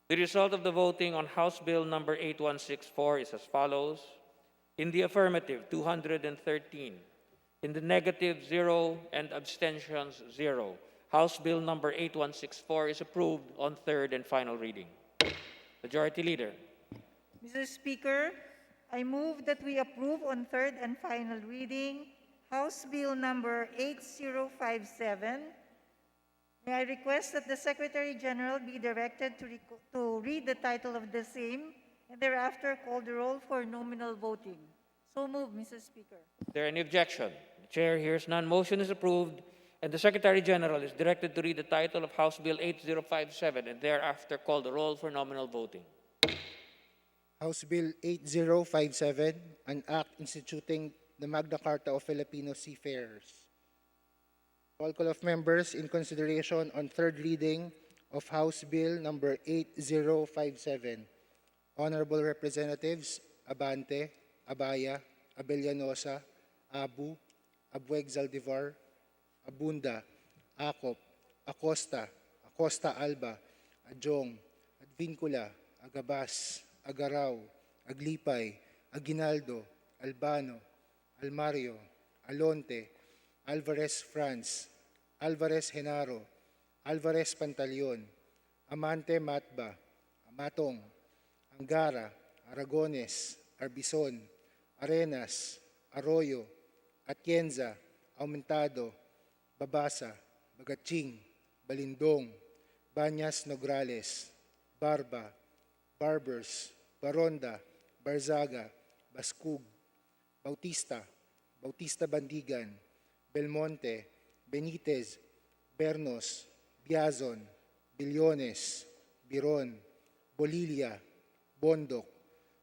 The result of the voting on House Bill number 8164 is as follows. In the affirmative, 213. In the negative, 0, and abstentions, 0. House Bill number 8164 is approved on third and final reading. Majority Leader. Mr. Speaker, I move that we approve on third and final reading House Bill number 8057. May I request that the Secretary General be directed to read the title of the same and thereafter call the roll for nominal voting. So moved, Mr. Speaker. Is there any objection? The Chair hears none. Motion is approved, and the Secretary General is directed to read the title of House Bill 8057 and thereafter call the roll for nominal voting. House Bill 8057, an act instituting the Magna Carta of Filipino Seafarers. Roll call of members in consideration on third reading of House Bill number 8057. Honorable Representatives Abante, Abaya, Abellanosa, Abu, Abueg Zaldivar, Abunda, Acop, Acosta, Acosta Alba, Adjong, Advincula, Agabas, Agaraw, Aglipay, Aguinaldo, Albano, Almario, Alonte, Alvarez Franz, Alvarez Genaro, Alvarez Pantaleon, Amante Matba, Amatong, Angara, Aragones, Arbison, Arenas, Arroyo, Atienza, Aumentado, Babasa, Bagaching, Balindong, Banyas Nograles, Barba, Barbers, Baronda, Barzaga, Baskug, Bautista, Bautista Bandigan, Belmonte, Benitez, Bernos, Biazon, Billones, Biron, Bolilia, Bondok,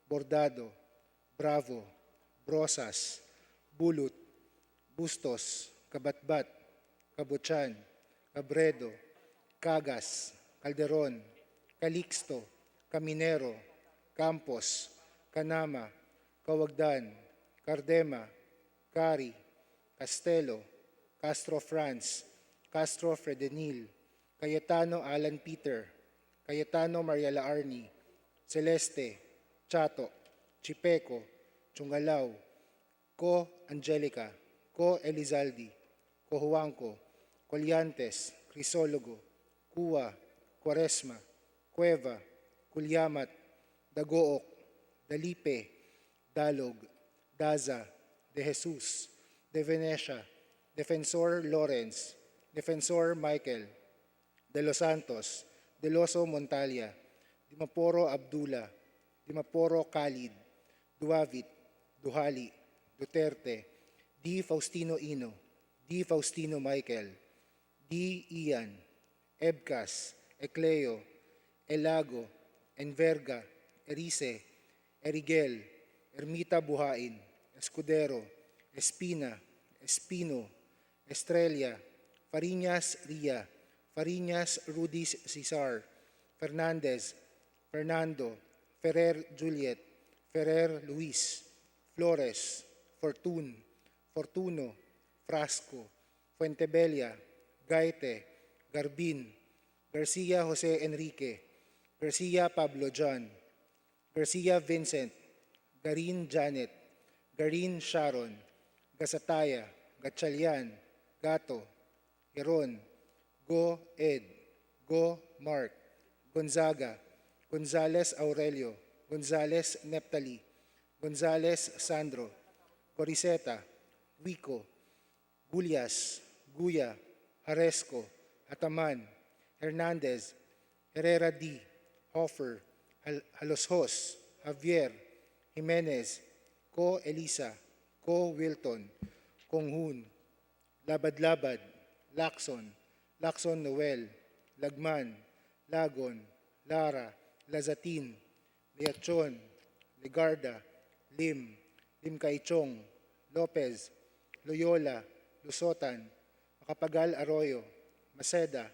Bordado, Bravo, Brosas, Bulut, Bustos, Kabatbat, Kabutsan, Cabredo, Cagas, Calderon, Calixto, Caminero, Campos, Canama, Cawagdan, Cardema, Cari, Castelo, Castro France, Castro Fredenil, Cayetano Alan Peter, Cayetano Maria Laarni, Celeste, Chato, Chipeco, Chungalao, Co Angelica, Co Elizaldi, Co Juanco, Colyantes, Crisologo, Cua, Quaresma, Cueva, Culyamat, Dagook, Dalipe, Dalog, Daza, De Jesus, De Venecia, Defensor Lawrence, Defensor Michael, De Los Santos, De Loso Montalia, Dimaporo Abdullah, Dimaporo Khalid, Duavit, Duhali, Duterte, D. Faustino Ino, D. Faustino Michael, D. Ian, Ebcas, Ecleo, Elago, Enverga, Erice, Erigel, Ermita Buhain, Escudero, Espina, Espino, Estrella, Fariñas Ria, Fariñas Rudis Cesar, Fernandez, Fernando, Ferrer Juliet, Ferrer Luis, Flores, Fortun, Fortuno, Frasco, Fuentebella, Gaite, Garbin, Garcia Jose Enrique, Garcia Pablo John, Garcia Vincent, Garin Janet, Garin Sharon, Gasataya, Gatchalian, Gato, Heron, Go Ed, Go Mark, Gonzaga, Gonzales Aurelio, Gonzales Neptali, Gonzales Sandro, Coriseta, Wico, Gulyas, Guya, Haresco, Ataman, Hernandez, Herrera D, Hoffer, Haloshos, Javier, Jimenez, Co Elisa, Co Wilton, Konghun, Labad-Labad, Lacson, Lacson Noel, Lagman, Lagon, Lara, Lazatin, Liachon, Ligarda, Lim, Lim Kaichong, Lopez, Loyola, Lusotan, Makapagal Arroyo, Maceda,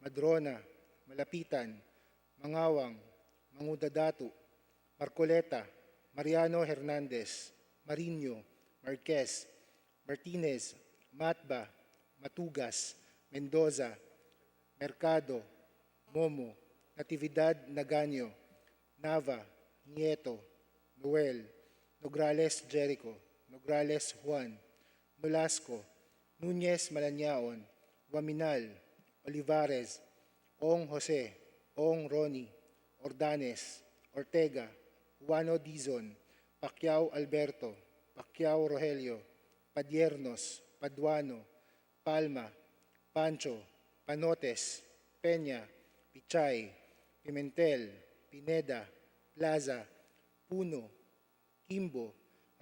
Madrona, Malapitan, Mangawang, Mangudadatu, Marcoleta, Mariano Hernandez, Marino, Marquez, Martinez, Matba, Matugas, Mendoza, Mercado, Momo, Natividad Naganyo, Nava, Nieto, Noel, Nograles Jericho, Nograles Juan, Nolasco, Nunez Malanyaon, Waminal, Olivares, Ong Jose, Ong Ronnie, Ordanes, Ortega, Juano Dizon, Pacquiao Alberto, Pacquiao Rogelio, Padiernos, Paduano, Palma, Pancho, Panotes, Peña, Pichay, Pimentel, Pineda, Plaza, Puno, Kimbo,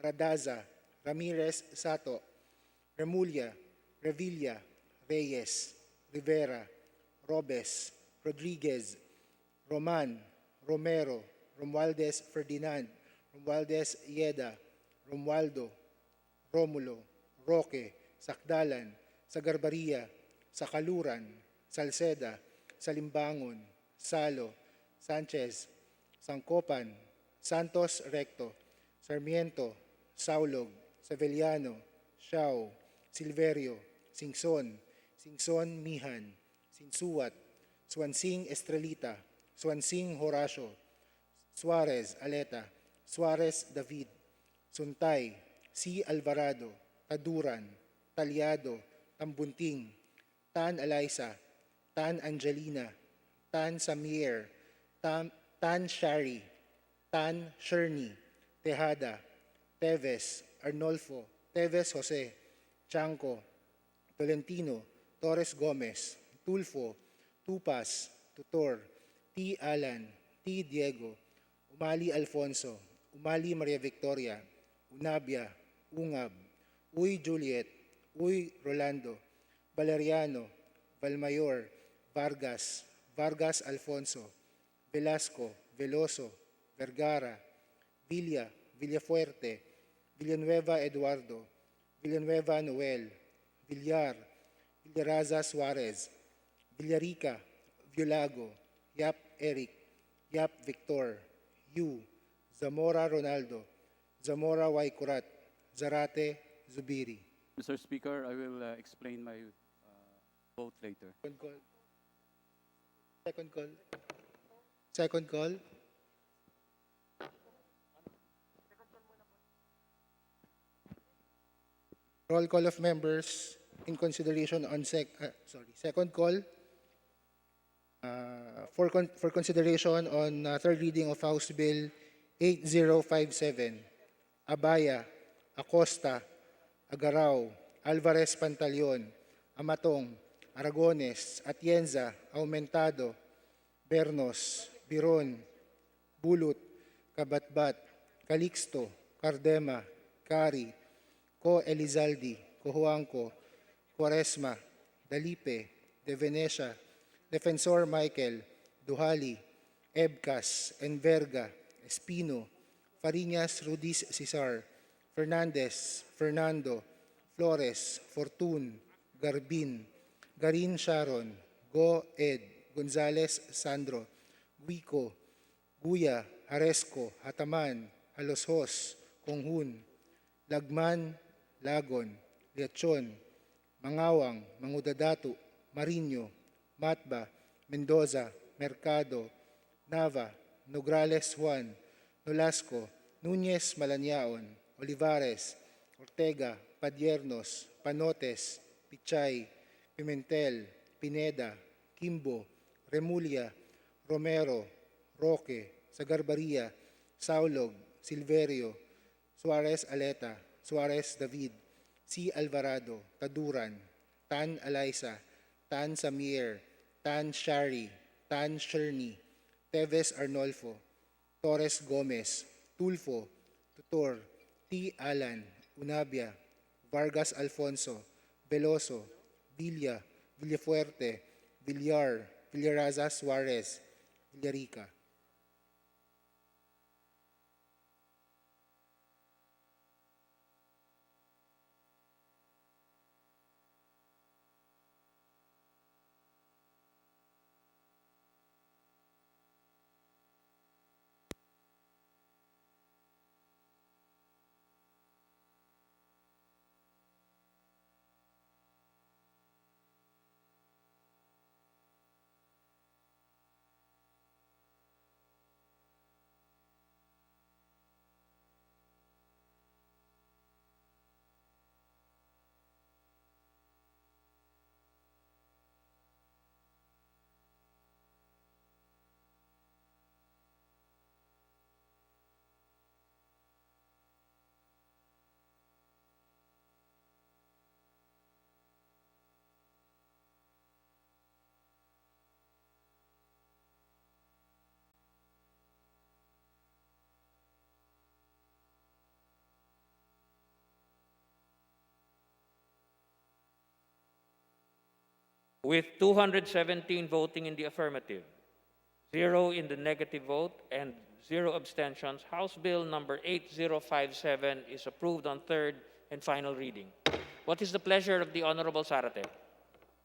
Radaza, Ramirez Sato, Remulla, Revilla, Reyes, Rivera, Robes, Rodriguez, Roman, Romero, Romualdez Ferdinand, Romualdez Yeda, Romualdo, Romulo, Roque, Sakdalan, Sagarbaria, Sakaluran, Salceda, Salimbangon, Salo, Sanchez, Sangkopan, Santos Recto, Sarmiento, Saulog, Seveliano, Siao, Silverio, Singson, Singson Mihan, Sinsuat, Swansing Estrelita, Swansing Horacio, Suarez Aleta, Suarez David, Suntay, C. Alvarado, Taduran, Talyado, Tambunting, Tan Eliza, Tan Angelina, Tan Samir, Tan Shari, Tan Sherny, Tejada, Teves, Arnolfo, Teves Jose, Chanco, Tolentino, Torres Gomez, Tulfo, Tupas, Tutor, T. Alan, T. Diego, Umali Alfonso, Umali Maria Victoria, Unabia, Ungab, Uy Juliet, Uy Rolando, Valeriano, Valmayor, Vargas, Vargas Alfonso, Velasco, Veloso, Vergara, Villa, Villafuerte, Villanueva Eduardo, Villanueva Noel, Villar, Villaraza Suarez, Villarica, Violago, Yap Eric, Yap Victor, Yu, Zamora Ronaldo, Zamora Waikurat, Zarate Zubiri. Mr. Speaker, I will explain my vote later. Second call. Second call. Second call. Roll call of members in consideration on second call for consideration on third reading of House Bill 8057. Abaya, Acosta, Agaraw, Alvarez Pantaleon, Amatong, Aragones, Atienza, Aumentado, Bernos, Biron, Bulut, Kabatbat, Calixto, Cardema, Cari, Co Elizaldi, Cojuangco, Quaresma, Dalipe, De Venecia, Defensor Michael, Duhali, Ebcas, Enverga, Espino, Fariñas Rudis Cesar, Fernandez, Fernando, Flores, Fortun, Garbin, Garin Sharon, Go Ed, Gonzales Sandro, Guico, Guya, Haresco, Hataman, Haloshos, Konghun, Lagman, Lagon, Liachon, Mangawang, Mangudadatu, Marinho, Matba, Mendoza, Mercado, Nava, Nograles Juan, Nolasco, Núñez Malaniaon, Olivares, Ortega, Padiernos, Panotes, Pichay, Pimentel, Pineda, Kimbo, Remulla, Romero, Roque, Sagarbaria, Saulog, Silverio, Suarez Aleta, Suarez David, C. Alvarado, Taduran, Tan Alaisa, Tan Samir, Tan Shari, Tan Sherni, Teves Arnolfo, Torres Gomez, Tulfo, Tutor, T. Alan, Unabia, Vargas Alfonso, Veloso, Villa, Villafuerte, Villar, Villaraza Suarez, Villarica. With 217 voting in the affirmative, 0 in the negative vote, and 0 abstentions, House Bill number 8057 is approved on third and final reading. What is the pleasure of the Honorable Sarate?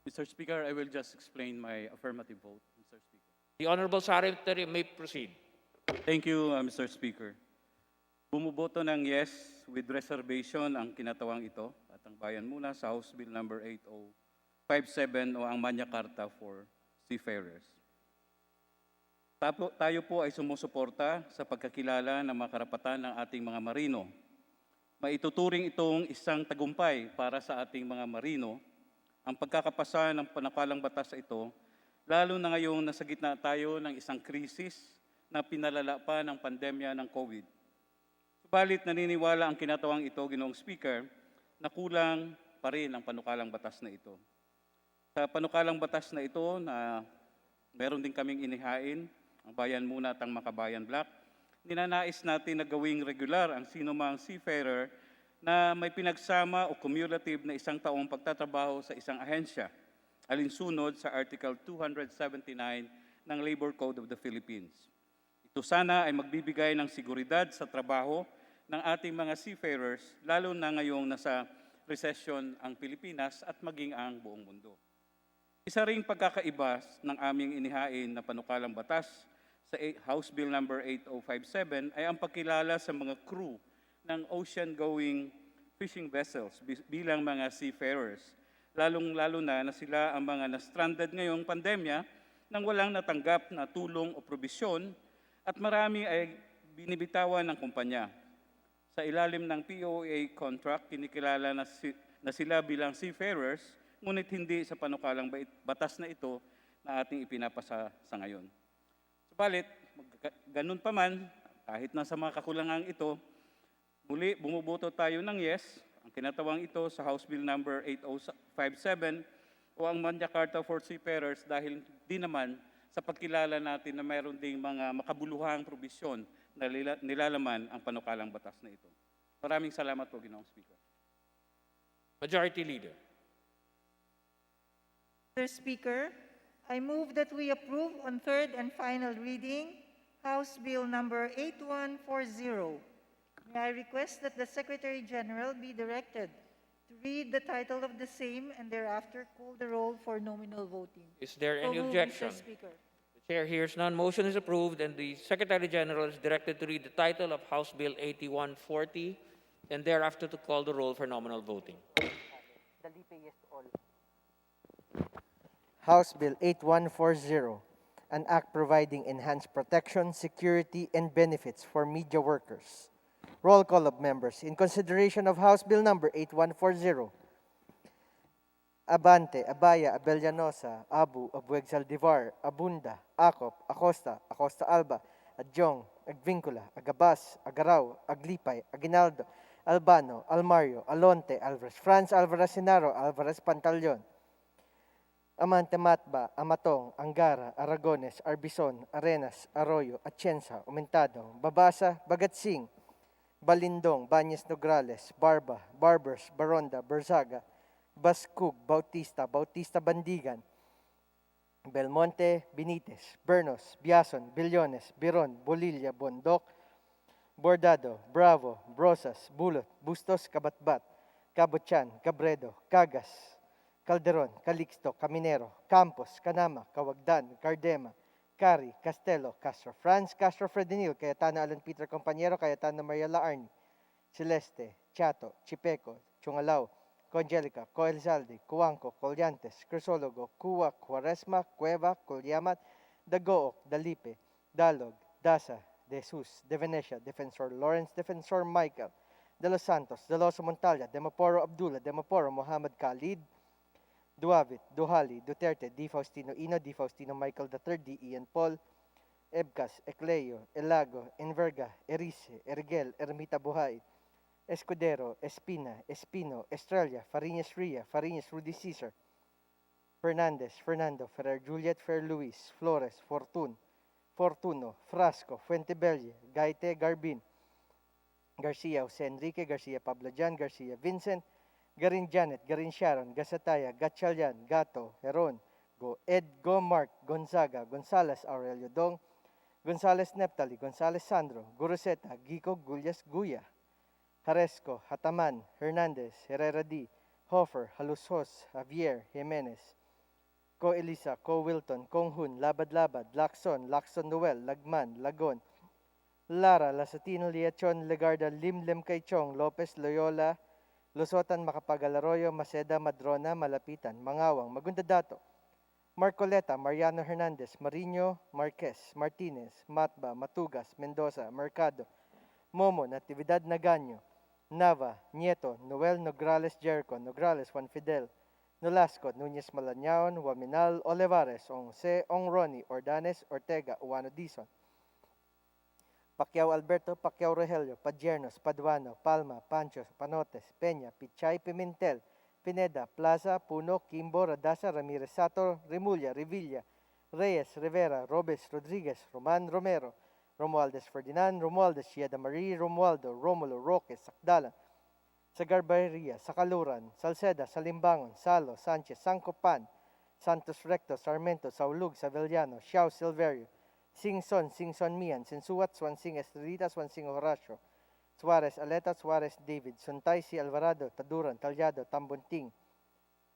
Mr. Speaker, I will just explain my affirmative vote, Mr. Speaker. The Honorable Sarate may proceed. Thank you, Mr. Speaker. Bumuboto ng yes with reservation ang kinatawang ito at ang bayan muna sa House Bill number 8057 o ang Magna Carta for Seafarers. Tayo po ay sumusuporta sa pagkakilala ng mga karapatan ng ating mga marino. Maituturing itong isang tagumpay para sa ating mga marino ang pagkakapasa ng panukalang batas na ito, lalo na ngayong nasa gitna tayo ng isang krisis na pinalala pa ng pandemya ng COVID. Subalit naniniwala ang kinatawang ito, Ginoong Speaker, na kulang pa rin ang panukalang batas na ito. Sa panukalang batas na ito na meron din kaming inihain, ang Bayan Muna at ang Makabayan Black, ninanais natin na gawing regular ang sinumang seafarer na may pinagsama o cumulative na isang taong pagtatrabaho sa isang ahensya, alinsunod sa Article 279 ng Labor Code of the Philippines. Ito sana ay magbibigay ng seguridad sa trabaho ng ating mga seafarers, lalo na ngayong nasa recession ang Pilipinas at maging ang buong mundo. Isa ring pagkakaiba ng aming inihain na panukalang batas sa House Bill number 8057 ay ang pagkilala sa mga crew ng ocean-going fishing vessels bilang mga seafarers, lalong-lalo na sila ang mga na-stranded ngayong pandemya nang walang natanggap na tulong o probisyon at marami ay binibitawan ng kumpanya. Sa ilalim ng POA contract, kinikilala na sila bilang seafarers, ngunit hindi sa panukalang batas na ito na ating ipinapasa sa ngayon. Subalit, ganun pa man, kahit na sa mga kakulangang ito, muli bumuboto tayo ng yes, ang kinatawang ito sa House Bill number 8057 o ang Magna Carta for Seafarers dahil di naman sa pagkilala natin na mayroon ding mga makabuluhang probisyon na nilalaman ang panukalang batas na ito. Maraming salamat po, Ginoong Speaker. Majority Leader. Mr. Speaker, I move that we approve on third and final reading House Bill number 8140. May I request that the Secretary General be directed to read the title of the same and thereafter call the roll for nominal voting. Is there So any moved, objection? Mr. Speaker. The Chair hears none. Motion is approved, and the Secretary General is directed to read the title of House Bill 8140 and thereafter to call the roll for nominal voting. House Bill 8140, an act providing enhanced protection, security, and benefits for media workers. Roll call of members. In consideration of House Bill number 8140, Abante, Abaya, Abellanosa, Abu, Abueg Saldivar, Abunda, Acop, Acosta, Acosta Alba, Adjong, Agvincula, Agabas, Agaraw, Aglipay, Aguinaldo, Albano, Almario, Alonte, Alvarez, Franz Alvarez Sinaro, Alvarez Pantaleon, Amante Matba, Amatong, Angara, Aragones, Arbison, Arenas, Arroyo, Atienza, Umentado, Babasa, Bagatsing, Balindong, Banyes Nograles, Barba, Barbers, Baronda, Berzaga, Bascug, Bautista, Bautista Bandigan, Belmonte, Benitez, Bernos, Biason, Billones, Biron, Bolilla, Bondok, Bordado, Bravo, Brosas, Bulot, Bustos, Kabatbat, Cabochan, Cabredo, Cagas, Calderon, Calixto, Caminero, Campos, Canama, Cawagdan, Cardema, Cari, Castelo, Castro Franz, Castro Fredenil, Cayetano Alan Peter Compañero, Cayetano Maria Laarni, Celeste, Chato, Chipeco, Chungalao, Congelica, Coelzalde, Cuanco, Colyantes, Crisologo, Cuwa, Quaresma, Cueva, Colyamat, Dagook, Dalipe, Dalog, Dasa, De Jesus, De Venecia, Defensor Lawrence, Defensor Michael, De Los Santos, De Los Montalya, Demoporo Abdullah, Demoporo Muhammad Khalid, Duavit, Duhali, Duterte, Di Faustino Ino, Di Faustino Michael III, Di Ian Paul, Ebcas, Ecleo, Elago, Enverga, Erice, Ergel, Ermita Buhay, Escudero, Espina, Espino, Estrella, Fariñas Ria, Fariñas Rudy Cesar, Fernandez, Fernando, Ferrer Juliet, Fer Luis, Flores, Fortuno, Frasco, Fuentebelle, Gaite, Garbin, Garcia, Jose Enrique, Garcia Pablo Jan, Garcia Vincent, Garin Janet, Garin Sharon, Gasataya, Gatchalian, Gato, Heron, Go Ed, Go Mark, Gonzaga, Gonzales Aurelio Dong, Gonzales Neptali, Gonzales Sandro, Guruseta, Gico, Gullas Guya, Jaresco, Hataman, Hernandez, Herrera D, Hofer, Halusos, Javier, Jimenez, Ko Elisa, Ko Wilton, Konghun, Labad-Labad, Lacson, Noel, Lagman, Lagon, Lara, Lasatino, Liachon, Legarda, Limlem Kaichong, Lopez, Loyola, Lusotan, Macapagal Arroyo, Maceda, Madrona, Malapitan, Mangawang, Magundadato, Marcoleta, Mariano Hernandez, Marino, Marquez, Martinez, Matba, Matugas, Mendoza, Mercado, Momo, Natividad Nagaño, Nava, Nieto, Noel Nograles Jericho, Nograles Juan Fidel, Nolasco, Núñez Malañaon, Waminal, Olivares, Once, Ongroni, Ordanes, Ortega, Uano Dizon, Pacquiao Alberto, Pacquiao Rogelio, Padiernos, Paduano, Palma, Panchos, Panotes, Peña, Pichay, Pimentel, Pineda, Plaza, Puno, Kimbo, Radasa, Ramirez Sator, Remulla, Revilla, Reyes, Rivera, Robes, Rodriguez, Roman Romero, Romualdez Ferdinand, Romualdez Yeda Marie, Romualdo, Romulo, Roque, Sakdala, sa Garbarria, sa Kaluran, Salceda, Salimbangon, Salo, Sanchez, Sancopan, Santos Recto, Sarmiento, Saulug, Savellano, Siao, Silverio, Singson, Singson Mian, Sinsuat, Swansing Estrelita, Swansing Horacio, Suarez, Aleta, Suarez, David, Suntay, C. Alvarado, Taduran, Talyado, Tambunting,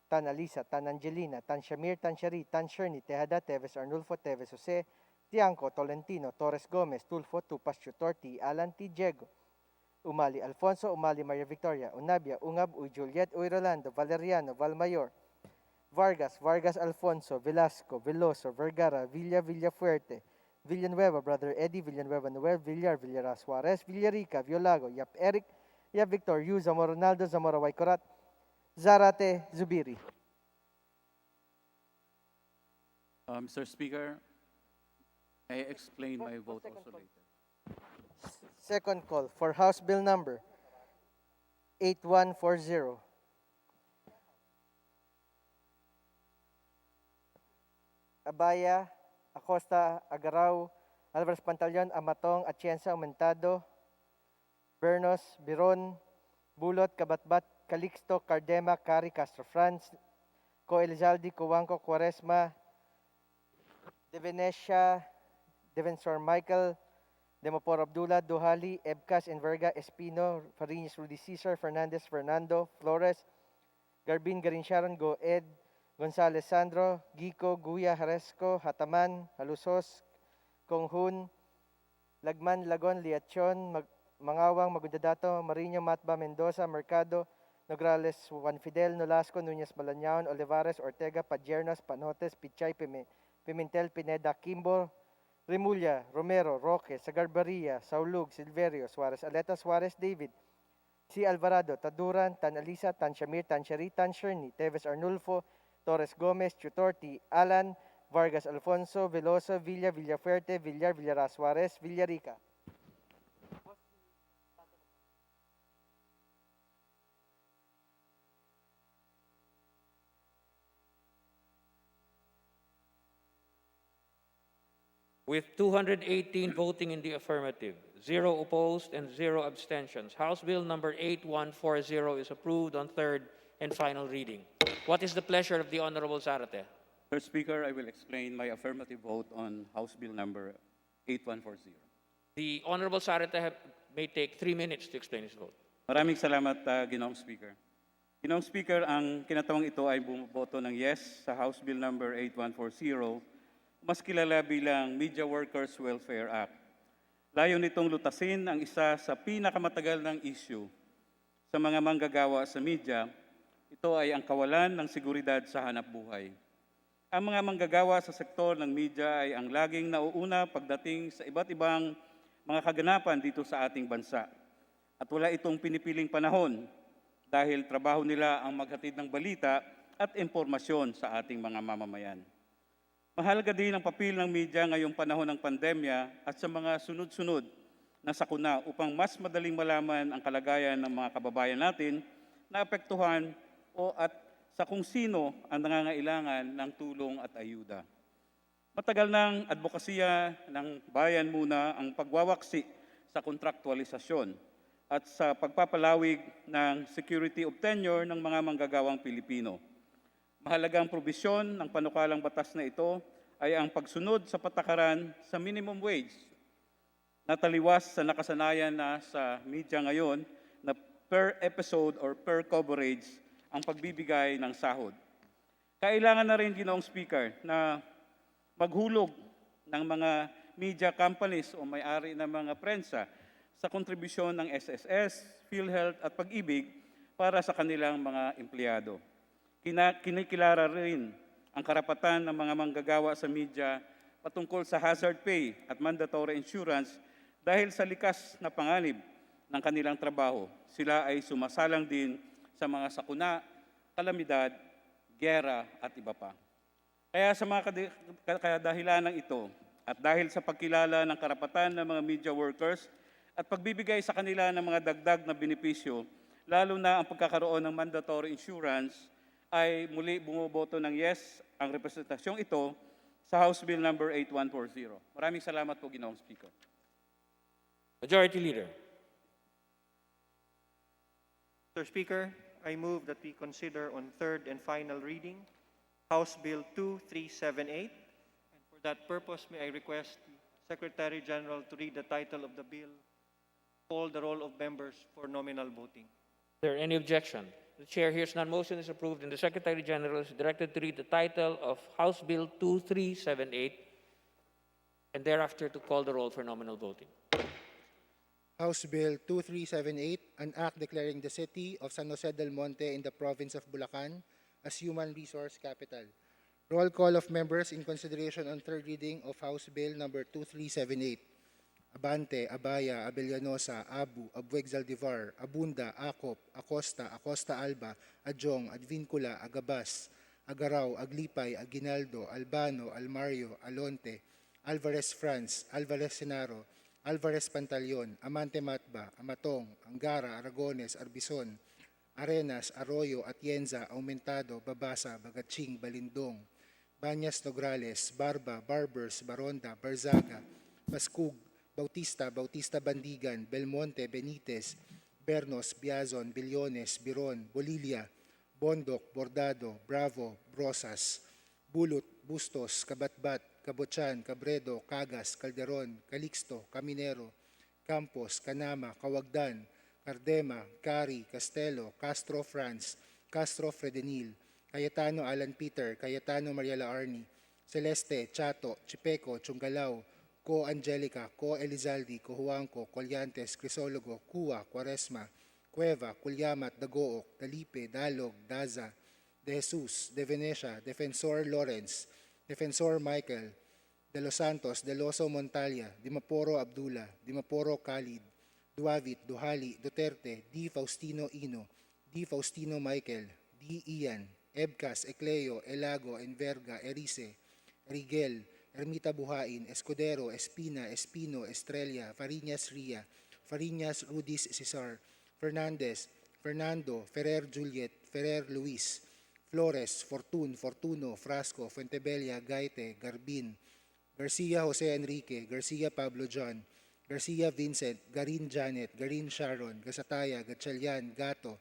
Tan Alisa, Tan Angelina, Tan Shamir, Tan Shari, Tan Sherni, Tejada, Teves, Arnulfo, Teves, Jose, Tiangco, Tolentino, Torres Gomez, Tulfo, Tupas, Chutorti, Alan T. Diego, Umali Alfonso, Umali Maria Victoria, Unabia, Ungab, Uy Juliet, Uy Rolando, Valeriano, Valmayor, Vargas, Vargas Alfonso, Velasco, Veloso, Vergara, Villa, Villafuerte, Villanueva, Brother Eddie, Villanueva Noel, Villar, Villara Suarez, Villarica, Violago, Yap Eric, Yap Victor, Yu, Zamora Ronaldo, Zamora Waikorat, Zarate, Zubiri. Mr. Speaker, may I explain my vote also later. Second call for House Bill number 8140. Abaya, Acosta, Agaraw, Alvarez Pantaleon, Amatong, Atienza, Aumentado, Bernos, Biron, Bulot, Kabatbat, Calixto, Cardema, Cari, Castro Franz, Co Elizalde, Cuanco, Quaresma, De Venecia, Devensor Michael, Demopor Abdullah, Duhali, Ebcas, Enverga, Espino, Fariñas, Rudy Cesar, Fernandez, Fernando, Flores, Garbin, Garin Sharon, Goed, Gonzales Sandro, Gico, Guya, Haresco, Hataman, Halusos, Konghun, Lagman, Lagon, Liachon, Mangawang, Magundadato, Marino, Matba, Mendoza, Mercado, Nograles, Juan Fidel, Nolasco, Nunez Malanyaon, Olivares, Ortega, Pajernas, Panotes, Pichay, Pimentel, Pineda, Kimbo, Remulla, Romero, Roque, Sagarbaria, Saulug, Silverio, Suarez, Aleta, Suarez, David, C. Alvarado, Taduran, Tan Alisa, Tan Shamir, Tan Shari, Tan Sherni, Teves Arnulfo, Torres Gomez, Chutorti, Alan, Vargas Alfonso, Veloso, Villa, Villafuerte, Villar, Villara Suarez, Villarica. With 218 voting in the affirmative, 0 opposed, and 0 abstentions, House Bill number 8140 is approved on third and final reading. What is the pleasure of the Honorable Zarate? Mr. Speaker, I will explain my affirmative vote on House Bill number 8140. The Honorable Zarate may take 3 minutes to explain his vote. Maraming salamat, Ginoong Speaker. Ginoong Speaker, ang kinatawang ito ay bumoboto ng yes sa House Bill number 8140, mas kilala bilang Media Workers Welfare Act. Layo nitong lutasin ang isa sa pinakamatagal ng issue sa mga manggagawa sa media. Ito ay ang kawalan ng seguridad sa hanapbuhay. Ang mga manggagawa sa sektor ng media ay ang laging nauuna pagdating sa iba't ibang mga kaganapan dito sa ating bansa. At wala itong pinipiling panahon dahil trabaho nila ang maghatid ng balita at impormasyon sa ating mga mamamayan. Mahalaga din ang papel ng media ngayong panahon ng pandemya at sa mga sunod-sunod na sakuna upang mas madaling malaman ang kalagayan ng mga kababayan natin na apektuhan at sa kung sino ang nangangailangan ng tulong at ayuda. Matagal ng advokasya ng bayan muna ang pagwawaksi sa kontraktualisasyon at sa pagpapalawig ng security of tenure ng mga manggagawang Pilipino. Mahalagang probisyon ng panukalang batas na ito ay ang pagsunod sa patakaran sa minimum wage na taliwas sa nakasanayan na sa media ngayon na per episode or per coverage ang pagbibigay ng sahod. Kailangan na rin, Ginoong Speaker, na maghulog ng mga media companies o may-ari ng mga prensa sa kontribusyon ng SSS, PhilHealth at Pag-ibig para sa kanilang mga empleyado. Kinikilara rin ang karapatan ng mga manggagawa sa media patungkol sa hazard pay at mandatory insurance dahil sa likas na panganib ng kanilang trabaho. Sila ay sumasalang din sa mga sakuna, kalamidad, giyera at iba pa. Kaya sa mga kadahilanan ito at dahil sa pagkilala ng karapatan ng mga media workers at pagbibigay sa kanila ng mga dagdag na benepisyo, lalo na ang pagkakaroon ng mandatory insurance, ay muli bumoboto ng yes ang representasyong ito sa House Bill number 8140. Maraming salamat po, Ginoong Speaker. Majority Leader. Mr. Speaker, I move that we consider on third and final reading House Bill 2378. And for that purpose, may I request the Secretary General to read the title of the bill, call the roll of members for nominal voting. Is there any objection? The chair hears none. Motion is approved, and the Secretary General is directed to read the title of House Bill 2378 and thereafter to call the roll for nominal voting. House Bill 2378, an act declaring the city of San Jose del Monte in the province of Bulacan as human resource capital. Roll call of members in consideration on third reading of House Bill number 2378. Abante, Abaya, Abellanosa, Abu, Abueg Zaldivar, Abunda, Acop, Acosta, Acosta Alba, Adjong, Advincula, Agabas, Agaraw, Aglipay, Aguinaldo, Albano, Almario, Alonte, Alvarez France, Alvarez Senaro, Alvarez Pantaleon, Amante Matba, Amatong, Angara, Aragones, Arbison, Arenas, Arroyo, Atienza, Aumentado, Babasa, Bagaching, Balindong, Banyas Nograles, Barba, Barbers, Baronda, Barzaga, Pascug, Bautista, Bautista Bandigan, Belmonte, Benitez, Bernos, Biazon, Billones, Biron, Bolilia, Bondok, Bordado, Bravo, Brosas, Bulut, Bustos, Kabatbat, Kabochan, Cabredo, Cagas, Calderon, Calixto, Caminero, Campos, Canama, Kawagdan, Cardema, Cari, Castelo, Castro France, Castro Fredenil, Cayetano Alan Peter, Cayetano Mariela Arni, Celeste, Chato, Chipeco, Chungalao, Co Angelica, Co Elizaldi, Cojuangco, Colyantes, Crisologo, Cua, Quaresma, Cueva, Culyamat, Dagook, Dalipe, Dalog, Daza, De Jesus, De Venecia, Defensor Lawrence, Defensor Michael, De Los Santos, De Loso Montalia, Dimaporo Abdullah, Dimaporo Khalid, Duavit, Duhali, Duterte, D. Faustino Ino, D. Faustino Michael, D. Ian, Ebcas, Ecleo, Elago, Enverga, Erice, Rigel, Ermita Buhain, Escudero, Espina, Espino, Estrella, Fariñas Ria, Fariñas Rudis Cesar, Fernandez, Fernando, Ferrer Juliet, Ferrer Luis, Flores, Fortun, Fortuno, Frasco, Fuentebella, Gaite, Garbin, Garcia Jose Enrique, Garcia Pablo John, Garcia Vincent, Garin Janet, Garin Sharon, Gasataya, Gatchalian, Gato,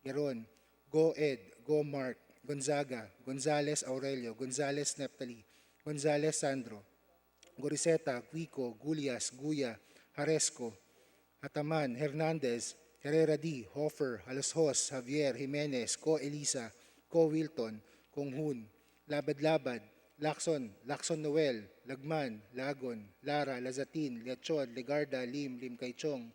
Geron, Go Ed, Go Mark, Gonzaga, Gonzales Aurelio, Gonzales Neptali, Gonzales Sandro, Goriseta, Guico, Gulias, Guya, Haresco, Hataman, Hernandez, Herrera D, Hofer, Haloshos, Javier, Jimenez, Co Elisa, Co Wilton, Konghun, Labad-Labad, Lacson, Lacson Noel, Lagman, Lagon, Lara, Lazatin, Leachon, Legarda, Lim, Lim Kaichong,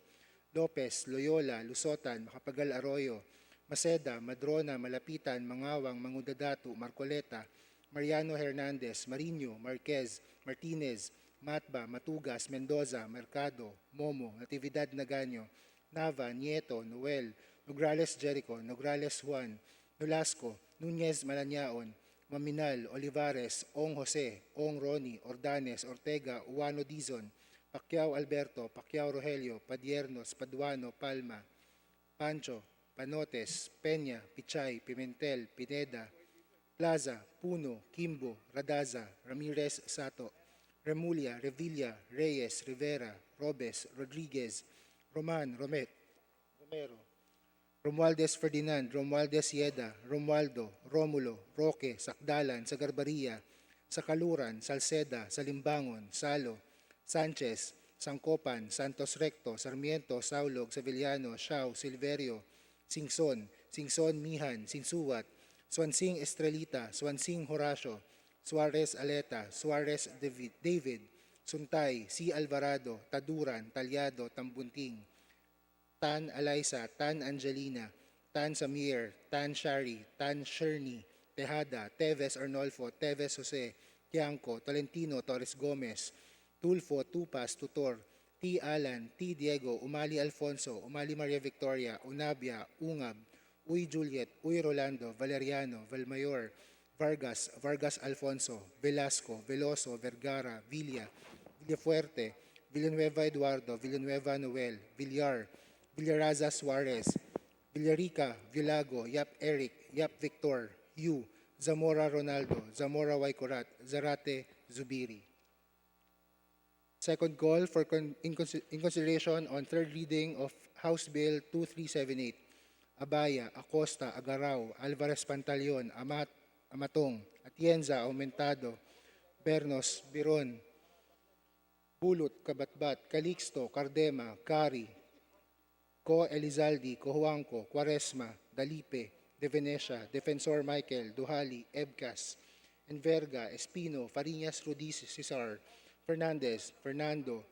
Lopez, Loyola, Lusotan, Macapagal Arroyo, Maceda, Madrona, Malapitan, Mangawang, Mangudadatu, Marcoleta, Mariano Hernandez, Marino, Marquez, Martinez, Matba, Matugas, Mendoza, Mercado, Momo, Natividad Nagaño, Nava, Nieto, Noel, Nograles Jericho, Nograles Juan, Nolasco, Nunez Malanaon, Maminal, Olivares, Ong Jose, Ong Ronnie, Ordanes, Ortega, Uwano Dizon, Pacquiao Alberto, Pacquiao Rogelio, Padiernos, Paduano, Palma, Pancho, Panotes, Peña, Pichay, Pimentel, Pineda, Plaza, Puno, Kimbo, Radaza, Ramirez Sato, Remulla, Revilla, Reyes, Rivera, Robes, Rodriguez, Roman, Romero, Romualdez Ferdinand, Romualdez Yeda, Romualdo, Romulo, Roque, Sakdalan, Sagarbaria, Sakaluran, Salceda, Salimbangon, Salo, Sanchez, Sangkopan, Santos Recto, Sarmiento, Saulog, Sevillano, Siao, Silverio, Singson, Singson Mihan, Sinsuwat, Swansing Estrelita, Swansing Horacio, Suarez Aleta, Suarez David, Suntay, C. Alvarado, Taduran, Talyado, Tambunting, Tan Alaisa, Tan Angelina, Tan Samir, Tan Shari, Tan Sherni, Tejada, Teves Arnolfo, Teves Jose, Tiangco, Tolentino, Torres Gomez, Tulfo, Tupas, Tutor, T. Alan, T. Diego, Umali Alfonso, Umali Maria Victoria, Unabia, Ungab, Uy Juliet, Uy Rolando, Valeriano, Valmayor, Vargas, Vargas Alfonso, Velasco, Veloso, Vergara, Villa, Villafuerte, Villanueva Eduardo, Villanueva Noel, Villar, Villaraza Suarez, Villarica, Villago, Yap Eric, Yap Victor, Yu, Zamora Ronaldo, Zamora Waikorat, Zarate Zubiri. Second call in consideration on third reading of House Bill 2378, Abaya, Acosta, Agaraw, Alvarez Pantaleon, Amatong, Atienza, Aumentado, Bernos, Biron, Bulot, Kabatbat, Calixto, Cardema, Cari, Co Elizaldi, Cojuangco, Quaresma, Dalipe, De Venecia, Defensor Michael, Duhali, Ebcas, Enverga, Espino, Fariñas Rudiz, Cesar, Fernandez, Fernando,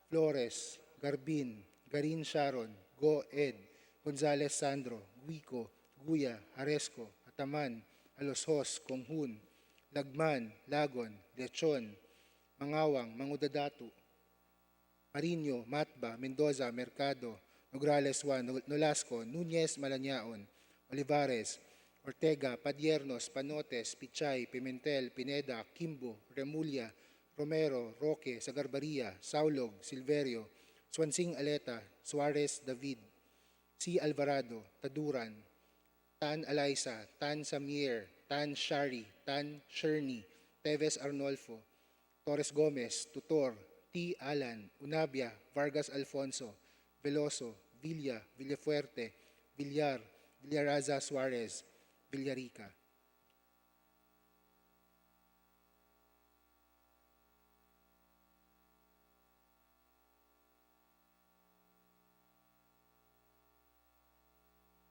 Flores, Garbin, Garin Sharon, Go Ed, Gonzales Sandro, Guico, Guya, Haresco, Ataman, Aloshos, Konghun, Lagman, Lagon, Lechon, Mangawang, Mangudadatu, Marino, Matba, Mendoza, Mercado, Nograles Juan, Nolasco, Núñez, Malañaon, Olivares, Ortega, Padiernos, Panotes, Pichay, Pimentel, Pineda, Kimbo, Remulla, Romero, Roque, Sagarbaria, Saulog, Silverio, Swansing Aleta, Suarez, David, C. Alvarado, Taduran, Tan Alaisa, Tan Samir, Tan Shari, Tan Sherny, Teves Arnolfo, Torres Gomez, Tutor, T. Alan, Unabia, Vargas Alfonso, Veloso, Villa, Villafuerte, Villar, Villaraza Suarez, Villarica.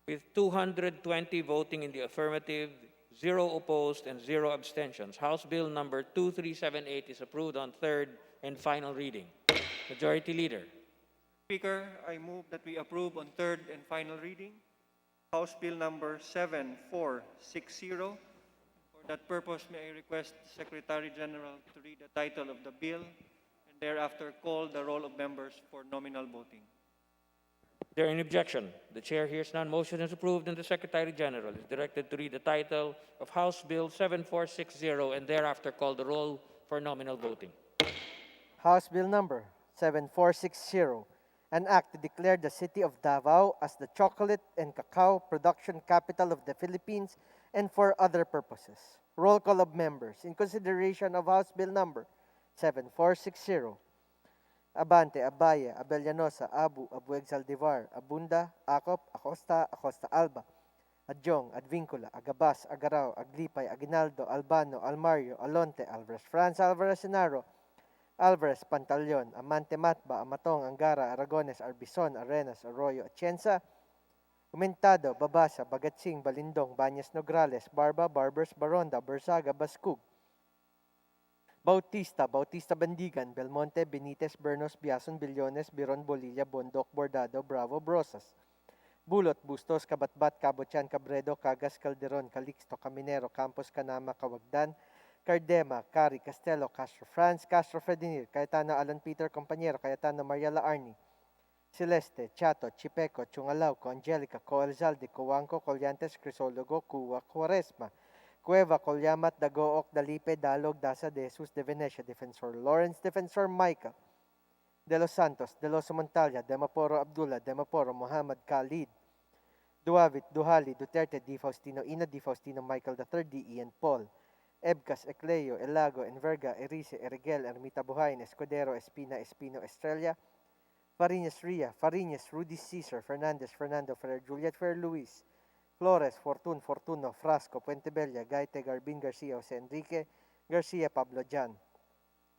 With 220 voting in the affirmative, 0 opposed, and 0 abstentions, House Bill number 2378 is approved on third and final reading. Majority Leader. Speaker, I move that we approve on third and final reading House Bill number 7460. For that purpose, may I request Secretary General to read the title of the bill and thereafter call the roll of members for nominal voting. Is there any objection? The chair hears none. Motion is approved, and the Secretary General is directed to read the title of House Bill 7460 and thereafter call the roll for nominal voting. House Bill Number 7460, an act to declare the city of Davao as the chocolate and cacao production capital of the Philippines and for other purposes. Roll call of members in consideration of House Bill Number 7460. Abante, Abaya, Abellanosa, Abu Exaldivar, Abunda, Acop, Acosta, Acosta Alba, Adjong, Advincula, Agabas, Agarao, Aglipay, Aguinaldo, Albano, Almario, Alonte, Alvarez France, Alvarez Senaro, Alvarez Pantaleon, Amante Matba, Amatong, Angara, Aragones, Arbison, Arenas, Arroyo, Atienza, Umentado, Babasa, Bagatsing, Balindong, Banyas Nograles, Barba, Barbers, Baronda, Bersaga, Bascug, Bautista, Bautista Bandigan, Belmonte, Benitez, Bernos, Biason, Billones, Biron, Bolilla, Bondoc, Bordado, Bravo, Brosas, Bulot, Bustos, Kabatbat, Cabochan, Cabredo, Cagas, Calderon, Calixto, Caminero, Campos, Canama, Cawagdan, Cardema, Cari, Castelo, Castro France, Castro Fredinir, Cayetano Alan Peter, Compañero, Cayetano Mariela Arni, Celeste, Chato, Chipeco, Chungalauco, Angelica, Coelzalde, Coanco, Collantes, Crisologo, Cuwa, Cuaresma, Cueva, Colyamat, Dagook, Dalipe, Dalog, Dasa, De Jesus, De Venecia, Defensor Lawrence, Defensor Michael, De Los Santos, De Los Montalia, Demaporo Abdullah, Demaporo Muhammad Khalid, Duavit, Duhali, Duterte, Di Faustino Ina, Di Faustino Michael III, D. Ian Paul, Ebcas, Ecleo, Elago, Enverga, Erice, Erigel, Ermita Buhayin, Escudero, Espina, Espino, Estrella, Fariñas Ria, Fariñas, Rudy Cesar, Fernandez, Fernando, Ferrer, Juliet, Ferrer, Luis, Flores, Fortun, Fortuno, Frasco, Puentebella, Gaite, Garbin, Garcia, Jose Enrique, Garcia, Pablo Jan,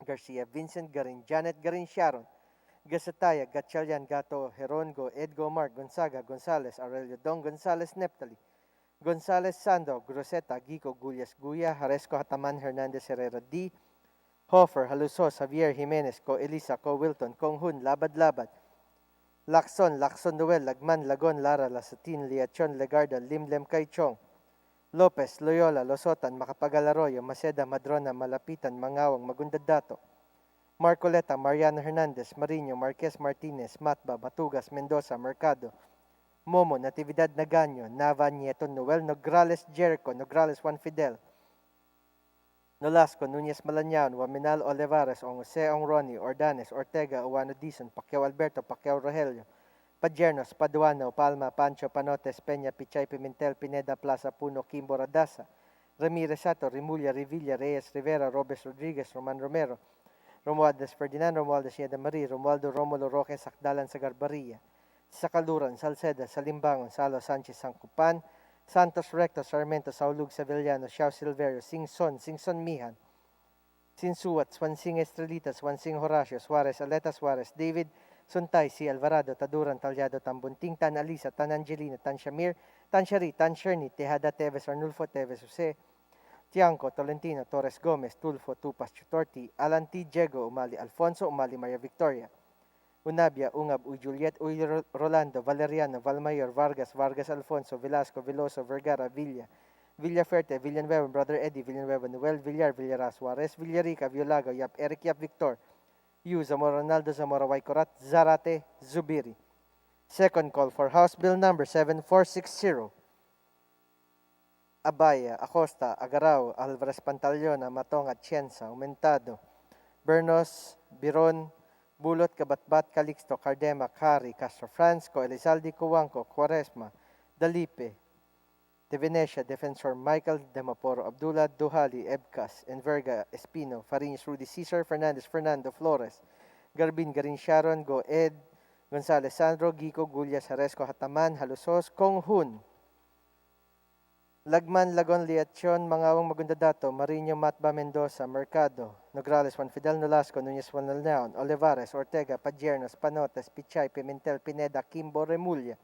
Garcia, Vincent, Garin, Janet, Garin, Sharon, Gasataya, Gatchalian, Gato, Herongo, Edgo, Mark, Gonzaga, Gonzales, Aurelio Don, Gonzales, Neptali, Gonzales, Sando, Groseta, Gico, Gullas, Guya, Haresco, Hataman, Hernandez, Herrera, D. Hofer, Halusos, Javier, Jimenez, Co Elisa, Co Wilton, Konghun, Labad, Labad, Lacson, Lacson Noel, Lagman, Lagon, Lara, Lasatin, Liachon, Legarda, Limlem, Kaichong, Lopez, Loyola, Losotan, Macapagal Arroyo, Maceda, Madrona, Malapitan, Mangawang, Magundadato, Marcoleta, Mariana Hernandez, Mariño, Marquez Martinez, Matba, Batugas, Mendoza, Mercado, Momo, Natividad Nagaño, Nava, Nieto, Noel, Nograles, Jericho, Nograles, Juan Fidel, Nolasco, Núñez Malañaon, Waminal Olivares, Ong Jose, Ong Ronnie, Ordanes, Ortega, Uwano Dizon, Pacquiao Alberto, Pacquiao Rogelio, Padiernos, Paduano, Palma, Pancho, Panotes, Peña, Pichay, Pimentel, Pineda, Plaza, Puno, Kimbo, Radasa, Ramirez Sato, Rimulya, Revilla, Reyes, Rivera, Robes Rodriguez, Roman Romero, Romualdez Ferdinand, Romualdez Yeda Marie, Romualdo Romulo Roque, Sakdalan, Sagarbaria, Sakaluran, Salceda, Salimbangon, Salo, Sanchez, Sangkupan, Santos Recto, Sarmiento, Saulug, Sevillano, Xiao Silverio, Singson Mihan, Sinsuat, Swansing Estrelita, Swansing Horacio, Suarez, Aleta Suarez, David, Suntay, C. Alvarado, Taduran, Talyado, Tambunting, Tan Alisa, Tan Angelina, Tan Shamir, Tan Shari, Tan Sherni, Tejada Teves, Arnulfo Teves, Jose, Tiangco, Tolentino, Torres Gomez, Tulfo, Tupas, Chutorti, Alan T. Diego, Umali Alfonso, Umali Maria Victoria, Unabia, Ungab, Uy Juliet, Uy Rolando, Valeriano, Valmayor, Vargas, Vargas Alfonso, Velasco, Veloso, Vergara, Villa, Villaferte, Villanueva, Brother Eddie, Villanueva, Noel, Villar, Villara, Suarez, Villarica, Violago, Yap, Eric, Yap, Victor, Yu, Zamora, Ronaldo, Zamora, Waikorat, Zarate, Zubiri. Second call for House Bill number 7460. Abaya, Acosta, Agarao, Alvarez Pantaleon, Matong at Cienza, Aumentado, Bernos, Biron, Bulot, Kabatbat, Calixto, Cardema, Cari, Castro Francisco, Elizalde, Cuanco, Quaresma, Dalipe, De Venecia, Defensor Michael, Demaporo, Abdullah, Duhali, Ebcas, Enverga, Espino, Farinas, Rudy Cesar, Fernandez, Fernando, Flores, Garbin, Garin Sharon, Go Ed, Gonzales, Sandro, Gico, Gullas, Haresco, Hataman, Halusos, Konghun, Lagman, Lagon, Liacion, Mangawang Magundadato, Marino, Matba, Mendoza, Mercado, Nograles, Juan Fidel Nolasco, Nunez, Juan Alnaon, Olivares, Ortega, Padiernos, Panotes, Pichay, Pimentel, Pineda, Kimbo, Remulla,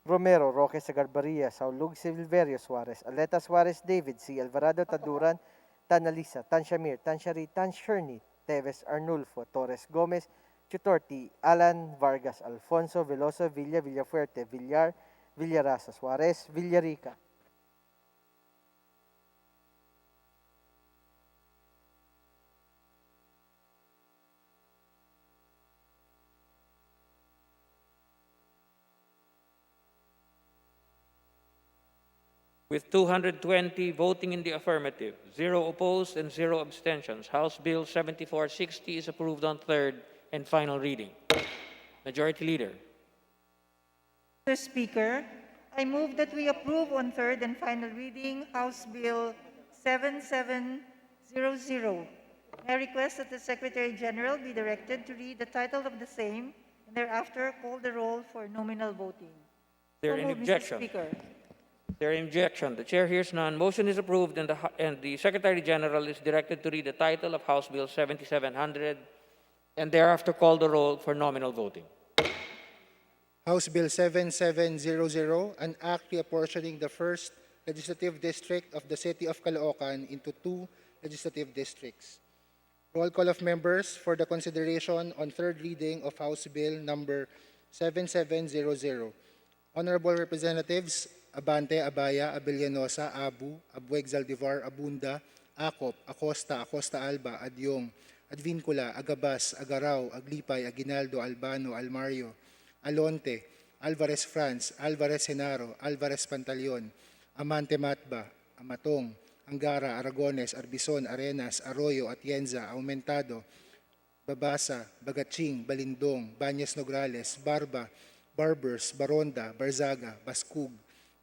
Romero, Roque, Sagarbaria, Saulug, Silverio, Suarez, Aleta Suarez, David, C. Alvarado, Taduran, Tan Alisa, Tan Shamir, Tan Shari, Tan Sherni, Teves, Arnulfo, Torres Gomez, Chutorti, Alan, Vargas, Alfonso, Veloso, Villa, Villafuerte, Villar, Villarasa, Suarez, Villarica. With 220 voting in the affirmative, 0 opposed and 0 abstentions, House Bill 7460 is approved on third and final reading. Majority Leader. Mr. Speaker, I move that we approve on third and final reading House Bill 7700. I request that the Secretary General be directed to read the title of the same and thereafter call the roll for nominal voting. Is there So any moved, Mr. objection? Speaker. Is there any objection? The chair hears none. Motion is approved and the Secretary General is directed to read the title of House Bill 7700 and thereafter call the roll for nominal voting. House Bill 7700, an act reapportioning the 1st Legislative District of the City of Caloocan into 2 legislative districts. Roll call of members for the consideration on third reading of House Bill number 7700. Honorable Representatives Abante, Abaya, Abellanosa, Abu, Abueg, Zaldivar, Abunda, Acop, Acosta, Acosta Alba, Adyong, Advincula, Agabas, Agarao, Aglipay, Aguinaldo, Albano, Almario, Alonte, Alvarez France, Alvarez Genaro, Alvarez Pantaleon, Amante Matba, Amatong, Angara, Aragones, Arbison, Arenas, Arroyo, Atienza, Aumentado, Babasa, Bagaching, Balindong, Banyas Nograles, Barba, Barbers, Baronda, Barzaga, Bascug,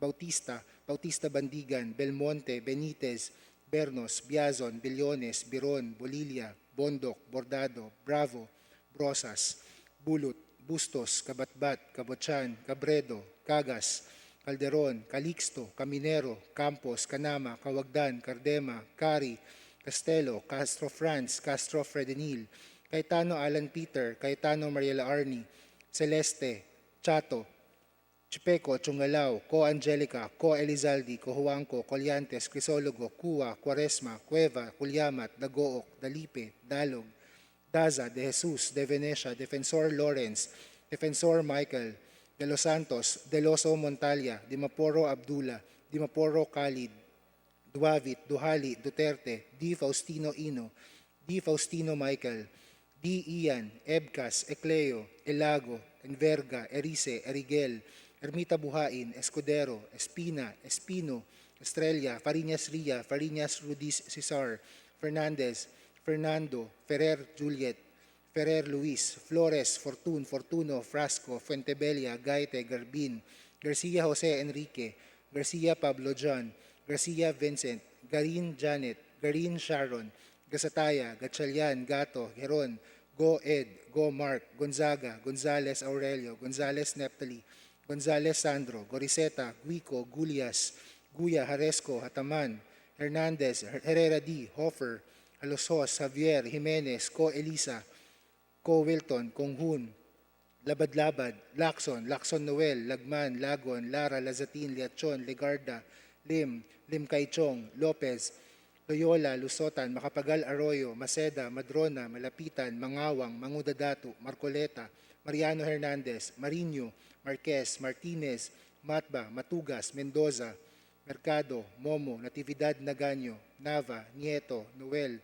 Bautista, Bautista Bandigan, Belmonte, Benitez, Bernos, Biazon, Billones, Biron, Bolilla, Bondok, Bordado, Bravo, Brosas, Bulut, Bustos, Kabatbat, Kabochan, Cabredo, Cagas, Calderon, Calixto, Caminero, Campos, Canama, Cawagdan, Cardema, Cari, Castelo, Castro France, Castro Fredenil, Cayetano Alan Peter, Cayetano Mariela Arni, Celeste, Chato, Chipeco, Chungalao, Co Angelica, Co Elizalde, Cojuangco, Colyantes, Crisologo, Cua, Quaresma, Cueva, Culyamat, Dagook, Dalipe, Dalog, Daza, De Jesus, De Venecia, Defensor Lawrence, Defensor Michael, De Los Santos, Deloso Montalia, Dimaporo Abdullah, Dimaporo Khalid, Duavit, Duhali, Duterte, D. Faustino Ino, D. Faustino Michael, D. Ian, Ebcas, Ecleo, Elago, Enverga, Erice, Erigel, Ermita Buhain, Escudero, Espina, Espino, Estrella, Fariñas Ria, Fariñas Rudis Cesar, Fernandez, Fernando, Ferrer Juliet, Ferrer Luis, Flores, Fortun, Fortuno, Frasco, Fuentebella, Gaite, Garbin, Garcia Jose Enrique, Garcia Pablo John, Garcia Vincent, Garin Janet, Garin Sharon, Gasataya, Gatchalian, Gato, Heron, Go Ed, Go Mark, Gonzaga, Gonzales Aurelio, Gonzales Neptali, Gonzales Sandro, Goriseta, Guico, Gulias, Guya, Haresco, Hataman, Hernandez, Herrera D, Hofer, Alosos, Javier, Jimenez, Co Elisa, Co Wilton, Konghun, Labad-Labad, Lacson, Lacson Noel, Lagman, Lagon, Lara, Lazatin, Liachon, Legarda, Lim Kaichong, Lopez, Loyola, Lusotan, Macapagal Arroyo, Maceda, Madrona, Malapitan, Mangawang, Mangudadatu, Marcoleta, Mariano Hernandez, Marino, Marquez, Martinez, Matba, Matugas, Mendoza, Mercado, Momo, Natividad Naganyo, Nava, Nieto, Noel,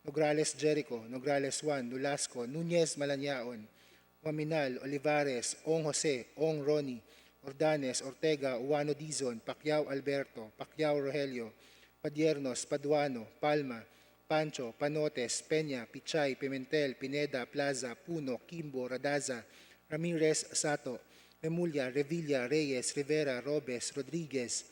Nograles Jericho, Nograles Juan, Nulasco, Nunez Malanaon, Waminal, Olivares, Ong Jose, Ong Ronnie, Ordanes, Ortega, Uwano Dizon, Pacquiao Alberto, Pacquiao Rogelio, Padiernos, Paduano, Palma, Pancho, Panotes, Peña, Pichay, Pimentel, Pineda, Plaza, Puno, Kimbo, Radaza, Ramirez, Sato, Remulla, Revilla, Reyes, Rivera, Robes, Rodriguez,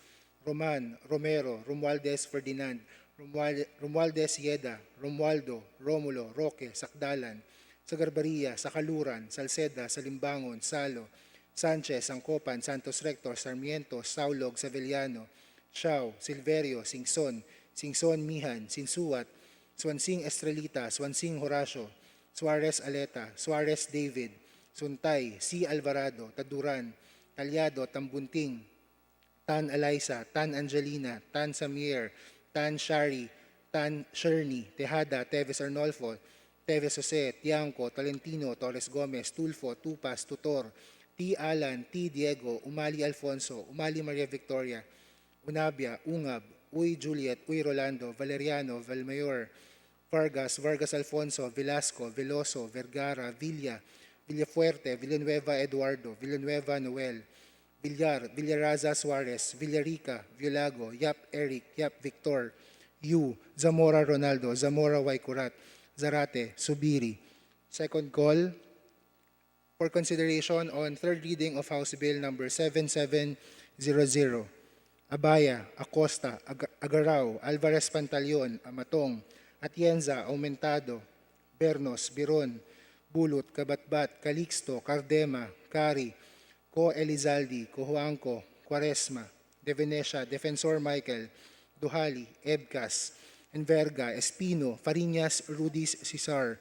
Roman, Romero, Romualdez Ferdinand, Romualdez Yeda, Romualdo, Romulo, Roque, Sakdalan, Sagarbaria, Sakaluran, Salceda, Salimbangon, Salo, Sanchez, Angcopan, Santos Rector, Sarmiento, Saulog, Savellano, Xiao, Silverio, Singson, Singson Mihan, Sinsuat, Swansing Estrelita, Swansing Horacio, Suarez Aleta, Suarez David, Suntay, C. Alvarado, Taduran, Talyado, Tambunting, Tan Eliza, Tan Angelina, Tan Samir, Tan Shari, Tan Sherny, Tejada, Teves Arnolfo, Teves Jose, Tiangco, Tolentino, Torres Gomez, Tulfo, Tupas, Tutor, T. Alan, T. Diego, Umali Alfonso, Umali Maria Victoria, Unabia, Ungab, Uy Juliet, Uy Rolando, Valeriano, Valmayor, Vargas, Vargas Alfonso, Velasco, Veloso, Vergara, Villa, Villafuerte, Villanueva Eduardo, Villanueva Noel, Villar, Villaraza Suarez, Villarica, Violago, Yap Eric, Yap Victor, Yu, Zamora Ronaldo, Zamora Waikurat, Zarate, Subiri. Second call for consideration on third reading of House Bill number 7700. Abaya, Acosta, Agarao, Alvarez Pantaleon, Amatong, Atienza, Aumentado, Bernos, Biron, Bulut, Kabatbat, Calixto, Cardema, Cari, Co Elizaldi, Cojuangco, Quaresma, De Venecia, Defensor Michael, Duhali, Ebcas, Enverga, Espino, Fariñas, Rudis, Cesar,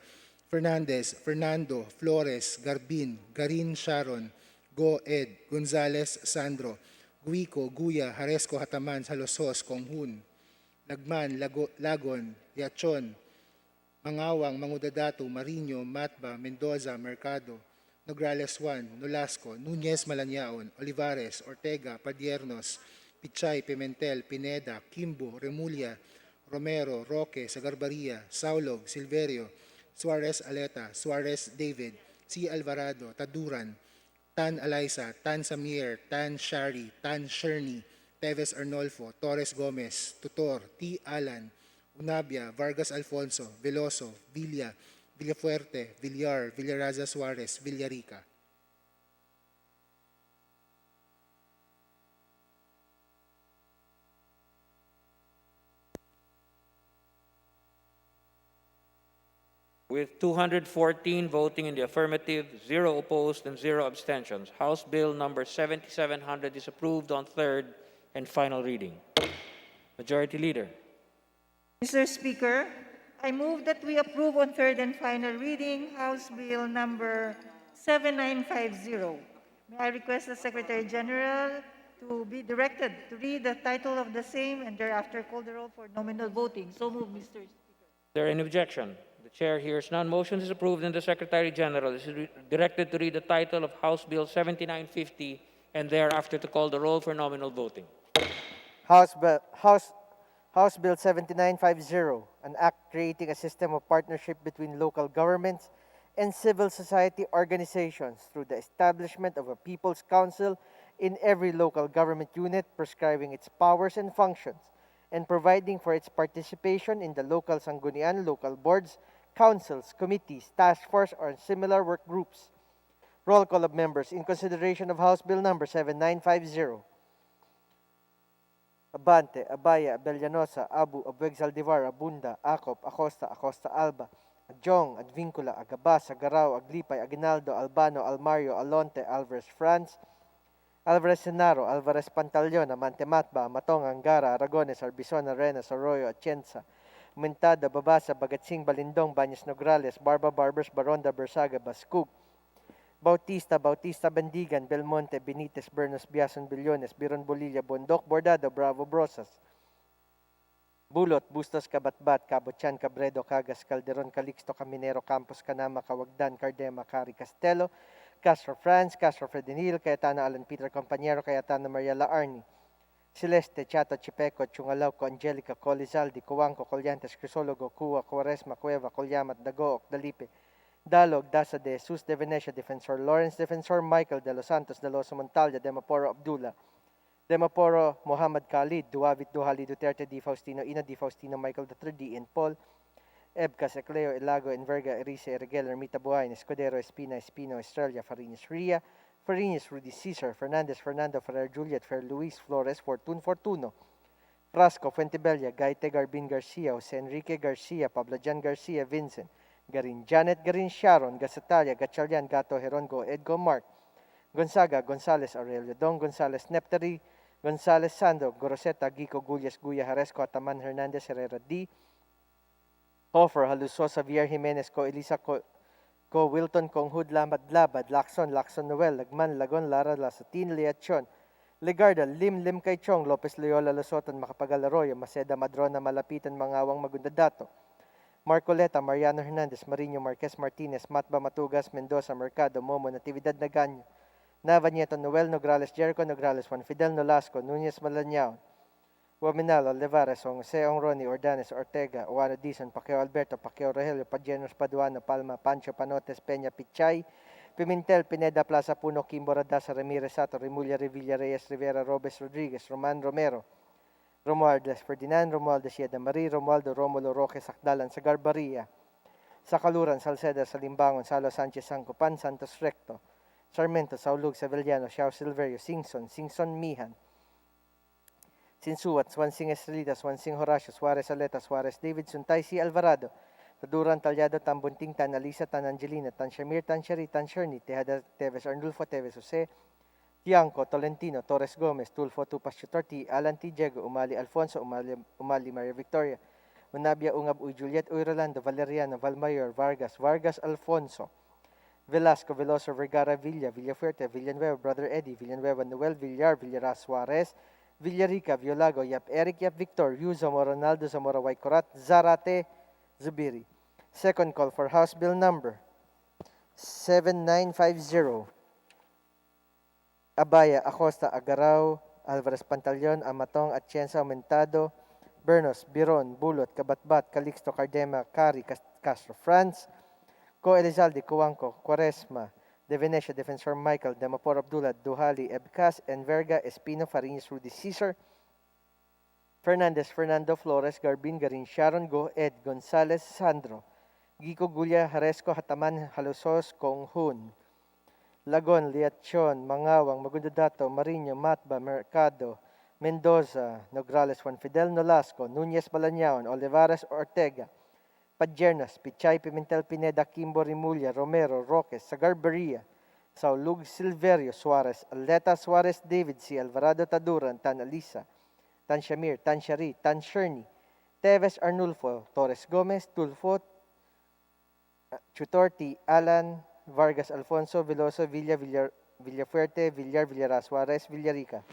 Fernandez, Fernando, Flores, Garbin, Garin Sharon, Go Ed, Gonzales, Sandro, Guico, Guya, Haresco, Hataman, Salosos, Konghun, Lagman, Lagon, Yachon, Mangawang, Mangudadatu, Marino, Matba, Mendoza, Mercado, Nograles Juan, Nolasco, Nunez Malanaon, Olivares, Ortega, Padiernos, Pichay, Pimentel, Pineda, Kimbo, Remulla, Romero, Roque, Sagarbaria, Saulog, Silverio, Suarez Aleta, Suarez David, C. Alvarado, Taduran, Tan Eliza, Tan Samir, Tan Shari, Tan Sherny, Teves Arnolfo, Torres Gomez, Tutor, T. Alan, Unabia, Vargas Alfonso, Veloso, Villa, Villafuerte, Villar, Villaraza Suarez, Villarica. With 214 voting in the affirmative, 0 opposed, and 0 abstentions, House Bill number 7700 is approved on third and final reading. Majority Leader. Mr. Speaker, I move that we approve on third and final reading House Bill number 7950. May I request the Secretary General to be directed to read the title of the same and thereafter call the roll for nominal voting. So move, Mr. Speaker. Is there any objection? The Chair hears none. Motion is approved, and the Secretary General is directed to read the title of House Bill 7950 and thereafter to call the roll for nominal voting. House Bill 7950, an act creating a system of partnership between local governments and civil society organizations through the establishment of a People's Council in every local government unit, prescribing its powers and functions, and providing for its participation in the local sanggunian, local boards, councils, committees, task force, or similar work groups. Roll call of members in consideration of House Bill number 7950. Abante, Abaya, Abellanosa, Abu, Abueg Saldivar, Abunda, Acop, Acosta, Acosta Alba, Adjong, Advincula, Agabas, Agarao, Aglipay, Aguinaldo, Albano, Almario, Alonte, Alvarez Franz, Alvarez Senaro, Alvarez Pantaleon, Amante Matba, Matong, Angara, Aragones, Arbizon, Arenas, Arroyo, Atienza, Mentada, Babasa, Bagatsing, Balindong, Baños Nograles, Barba, Barbers, Baronda, Bersaga, Bascug, Bautista, Bautista, Bendigan, Belmonte, Benitez, Bernos, Biason, Billones, Biron, Bolilla, Bondok, Bordado, Bravo, Brosas, Bulot, Bustos, Kabatbat, Cabochan, Cabredo, Cagas, Calderon, Calixto, Caminero, Campos, Canama, Cawagdan, Cardema, Cari, Castelo, Castro Franz, Castro Fredenil, Cayetano Alan Peter Compañero, Cayetano Mariela Arni, Celeste, Chato, Chipeco, Chungalauco, Angelica, Colizaldi, Cuanco, Colyantes, Crisologo, Cua, Cuaresma, Cueva, Colyamat, Dagook, Dalipe, Dalog, Daza de Jesus de Venecia, Defensor Lawrence, Defensor Michael de los Santos, de los Montalya, Demaporo Abdullah, Demaporo Muhammad Khalid, Duavit Duhali Duterte, Di Faustino, Ina Di Faustino, Michael III, D. and Paul, Ebcas, Ecleo, Elago, Enverga, Erice, Erigel, Ermita Buhain, Escudero, Espina, Espino, Estrella, Farinas Ria, Farinas Rudy Cesar, Fernandez, Fernando, Ferrer Juliet, Fer Luis, Flores, Fortun, Fortuno, Frasco, Fuentebella, Gaite, Garbin Garcia, Jose Enrique Garcia, Pablo Jan Garcia, Vincent, Garin Janet, Garin Sharon, Gasatalia, Gatchalian, Gato, Herongo, Edgo, Mark, Gonzaga, Gonzales, Aurelio, Don Gonzales, Neptari, Gonzales, Sando, Goroseta, Gico, Gullas, Guya, Jaresco, Ataman, Hernandez, Herrera, D. Hofer, Halusosa, Villar Jimenez, Ko, Elisa, Ko Wilton, Kong Hood, Lamad, Labad, Lacson, Noel, Lagman, Lagon, Lara, Lasatin, Leachon, Legarda, Lim Kay Chong, Lopez Loyola, Losotan, Macapagal Arroyo, Maceda, Madrona, Malapitan, Mangawang, Magundadato, Marcoleta, Mariano Hernandez, Marino, Marquez Martinez, Matba Matugas, Mendoza, Mercado, Momo, Natividad Nagaño, Nava Nieto, Noel Nograles, Jericho Nograles, Juan Fidel Nolasco, Nunez Malañao, Waminal, Olivares, Jose Ronnie, Ordanes, Ortega, Juan Dizon, Pacquiao Alberto, Pacquiao Rogelio, Pajenos Paduano, Palma, Pancho, Panotes, Peña, Pichay, Pimentel, Pineda, Plaza Puno, Kimbo, Radasa, Ramirez, Sato, Remulla, Revilla, Reyes, Rivera, Robes, Rodriguez, Roman Romero, Romualdez, Ferdinand, Romualdez, Yeda Marie, Romualdo, Romulo, Roque, Sakdalan, Sagarbaria, Sakaluran, Salceda, Salimbangon, Salo Sanchez, Sancopan, Santos Recto, Sarmiento, Saulug, Sevillano, Xiao Silverio, Singson Mihan, Sinsuat, Swansing Estrelita, Swansing Horacio, Suarez Aleta, Suarez David, Suntay C. Alvarado, Taduran Talyado, Tambunting, Tan Alisa, Tan Angelina, Tan Shamir, Tan Shari, Tan Sherni, Tejada Teves, Arnulfo Teves, Jose, Tiangco, Tolentino, Torres Gomez, Tulfo, Tupas Chutorti, Alan T. Diego, Umali Alfonso, Umali Maria Victoria, Unabia Ungab Uy Juliet Uy Rolando, Valeriano, Valmayor, Vargas Alfonso, Velasco, Veloso, Vergara, Villafuerte, Villanueva, Brother Eddie, Villanueva, Noel, Villar, Villaras Suarez, Villarica, Violago, Yap Eric, Yap Victor, Yu Zamora, Ronaldo, Zamora, Waikorat, Zarate, Zubiri. Second call for House Bill number 7950. Abaya, Acosta, Agarao, Alvarez Pantaleon, Amatong, Atienza, Aumentado, Bernos, Biron, Bulot, Kabatbat, Calixto, Cardema, Cari, Castro Franz, Co Elizalde, Cuanco, Quaresma, De Venecia, Defensor Michael, Demapor Abdullah, Duhali, Ebcas, Enverga, Espino, Farinas, Rudy Cesar, Fernandez, Fernando Flores, Garbin, Garin, Sharon, Go, Ed, Gonzales, Sandro, Gico, Gulia, Jaresco, Hataman, Halusos, Konghun, Lagon, Liachon, Mangawang, Magundadato, Marino, Matba, Mercado, Mendoza, Nograles, Juan Fidel Nolasco, Nunez Balañaon, Olivares Ortega, Pajernas, Pichay, Pimentel Pineda, Kimbo Rimulya, Romero, Roque, Sagarbaria, Saulug Silverio, Suarez, Aleta Suarez David C. Alvarado Taduran, Tan Alisa, Tan Shamir, Tan Shari, Tan Sherni, Teves Arnulfo, Torres Gomez, Tulfo, Chutorti, Alan, Vargas Alfonso, Veloso, Villafuerte, Villar, Villaras Suarez, Villarica.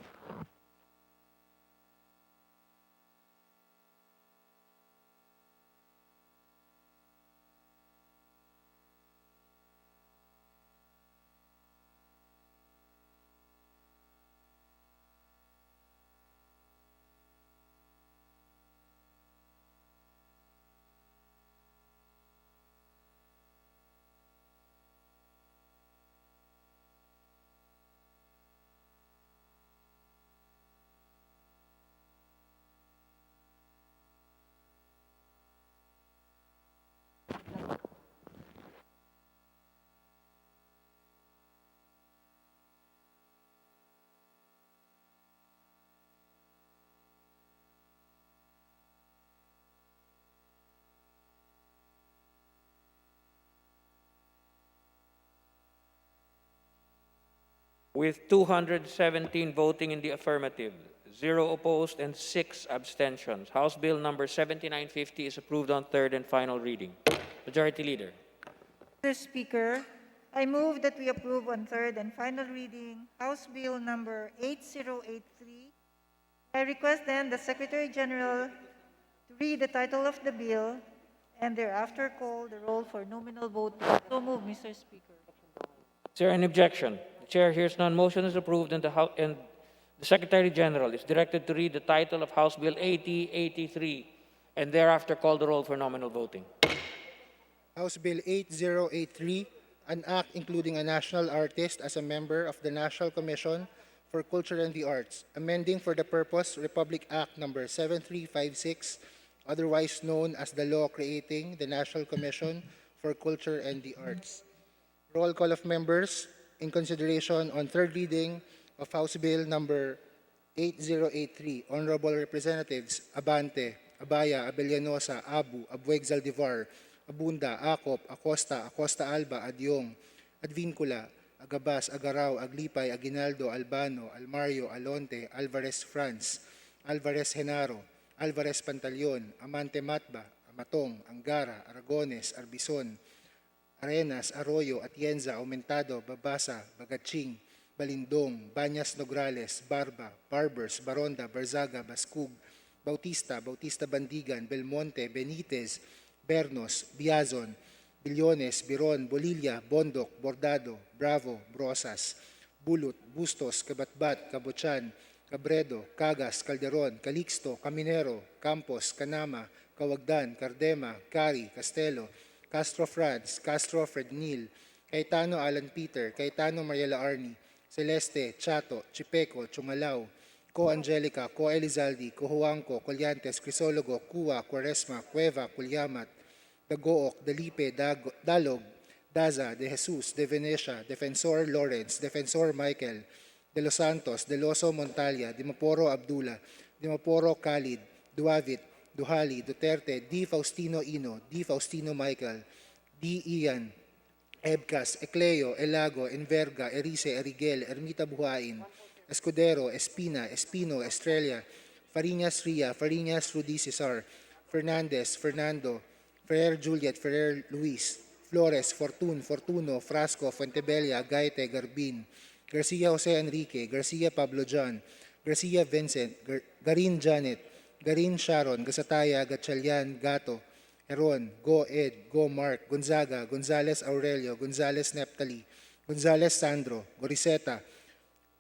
with 217 voting in the affirmative, 0 opposed, and 6 abstentions. House Bill number 7950 is approved on third and final reading. Majority Leader. Mr. Speaker, I move that we approve on third and final reading House Bill number 8083. I request then the Secretary General to read the title of the bill and thereafter call the roll for nominal vote. So move, Mr. Speaker. Is there any objection? The Chair hears none. Motion is approved, and the Secretary General is directed to read the title of House Bill 8083 and thereafter call the roll for nominal voting. House Bill 8083, an act including a national artist as a member of the National Commission for Culture and the Arts, amending for the purpose Republic Act number 7356, otherwise known as the law creating the National Commission for Culture and the Arts. Roll call of members in consideration on third reading of House Bill number 8083. Honorable Representatives Abante, Abaya, Abellanosa, Abu, Abueg Zaldivar, Abunda, Acop, Acosta, Acosta Alba, Adyong, Advincula, Agabas, Agaraw, Aglipay, Aguinaldo, Albano, Almario, Alonte, Alvarez France, Alvarez Genaro, Alvarez Pantaleon, Amante Matba, Amatong, Angara, Aragones, Arbison, Arenas, Arroyo, Atienza, Aumentado, Babasa, Bagaching, Balindong, Banyas Nograles, Barba, Barbers, Baronda, Barzaga, Bascug, Bautista, Bautista Bandigan, Belmonte, Benitez, Bernos, Biazon, Billones, Biron, Bolilla, Bondok, Bordado, Bravo, Brosas, Bulut, Bustos, Kabatbat, Kabochan, Cabredo, Cagas, Calderon, Calixto, Caminero, Campos, Canama, Cawagdan, Cardema, Cari, Castelo, Castro Franz, Castro Frednil, Cayetano Alan Peter, Cayetano Mariela Arni, Celeste, Chato, Chipeco, Chungalao, Co Angelica, Co Elizaldi, Co Juanco, Colyantes, Crisologo, Cua, Quaresma, Cueva, Culyamat, Dagook, Dalipe, Dalog, Daza, De Jesus, De Venecia, Defensor Lawrence, Defensor Michael, De Los Santos, De Loso Montalia, Dimaporo Abdullah, Dimaporo Khalid, Duavit, Duhali, Duterte, D. Faustino Ino, D. Faustino Michael, D. Ian, Ebcas, Ecleo, Elago, Enverga, Erice, Erigel, Ermita Buhain, Escudero, Espina, Espino, Estrella, Fariñas Ria, Fariñas Rudy Cesar, Fernandez, Fernando, Ferrer Juliet, Ferrer Luis, Flores, Fortun, Fortuno, Frasco, Fuentebella, Gaite, Garbin, Garcia Jose Enrique, Garcia Pablo John, Garcia Vincent, Garin Janet, Garin Sharon, Gasataya, Gatchalian, Gato, Heron, Go Ed, Go Mark, Gonzaga, Gonzales Aurelio, Gonzales Neptali, Gonzales Sandro, Goriseta,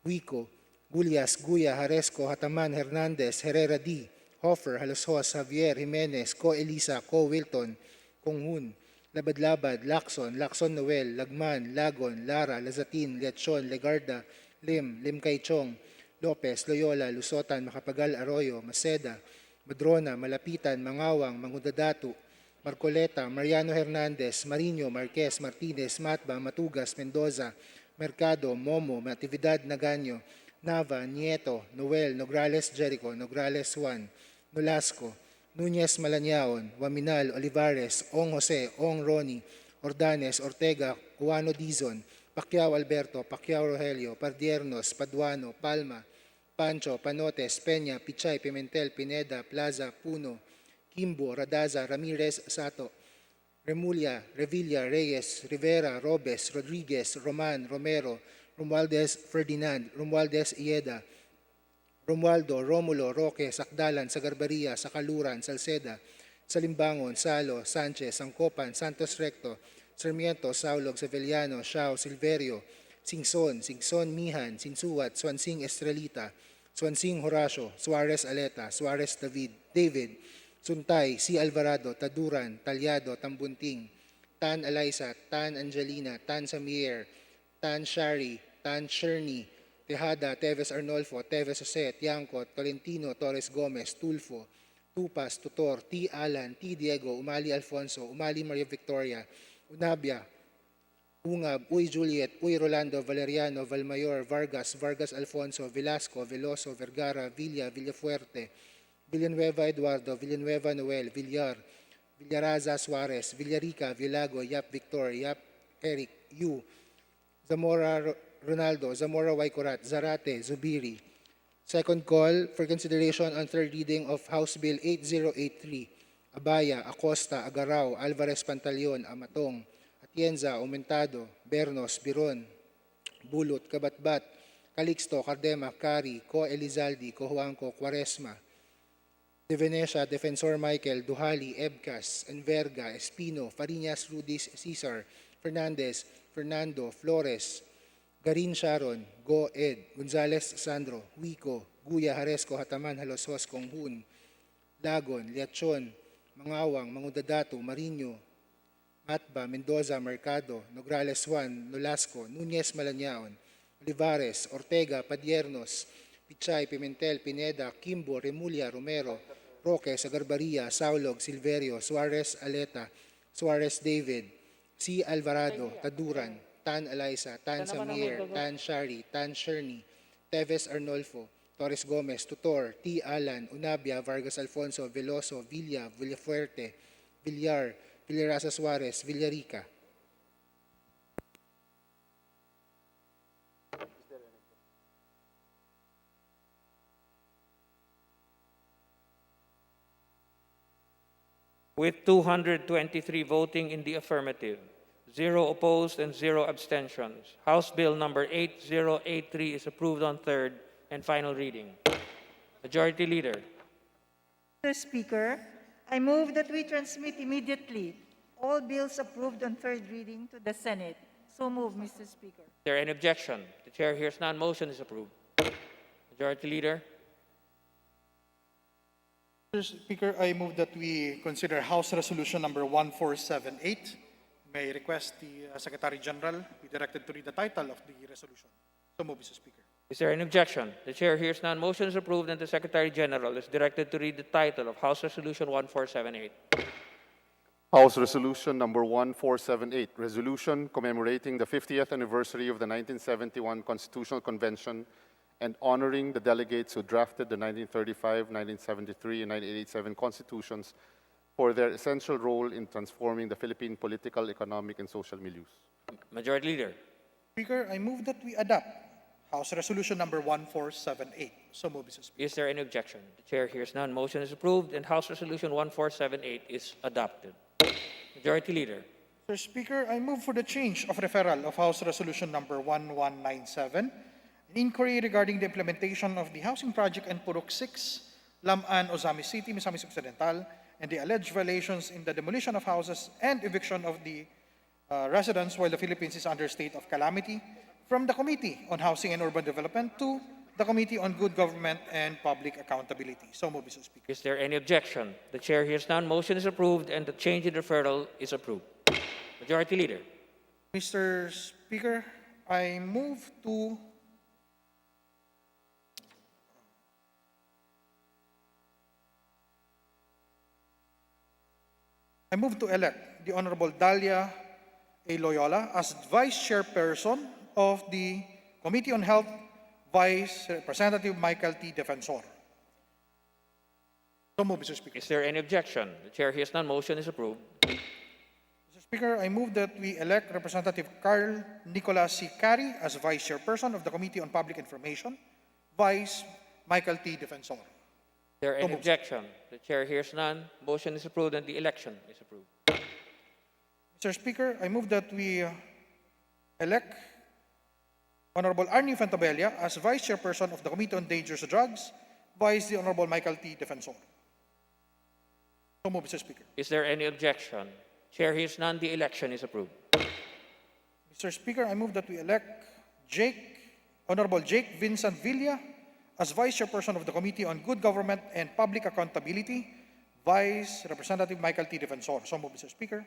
Huico, Gulias, Guya, Haresco, Hataman, Hernandez, Herrera D, Hoffer, Halosos, Javier, Jimenez, Co Elisa, Co Wilton, Konghun, Labad-Labad, Lacson, Lacson Noel, Lagman, Lagon, Lara, Lazatin, Lechon, Legarda, Lim Kaichong, Lopez, Loyola, Lusotan, Macapagal, Arroyo, Maceda, Madrona, Malapitan, Mangawang, Mangudadatu, Marcoleta, Mariano Hernandez, Marino, Marquez, Martinez, Matba, Matugas, Mendoza, Mercado, Momo, Natividad Naganyo, Nava, Nieto, Noel, Nograles Jericho, Nograles Juan, Nolasco, Nunez Malaniaon, Waminal, Olivares, Ong Jose, Ong Ronnie, Ordanes, Ortega, Juano Dizon, Pacquiao Alberto, Pacquiao Rogelio, Pardiernos, Paduano, Palma, Pancho, Panotes, Peña, Pichay, Pimentel, Pineda, Plaza, Puno, Kimbo, Radaza, Ramirez, Sato, Remulla, Revilla, Reyes, Rivera, Robes, Rodriguez, Roman, Romero, Romualdez Ferdinand, Romualdez Ieda, Romualdo, Romulo, Roque, Sakdalan, Sagarbaria, Sakaluran, Salceda, Salimbangon, Salo, Sanchez, Sangcopan, Santos Recto, Sarmiento, Saulog, Sevillano, Shao, Silverio, Singson, Mihan, Sinsuat, Swansing Estrelita, Swansing Horacio, Suarez Aleta, Suarez David, Suntay, C. Alvarado, Taduran, Talyado, Tambunting, Tan Eliza, Tan Angelina, Tan Samier, Tan Shari, Tan Sherny, Tejada, Teves Arnolfo, Teves Jose, Tiangco, Tolentino, Torres Gomez, Tulfo, Tupas, Tutor, T. Alan, T. Diego, Umali Alfonso, Umali Maria Victoria, Unabia, Ungab, Uy Juliet, Uy Rolando, Valeriano, Valmayor, Vargas, Vargas Alfonso, Velasco, Veloso, Vergara, Villa, Villafuerte, Villanueva Eduardo, Villanueva Noel, Villar, Villaraza Suarez, Villarica, Villago, Yap Victor, Yap Eric, Yu, Zamora Ronaldo, Zamora Waikurat, Zarate, Zubiri. Second call for consideration on third reading of House Bill 8083, Abaya, Acosta, Agaraw, Alvarez Pantaleon, Amatong, Atienza, Aumentado, Bernos, Biron, Bulot, Kabatbat, Calixto, Cardema, Cari, Co Elizalde, Cojuangco, Quaresma, De Venecia, Defensor Michael, Duhali, Ebcas, Enverga, Espino, Fariñas, Rudis, Cesar, Fernandez, Fernando, Flores, Garin Sharon, Go Ed, Gonzales Sandro, Wico, Guya, Haresco, Hataman, Halosos, Konghun, Lagon, Liachon, Mangawang, Mangudadato, Marino, Matba, Mendoza, Mercado, Nograles Juan, Nolasco, Nunez Malanyaon, Olivares, Ortega, Padiernos, Pichay, Pimentel, Pineda, Kimbo, Remulla, Romero, Roque, Sagarbaria, Saulog, Silverio, Suarez, Aleta, Suarez David, C. Alvarado, Taduran, Tan Eliza, Tan Samir, Tan Shari, Tan Sherny, Teves Arnolfo, Torres Gomez, Tutor, T. Alan, Unabia, Vargas Alfonso, Veloso, Villa, Villafuerte, Villar, Villarasa Suarez, Villarica. With 223 voting in the affirmative, 0 opposed and 0 abstentions, House Bill number 8083 is approved on third and final reading. Majority Leader. Mr. Speaker, I move that we transmit immediately all bills approved on third reading to the Senate. So move, Mr. Speaker. Is there any objection? The chair hears none. Motion is approved. Majority Leader. Mr. Speaker, I move that we consider House Resolution number 1478. May I request the Secretary General be directed to read the title of the resolution. So move, Mr. Speaker. Is there any objection? The chair hears none. Motion is approved and the Secretary General is directed to read the title of House Resolution 1478. House Resolution number 1478, resolution commemorating the 50th anniversary of the 1971 Constitutional Convention and honoring the delegates who drafted the 1935, 1973, and 1987 constitutions for their essential role in transforming the Philippine political, economic, and social milieux. Majority Leader. Speaker, I move that we adopt House Resolution number 1478. So move, Mr. Speaker. Is there any objection? The chair hears none. Motion is approved and House Resolution 1478 is adopted. Majority Leader. Mr. Speaker, I move for the change of referral of House Resolution number 1197, an inquiry regarding the implementation of the housing project in Purok 6, Lam-an, Ozamis City, Misamis Occidental, and the alleged violations in the demolition of houses and eviction of the residents while the Philippines is under state of calamity, from the Committee on Housing and Urban Development to the Committee on Good Government and Public Accountability. So move, Mr. Speaker. Is there any objection? The chair hears none. Motion is approved and the change in referral is approved. Majority Leader. Mr. Speaker, I move to elect the Honorable Dalia A. Loyola as Vice Chairperson of the Committee on Health, Vice Representative Michael T. Defensor. So move, Mr. Speaker. Is there any objection? The chair hears none. Motion is approved. Mr. Speaker, I move that we elect Representative Carl Nicolas C. Cari as Vice Chairperson of the Committee on Public Information, Vice Michael T. Defensor. Is there any objection? The chair hears none. Motion is approved and the election is approved. Mr. Speaker, I move that we elect Honorable Arnie Fantabella as Vice Chairperson of the Committee on Dangerous Drugs, Vice the Honorable Michael T. Defensor. So move, Mr. Speaker. Is there any objection? Chair hears none. The election is approved. Mr. Speaker, I move that we elect Honorable Jake Vincent Villa as Vice Chairperson of the Committee on Good Government and Public Accountability, Vice Representative Michael T. Defensor. So move, Mr. Speaker.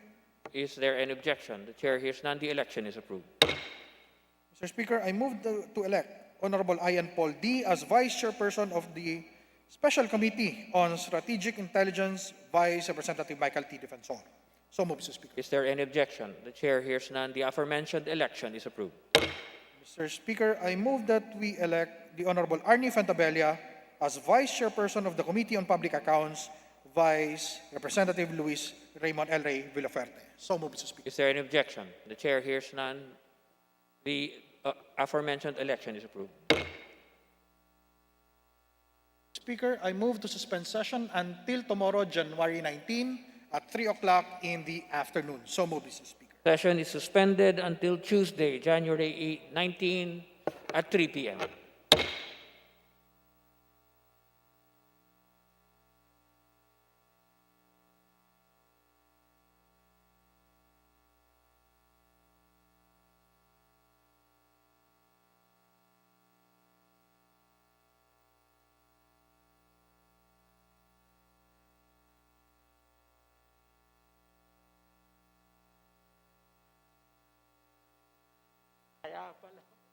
Is there any objection? The chair hears none. The election is approved. Mr. Speaker, I move to elect Honorable Ian Paul D. as Vice Chairperson of the Special Committee on Strategic Intelligence, Vice Representative Michael T. Defensor. So move, Mr. Speaker. Is there any objection? The chair hears none. The aforementioned election is approved. Mr. Speaker, I move that we elect the Honorable Arnie Fantabella as Vice Chairperson of the Committee on Public Accounts, Vice Representative Luis Raymond L. Ray Villaferte. So move, Mr. Speaker. Is there any objection? The chair hears none. The aforementioned election is approved. Speaker, I move to suspend session until tomorrow, January 19 at 3 o'clock in the afternoon. So moved, Mr. Speaker. Session is suspended until Tuesday, January 19 at 3 p.m. Kaya pala.